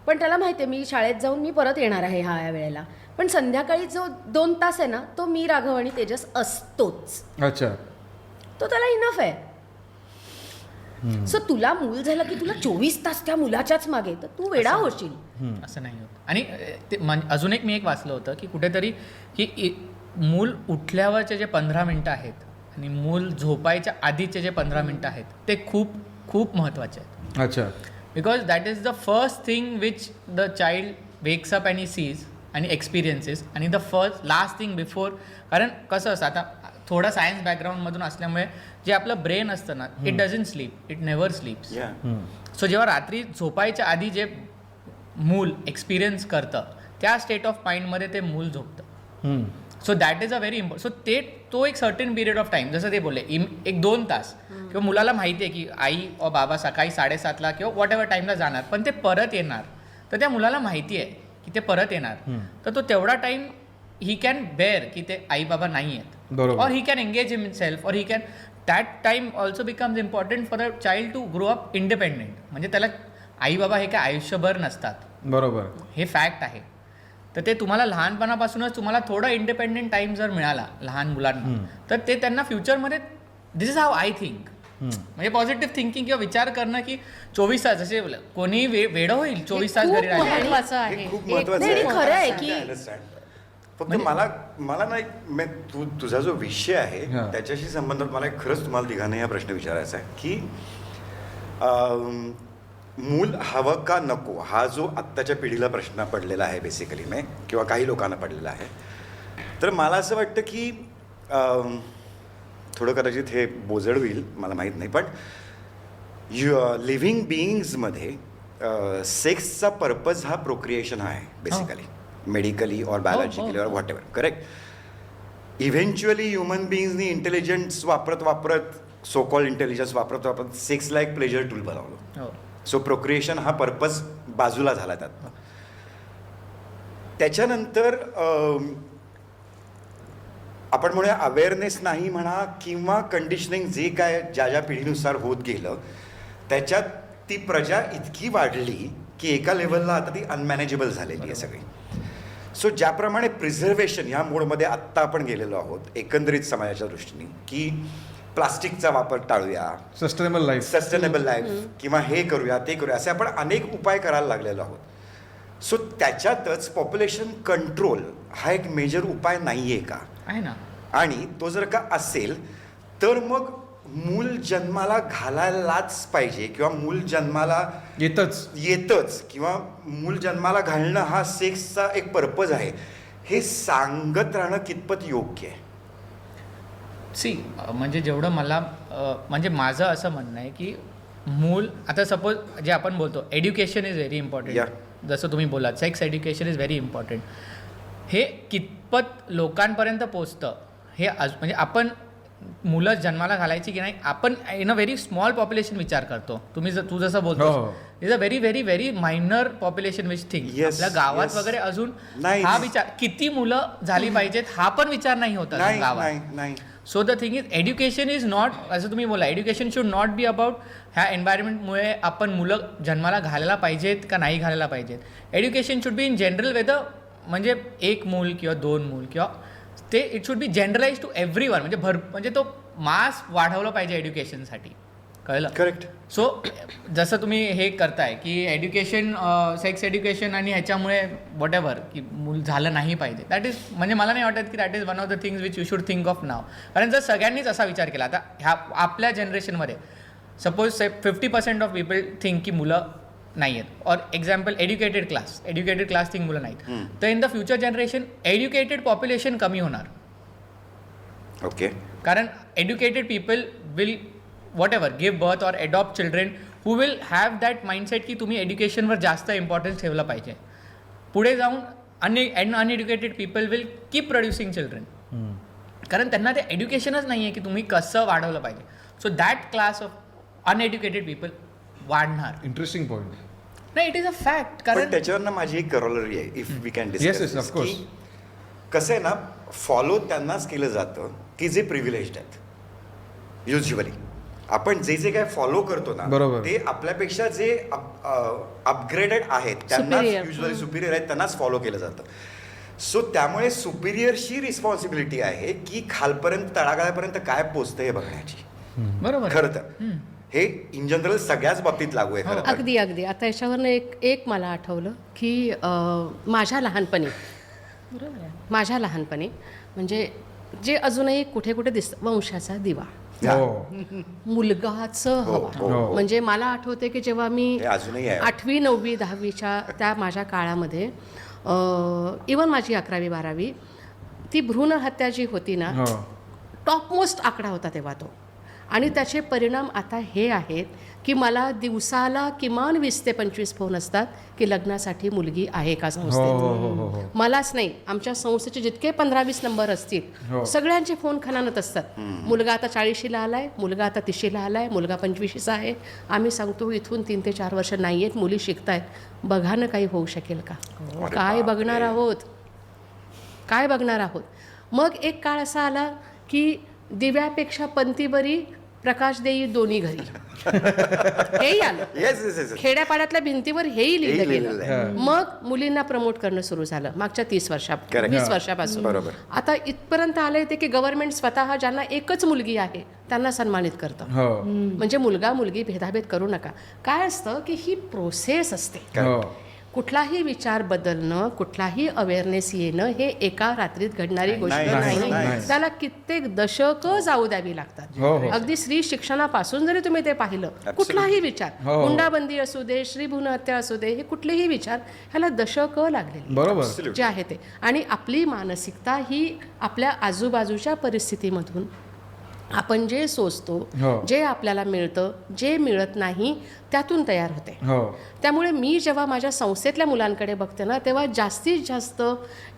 पण त्याला माहिती आहे मी शाळेत जाऊन मी परत येणार आहे ह्या वेळेला. पण संध्याकाळी जो 2 तास आहे ना, तो मी, राघव आणि तेजस असतोच. अच्छा, तो त्याला इनफ आहे. सो तुला मूल झालं की तुला 24 तास त्या मुलाच्याच मागे, तर तू वेडा होशील. असं नाही होत. आणि ते अजून एक मी वाचलं होतं की कुठेतरी की मूल उठल्यावरचे जे 15 मिनिटं आहेत आणि मूल झोपायच्या आधीचे जे 15 मिनिटं आहेत ते खूप खूप महत्त्वाचे आहेत. अच्छा. Because that is the first thing which the child wakes up and he sees आणि एक्सपिरियन्सेस, आणि द लास्ट थिंग बिफोर. कारण कसं असतं, आता थोडा सायन्स बॅकग्राऊंडमधून असल्यामुळे जे आपलं ब्रेन असतं ना, it doesn't sleep, it never स्लीप्स. So जेव्हा रात्री झोपायच्या आधी जे मूल एक्सपिरियन्स करतं, त्या स्टेट ऑफ माइंडमध्ये ते मूल झोपतं. So that is a very important. तो एक सर्टन पिरियड ऑफ टाईम, जसं ते बोलले 1-2 तास, किंवा मुलाला माहिती आहे की आई व बाबा सकाळी 7:30ला किंवा वॉट एव्हर टाईमला जाणार, पण ते परत येणार. तर त्या मुलाला माहिती आहे की ते परत येणार, तर तो तेवढा टाईम ही कॅन बेअर की ते आई बाबा नाही आहेत, और ही कॅन एंगेज हिमसेल्फ, और he can that time also becomes important for a child to grow up independent. म्हणजे त्याला आई बाबा हे काय आयुष्यभर नसतात, बरोबर, हे फॅक्ट आहे. तर ते तुम्हाला लहानपणापासूनच तुम्हाला थोडा इंडिपेंडेंट टाइम जर मिळाला लहान मुलांना, तर ते त्यांना फ्युचरमध्ये दिस इज हाव आय थिंक, म्हणजे पॉझिटिव्ह थिंकिंग किंवा विचार करणं की 24 तास जसे कोणी वेडं होईल 24 तास घरी राहिले. महत्वाचं आहे. हे खूप एक- महत्वाचं नाही, आहे. नाही, खरं आहे I की- understand. फक्त मला ना तुझा जो विषय आहे त्याच्याशी संबंधित मला खरंच तुम्हाला तिघांना हा प्रश्न विचारायचा आहे की मूल हवं का नको, हा जो आत्ताच्या पिढीला प्रश्न पडलेला आहे बेसिकली किंवा काही लोकांना पडलेला आहे. तर मला असं वाटतं की थोडं कदाचित हे बोजड होईल मला माहीत नाही, पण लिव्हिंग बिईंग्समध्ये सेक्सचा पर्पज हा प्रोक्रिएशन हा आहे बेसिकली, मेडिकली और बायोलॉजिकली और whatever, correct. Eventually human बिईंग्सनी इंटेलिजन्स वापरत सो कॉल्ड इंटेलिजन्स वापरत सेक्सला एक प्लेजर टूल बनवलं. सो प्रोक्रिएशन हा पर्पज बाजूला झाला त्यात. त्याच्यानंतर आपण म्हणूया अवेअरनेस नाही म्हणा किंवा कंडिशनिंग जे काय ज्या पिढीनुसार होत गेलं त्याच्यात ती प्रजा इतकी वाढली की एका लेवलला आता ती अनमॅनेजेबल झालेली आहे सगळी. सो ज्याप्रमाणे प्रिझर्वेशन ह्या मोडमध्ये आत्ता आपण गेलेलो आहोत एकंदरीत समाजाच्या दृष्टीने की प्लास्टिकचा वापर टाळूया, सस्टेनेबल लाईफ किंवा हे करूया ते करूया असे आपण अनेक उपाय करायला लागलेलो आहोत. सो त्याच्यातच पॉप्युलेशन कंट्रोल हा एक मेजर उपाय नाही आहे का? आहे ना. आणि तो जर का असेल तर मग मूल जन्माला घालायलाच पाहिजे किंवा मूल जन्माला येतच किंवा मूल जन्माला घालणं हा सेक्सचा एक पर्पज आहे हे सांगत राहणं कितपत योग्य आहे? सी म्हणजे जेवढं मला म्हणजे माझं असं म्हणणं आहे की मूल आता सपोज जे आपण बोलतो एज्युकेशन इज व्हेरी इम्पॉर्टंट, जसं तुम्ही बोलात sex education is very important. हे कितपत लोकांपर्यंत पोचतं हे म्हणजे आपण मुलं जन्माला घालायची की नाही आपण in a very small population विचार करतो. तू जसं बोलतो is a very very very minor population which thing. आपल्या गावात वगैरे अजून हा विचार किती मुलं झाली पाहिजेत हा पण विचार नाही होता गावात. So the thing is education is not, असं तुम्ही बोला education should not be about ह्या एन्व्हायरमेंटमुळे आपण मुलं जन्माला घालायला पाहिजेत का नाही घालायला पाहिजेत. Education should be in general whether म्हणजे एक मूल किंवा दोन मूल किंवा ते it should be generalize to everyone म्हणजे तो मास वाढवलं पाहिजे एज्युकेशनसाठी, कळलं? करेक्ट. सो जसं तुम्ही हे करताय की एज्युकेशन सेक्स एज्युकेशन आणि ह्याच्यामुळे वॉट एव्हर की मूल झालं नाही पाहिजे, दॅट इज म्हणजे मला नाही वाटत की that is one of the things which you should think of now. कारण जर सगळ्यांनीच असा विचार केला आता ह्या आपल्या जनरेशनमध्ये सपोज 50% ऑफ पीपल थिंक की मुलं नाही आहेत और एक्झाम्पल एज्युकेटेड क्लास थिंक मुलं नाहीत, तर in the future generation educated population कमी होणार. ओके. कारण educated people will whatever give birth और adopt children who will have that mindset की तुम्ही एज्युकेशनवर जास्त इम्पॉर्टन्स ठेवलं पाहिजे. पुढे जाऊन uneducated people will keep producing children, कारण त्यांना ते एज्युकेशनच नाही आहे की तुम्ही कसं वाढवलं पाहिजे. So that class of uneducated people वाढणार. Interesting point. नाही, इट इज अ फॅक्ट. कारण कारण त्याच्यावर माझी एक करोलरी आहे if we can Yes, of course. कसं आहे ना फॉलो त्यांनाच केलं जातं की जे प्रिव्हिलेज्ड आहेत. युज्युअली आपण जे जे काय फॉलो करतो ना बरोबर. ते आपल्यापेक्षा जे अपग्रेडेड आहेत त्यांना Superior. युज्युअली सुपिरियर आहेत त्यांनाच फॉलो केलं जातं. सो त्यामुळे सुपिरियरची रिस्पॉन्सिबिलिटी आहे की खालपर्यंत तळागाळापर्यंत काय पोचतं हे बघण्याची. बरोबर खरं तर हे इन जनरल सगळ्याच बाबतीत लागू आहे खरं तर. अगदी अगदी. आता याच्यावरनं एक मला आठवलं की माझ्या लहानपणी म्हणजे जे अजूनही कुठे कुठे दिसतं वंशाचा दिवा, मुलगाचं हो, हवा. हो. म्हणजे मला आठवते की जेव्हा मी हे अजूनही आहे. 8वी 9वी 10वीच्या त्या माझ्या काळामध्ये इवन माझी 11वी 12वी ती भ्रूण हत्या जी होती ना टॉपमोस्ट आकडा होता तेव्हा तो. आणि त्याचे परिणाम आता हे आहेत की मला दिवसाला किमान 20 ते 25 फोन असतात की लग्नासाठी मुलगी आहे का संस्थेत. मलाच नाही, आमच्या संस्थेचे जितके 15-20 नंबर असतील सगळ्यांचे फोन खणानत असतात. मुलगा आता 40शीला आलाय, मुलगा आता 30शीला आलाय, मुलगा 25शीचा आहे. आम्ही सांगतो इथून 3 ते 4 वर्ष नाही आहेत, मुली शिकतायत, बघा ना काही होऊ शकेल का? काय बघणार आहोत? मग एक काळ असा आला की दिव्यापेक्षा पंती बरी प्रकाश देई दोन्ही घरी हेही आलं. येस येस येस खेड्यापाड्यातल्या भिंतीवर हेही लिहिलं लिहिलेलं गेलं. मग मुलींना प्रमोट करणं सुरू झालं मागच्या 20 वर्षापासून. बरोबर. आता इथपर्यंत आलंय ते की गव्हर्नमेंट स्वतः ज्यांना एकच मुलगी आहे त्यांना सन्मानित करतं. हो म्हणजे मुलगा मुलगी भेदाभेद करू नका. काय असतं की ही प्रोसेस असते. हो कुठलाही विचार बदलणं, कुठलाही अवेअरनेस येणं हे एका रात्रीत घडणारी गोष्ट नाही. नाही. त्याला कित्येक दशकं जाऊ द्यावी लागतात. हो, हो. अगदी स्त्री शिक्षणापासून जरी तुम्ही ते पाहिलं, कुठलाही विचार, हो. हुंडाबंदी असू दे, श्री भ्रूण हत्या असू दे, हे कुठलेही विचार ह्याला दशकं लागलेली बरोबर जे आहे ते. आणि आपली मानसिकता ही आपल्या आजूबाजूच्या परिस्थितीमधून आपण जे सोचतो, हो. जे आपल्याला मिळतं, जे मिळत नाही त्यातून तयार होते. हो त्यामुळे मी जेव्हा माझ्या संस्थेतल्या मुलांकडे बघते ना, तेव्हा जास्तीत जास्त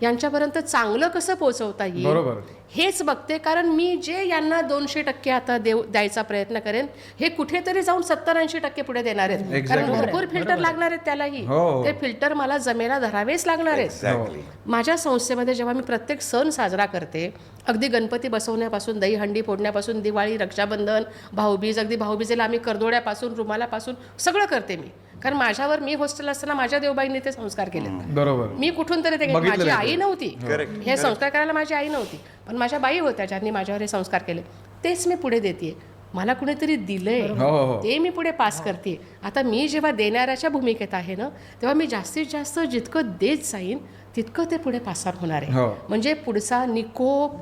यांच्यापर्यंत चांगलं कसं पोहोचवता येईल बरोबर हेच बघते. कारण मी जे यांना 200% आता द्यायचा प्रयत्न करेन, हे कुठेतरी जाऊन 70-80% पुढे देणार आहेत. Exactly. कारण भरपूर फिल्टर लागणार आहेत त्यालाही. हो. ते फिल्टर मला जमेला धरावेच लागणार आहेत. एक्झॅक्टली. माझ्या संस्थेमध्ये जेव्हा मी प्रत्येक सण साजरा करते, अगदी गणपती बसवण्यापासून, दहीहंडी फोडण्यापासून, दिवाळी, रक्षाबंधन, भाऊबीज, अगदी भाऊबीजेला आम्ही करदोड्यापासून, रुमालापासून सगळं करते मी. कारण माझ्यावर मी हॉस्टेल असताना माझ्या देवबाईंनी ते संस्कार केले. बरोबर मी कुठून तरी ते बघितलेलं माझी आहे. आई नव्हती, Correct. हे संस्कार करायला माझी आई नव्हती, पण माझ्या बाई होत्या ज्यांनी माझ्यावर हे संस्कार केले. तेच मी पुढे देते. मला कुणीतरी दिलंय, हो, हो. ते मी पुढे पास करते. आता मी जेव्हा देणाऱ्याच्या भूमिकेत आहे ना, तेव्हा मी जास्तीत जास्त जितकं देत जाईन तितकं ते पुढे पासार होणार आहे. हो. म्हणजे पुढचा निकोप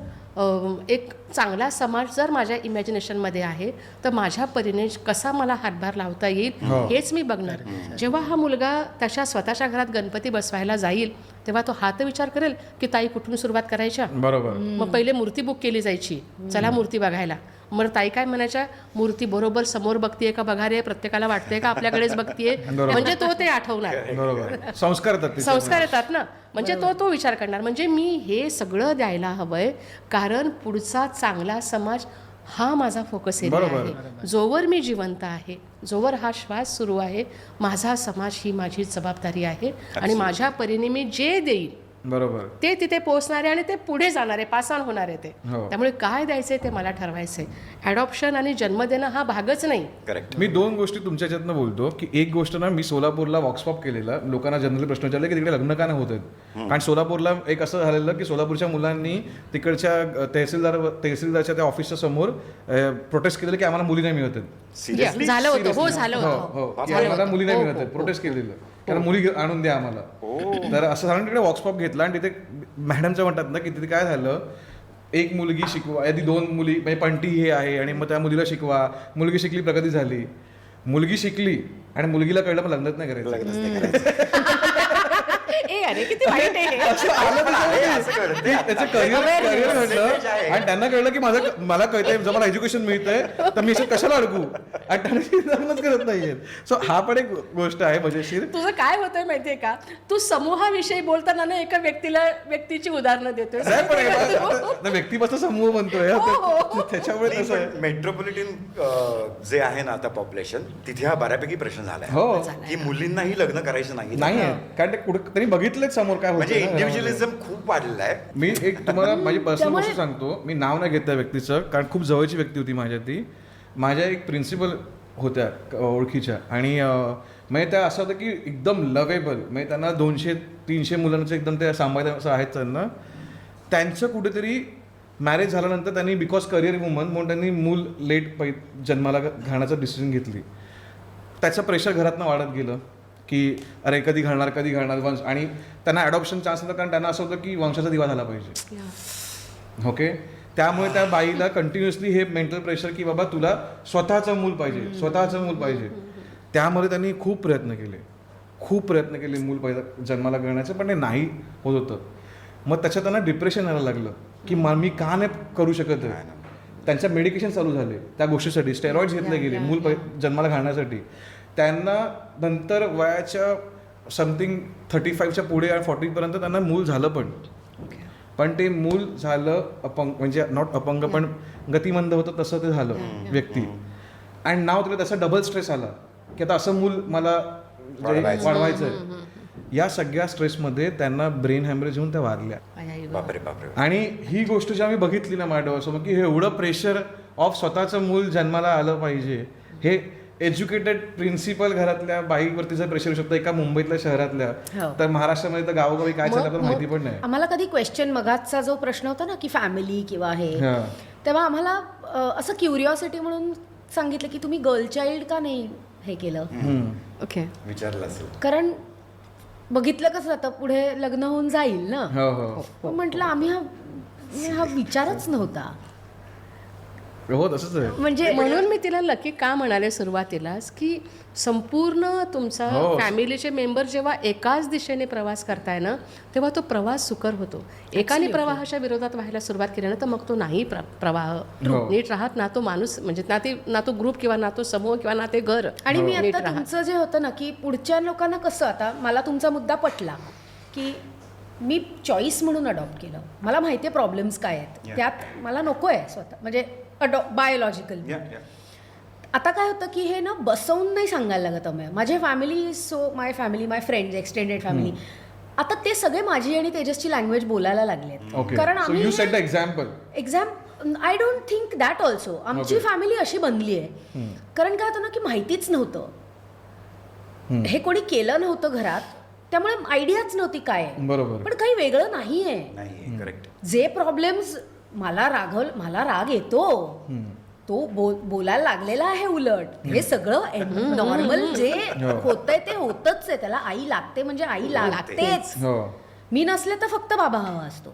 एक चांगला समाज जर माझ्या इमॅजिनेशनमध्ये आहे, तर माझ्या परीने कसा मला हातभार लावता येईल हेच मी बघणार. जेव्हा हा मुलगा त्याच्या स्वतःच्या घरात गणपती बसवायला जाईल, तेव्हा तो हात विचार करेल की ताई कुठून सुरुवात करायच्या. बरोबर मग पहिले मूर्ती बुक केली जायची, चला मूर्ती बघायला. मग ताई काय म्हणायच्या, मूर्ती बरोबर समोर बघतीये का बघा रे, प्रत्येकाला वाटतंय का आपल्याकडेच बघतीये. म्हणजे तो ते आठवणार. बरोबर संस्कार येतात तिथे. संस्कार येतात ना, म्हणजे तो विचार करणार. म्हणजे मी हे सगळं द्यायला हवंय, कारण पुढचा चांगला समाज हा माझा फोकस एरिया बरोबर. आहे. जोवर मी जिवंत आहे, जोवर हा श्वास सुरू आहे, माझा समाज ही माझी जबाबदारी आहे. आणि माझ्या परीने मी जे देईन बरोबर ते तिथे पोहोचणारे आणि ते पुढे जाणारे, पास ऑन होणारे ते. हो. त्यामुळे काय द्यायचंय ते मला ठरवायचंय. ॲडॉप्शन आणि जन्म देणं हा भागच नाही. करेक्ट. मी दोन गोष्टी तुमच्या ह्याच्यातनं बोलतो की एक गोष्ट ना, मी सोलापूरला वॉक्सपॉप केलेला. लोकांना जनरली प्रश्न विचारले की तिकडे लग्न का नाही होत आहेत. कारण सोलापूरला एक असं झालेलं की सोलापूरच्या मुलांनी तिकडच्या तहसीलदारच्या त्या ऑफिसच्या समोर प्रोटेस्ट केलेलं की आम्हाला मुली नाही मिळत आहेत. सिरियसली झालं होतं. हो, झालं हो होतं. हो की आम्हाला मुली नाही मिळत आहेत. प्रोटेस्ट केलेलं कारण मुली आणून द्या आम्हाला. तर असं सांगून तिकडे वॉक्सपॉप घेतला आणि तिथे मॅडमच्या म्हणतात ना की तिथे काय झालं, एक मुलगी शिकवा, आधी 2 मुली म्हणजे पंटी हे आहे आणि मग त्या मुलीला शिकवा. मुलगी शिकली, प्रगती झाली. मुलगी शिकली आणि मुलगीला कळलं पण लग्नच नाही करायचं. लग्नच नाही करायचं. अरे किती वाईट आहे हे. असं आलं आहे, असं कळतं. की त्याचं करिअर घडलं आणि त्यांना कळलं की मला कळतंय, जर मला एज्युकेशन मिळतंय तर मी याच्यात कशाला अडकू, आणि त्यांना लग्नच करत नाहीये. सो हा पण एक गोष्ट आहे मजेशीर. तुझं काय होतंय माहितीये का, तू समूहाविषयी बोलताना ना एका व्यक्तीची उदाहरणं देतोय. नाही पण आता व्यक्तीपासून समूह बनतोय त्याच्यामुळे कसं आहे. मेट्रोपॉलिटन जे आहे ना आता पॉप्युलेशन, तिथे हा बऱ्यापैकी प्रश्न झालाय हो की मुलींनाही लग्न करायचं नाही आहे, कारण ते कुठे त्यांनी बघितलंच समोर काय म्हणजे होतं. इंडिव्हिज्युअलिझम खूप वाढलेला आहे. मी एक तुम्हाला माझी पर्सनल गोष्ट सांगतो. मी नाव नाही घेत त्या व्यक्तीचं, कारण खूप जवळची व्यक्ती होती माझ्या. ती माझ्या एक प्रिन्सिपल होत्या ओळखीच्या, आणि म्हणजे त्या असं होतं की एकदम लवेबल, म्हणजे त्यांना 200-300 मुलांचं एकदम ते सांभाळायचं असं आहेत त्यांना. त्यांचं कुठेतरी मॅरेज झाल्यानंतर त्यांनी बिकॉज करिअर वुमन म्हणून त्यांनी मूल लेट जन्माला घालण्याचं डिसिजन घेतली. त्याचं प्रेशर घरातनं वाढत गेलं की अरे कधी घालणार वंश, आणि त्यांना ॲडॉप्शन चान्स होता कारण त्यांना असं होतं की वंशाचा दिवा झाला पाहिजे. ओके, त्यामुळे त्या बाईला कंटिन्युअसली हे मेंटल प्रेशर की बाबा तुला स्वतःचं मूल पाहिजे. त्यामुळे त्यांनी खूप प्रयत्न केले मूल जन्माला घालण्याचं, पण ते नाही होत होतं. मग त्याच्यात त्यांना डिप्रेशन यायला लागलं की मी का नाही करू शकत आहे. त्यांच्या मेडिकेशन चालू झाले त्या गोष्टीसाठी, स्टेरॉइड्स घेतले गेले मूल जन्माला घालण्यासाठी. त्यांना नंतर वयाच्या समथिंग 35च्या पुढे 40पर्यंत त्यांना मूल झालं, पण ते मूल झालं अपंग, म्हणजे नॉट अपंग पण गतिमंद होतं तसं ते झालं व्यक्ती. अँड नाव तिला त्याचा डबल स्ट्रेस आला की आता असं मूल मला वाढवायचं आहे. या सगळ्या स्ट्रेसमध्ये त्यांना ब्रेन हॅमरेज होऊन त्या वारल्या. बापरे बापरे. आणि ही गोष्ट जेव्हा मी बघितली ना माझ्या डोळ्यासमोर की हे एवढं प्रेशर ऑफ स्वतःचं मूल जन्माला आलं पाहिजे हे एज्युकेटेड प्रिन्सिपल घरातल्या बाईवरती जर प्रेशर येऊ शकतं एका मुंबईतल्या शहरातल्या, हो. तर महाराष्ट्रामध्ये तर गावोगावी काय चाललं आपल्याला माहिती पण नाही. आम्हाला कधी क्वेश्चन मगाचा जो प्रश्न होता ना की फॅमिली किंवा हे, हा. तेव्हा आम्हाला असं क्युरिओसिटी म्हणून सांगितलं की तुम्ही गर्ल चाइल्ड का नाही हे केलं. ओके. विचारलं असेल. कारण बघितलं कसं आता पुढे लग्न होऊन जाईल ना. हो हो म्हटलं आम्ही हा विचारच नव्हता. हो तसंच आहे. म्हणजे म्हणून मी तिला लकी का म्हणाले सुरुवातीलाच की संपूर्ण तुमचा हो. फॅमिलीचे मेंबर जेव्हा एकाच दिशेने प्रवास करताय ना तेव्हा तो प्रवास सुकर होतो. एकाने प्रवाहाच्या विरोधात व्हायला सुरुवात केली ना तर मग तो नाही प्रवाह हो. नीट राहत ना तो माणूस म्हणजे ना तो ग्रुप किंवा ना तो समूह किंवा ना ते घर आणि मी नीट आता राहत. तुमचं जे होतं ना की पुढच्या लोकांना कसं, आता मला तुमचा मुद्दा पटला की मी चॉईस म्हणून अडॉप्ट केलं. मला माहिती आहे प्रॉब्लेम्स काय आहेत, Yeah. त्यात मला नको आहे स्वतः म्हणजे बायोलॉजिकल. आता काय होतं की हे ना बसवून नाही सांगायला लागत आम्ही. माझे फॅमिली माय फॅमिली, माय फ्रेंड्स, एक्सटेंडेड फॅमिली, आता ते सगळे माझी आणि तेजसची लँग्वेज बोलायला लागलेत. ओके, कारण so you set the example. I don't think that also. आमची फॅमिली अशी बनली आहे कारण काय होतं ना की माहितीच नव्हतं, हे कोणी केलं नव्हतं घरात, त्यामुळे आयडियाच नव्हती काय आहे. बरोबर. पण काही वेगळं नाहीये. नाही करेक्ट. जे प्रॉब्लेम्स मला राग येतो तो बोलायला लागलेला आहे. उलट हे सगळं नॉर्मल जे होतंय ते होतच आहे. त्याला आई लागते म्हणजे आई लागतेच. हो मी नसले तर फक्त बाबा हवा असतो.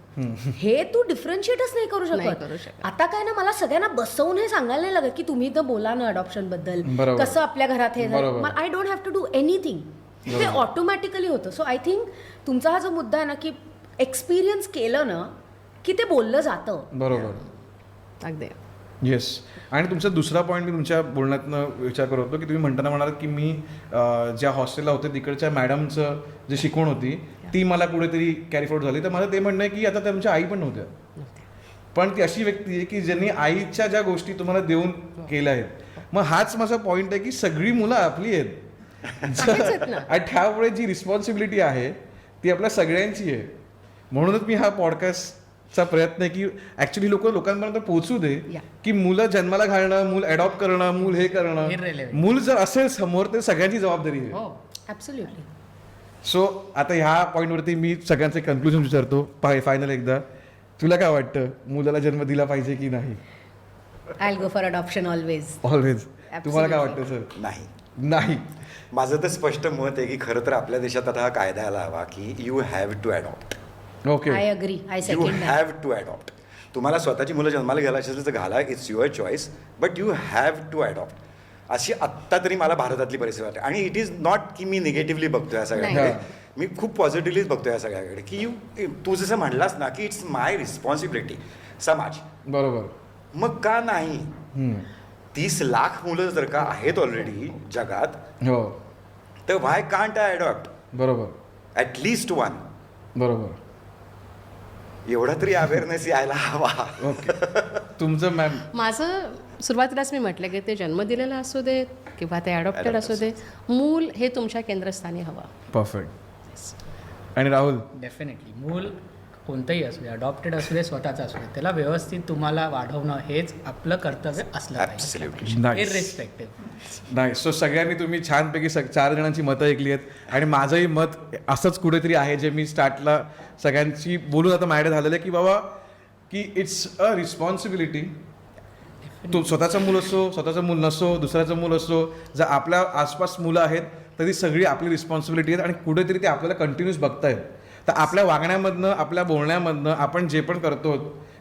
हे तू डिफरन्शिएटच नाही करू नाही करू शकत. शकत. आता काय ना मला सगळ्यांना बसवून हे सांगायला नाही लागत की तुम्ही तर बोला ना अडॉप्शन बद्दल, बरोबर. कसं आपल्या घरात हे बरोबर. I don't have to do anything. ते ऑटोमॅटिकली होतं. सो आय थिंक तुमचा हा जो मुद्दा आहे ना की एक्सपिरियन्स केलं ना की ते बोललं जातं. बरोबर. अगदी. येस. आणि तुमचा दुसरा पॉईंट मी तुमच्या बोलण्यातनं विचार करत होतो की तुम्ही म्हणताना म्हणालात की मी ज्या हॉस्टेलला होते तिकडच्या मॅडमचं जे शिकवण होती ती मला कुठेतरी कॅरी फॉरवर्ड झाली. तर माझं ते म्हणणं आहे की आता त्या तुमच्या आई पण नव्हत्या, पण ती अशी व्यक्ती आहे की ज्यांनी आईच्या ज्या गोष्टी तुम्हाला देऊन केल्या आहेत. मग हाच माझा पॉईंट आहे की सगळी मुलं आपली आहेत आणि त्यामुळे जी रिस्पॉन्सिबिलिटी आहे ती आपल्या सगळ्यांची आहे. म्हणूनच मी हा पॉडकास्टचा प्रयत्न आहे की ऍक्च्युली लोकांपर्यंत पोहोचू दे की मुलं जन्माला घालणं, मूल अडॉप्ट करणं, मूल हे करणं, Irrelevant. मूल जर असेल समोर तर सगळ्यांची जबाबदारी आहे. हो. ॲब्सोल्युटली. सो आता ह्या पॉईंटवरती मी सगळ्यांचे कन्क्लुजन विचारतो फायनल एकदा. तुला काय वाटतं, मुलाला जन्म दिला पाहिजे की नाही? I go for adoption always. Always. तुम्हाला काय वाटतं सर? नाही. नाही. माझं तर स्पष्ट मत आहे की खरं तर आपल्या देशात आता हा कायदा यायला हवा की you have to adopt. Okay. I agree. I you second. Have to adopt. तुम्हाला स्वतःची मुलं जन्माला घ्यायला असेल तर घाला, it's your choice, but you have to adopt. अशी आत्ता तरी मला भारतातली परिस्थिती वाटते. आणि इट इज नॉट की मी निगेटिव्हली बघतो या सगळ्याकडे, मी खूप पॉझिटिव्हलीच बघतो या सगळ्याकडे की तू जसं म्हणलास ना की इट्स माय रिस्पॉन्सिबिलिटी. समाज बरोबर. मग का नाही? 30 लाख मुलं जर का आहेत ऑलरेडी जगात, हो तर व्हाय कांट आय अडॉप्ट बरोबर. At least one? बरोबर. एवढा तरी अवेअरनेस यायला हवा. ओके. तुमचं मॅम? माझं सुरुवातीलाच मी म्हटलं की ते जन्म दिलेला असू देत किंवा ते अडॉप्टेड असू दे, मूल हे तुमच्या केंद्रस्थानी हवं. परफेक्ट. आणि राहुल? डेफिनेटली मूल कोणतंही असू दे, अडॉप्टेड असू दे, स्वतःचं असू दे, त्याला व्यवस्थित तुम्हाला वाढवणं हेच आपलं कर्तव्य असलं पाहिजे. ॲब्सोल्युटली. Nice. इररिस्पेक्टिव्ह. नाही. सो सगळ्यांनी तुम्ही छानपैकी 4 जणांची मतं ऐकली आहेत आणि माझंही मत असंच कुठेतरी आहे जे मी स्टार्टला सगळ्यांची बोलून आता माझ्याकडे झालेलं आहे की बाबा की इट्स अ रिस्पॉन्सिबिलिटी. तो स्वतःचं मूल असो, स्वतःचं मूल नसो, दुसऱ्याचं मूल असो, जर आपल्या आसपास मुलं आहेत तर ती सगळी आपली रिस्पॉन्सिबिलिटी आहेत आणि कुठेतरी ते आपल्याला कंटिन्यूस बघतायत. तर आपल्या वागण्यामधनं, आपल्या बोलण्यामधनं, आपण जे पण करतो,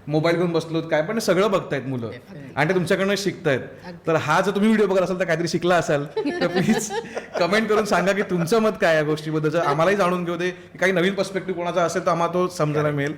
मोबाईल घेऊन बसलो काय पण सगळं बघतायत मुलं आणि ते तुमच्याकडनं शिकतायत. तर हा जर तुम्ही व्हिडिओ बघत असाल तर काहीतरी शिकला असाल तर प्लीज कमेंट करून सांगा की तुमचं मत काय या गोष्टीबद्दल. जर आम्हालाही जाणून घेऊ दे, काही नवीन पर्स्पेक्टिव्ह कोणाचा असेल तर आम्हाला तो समजायला मिळेल.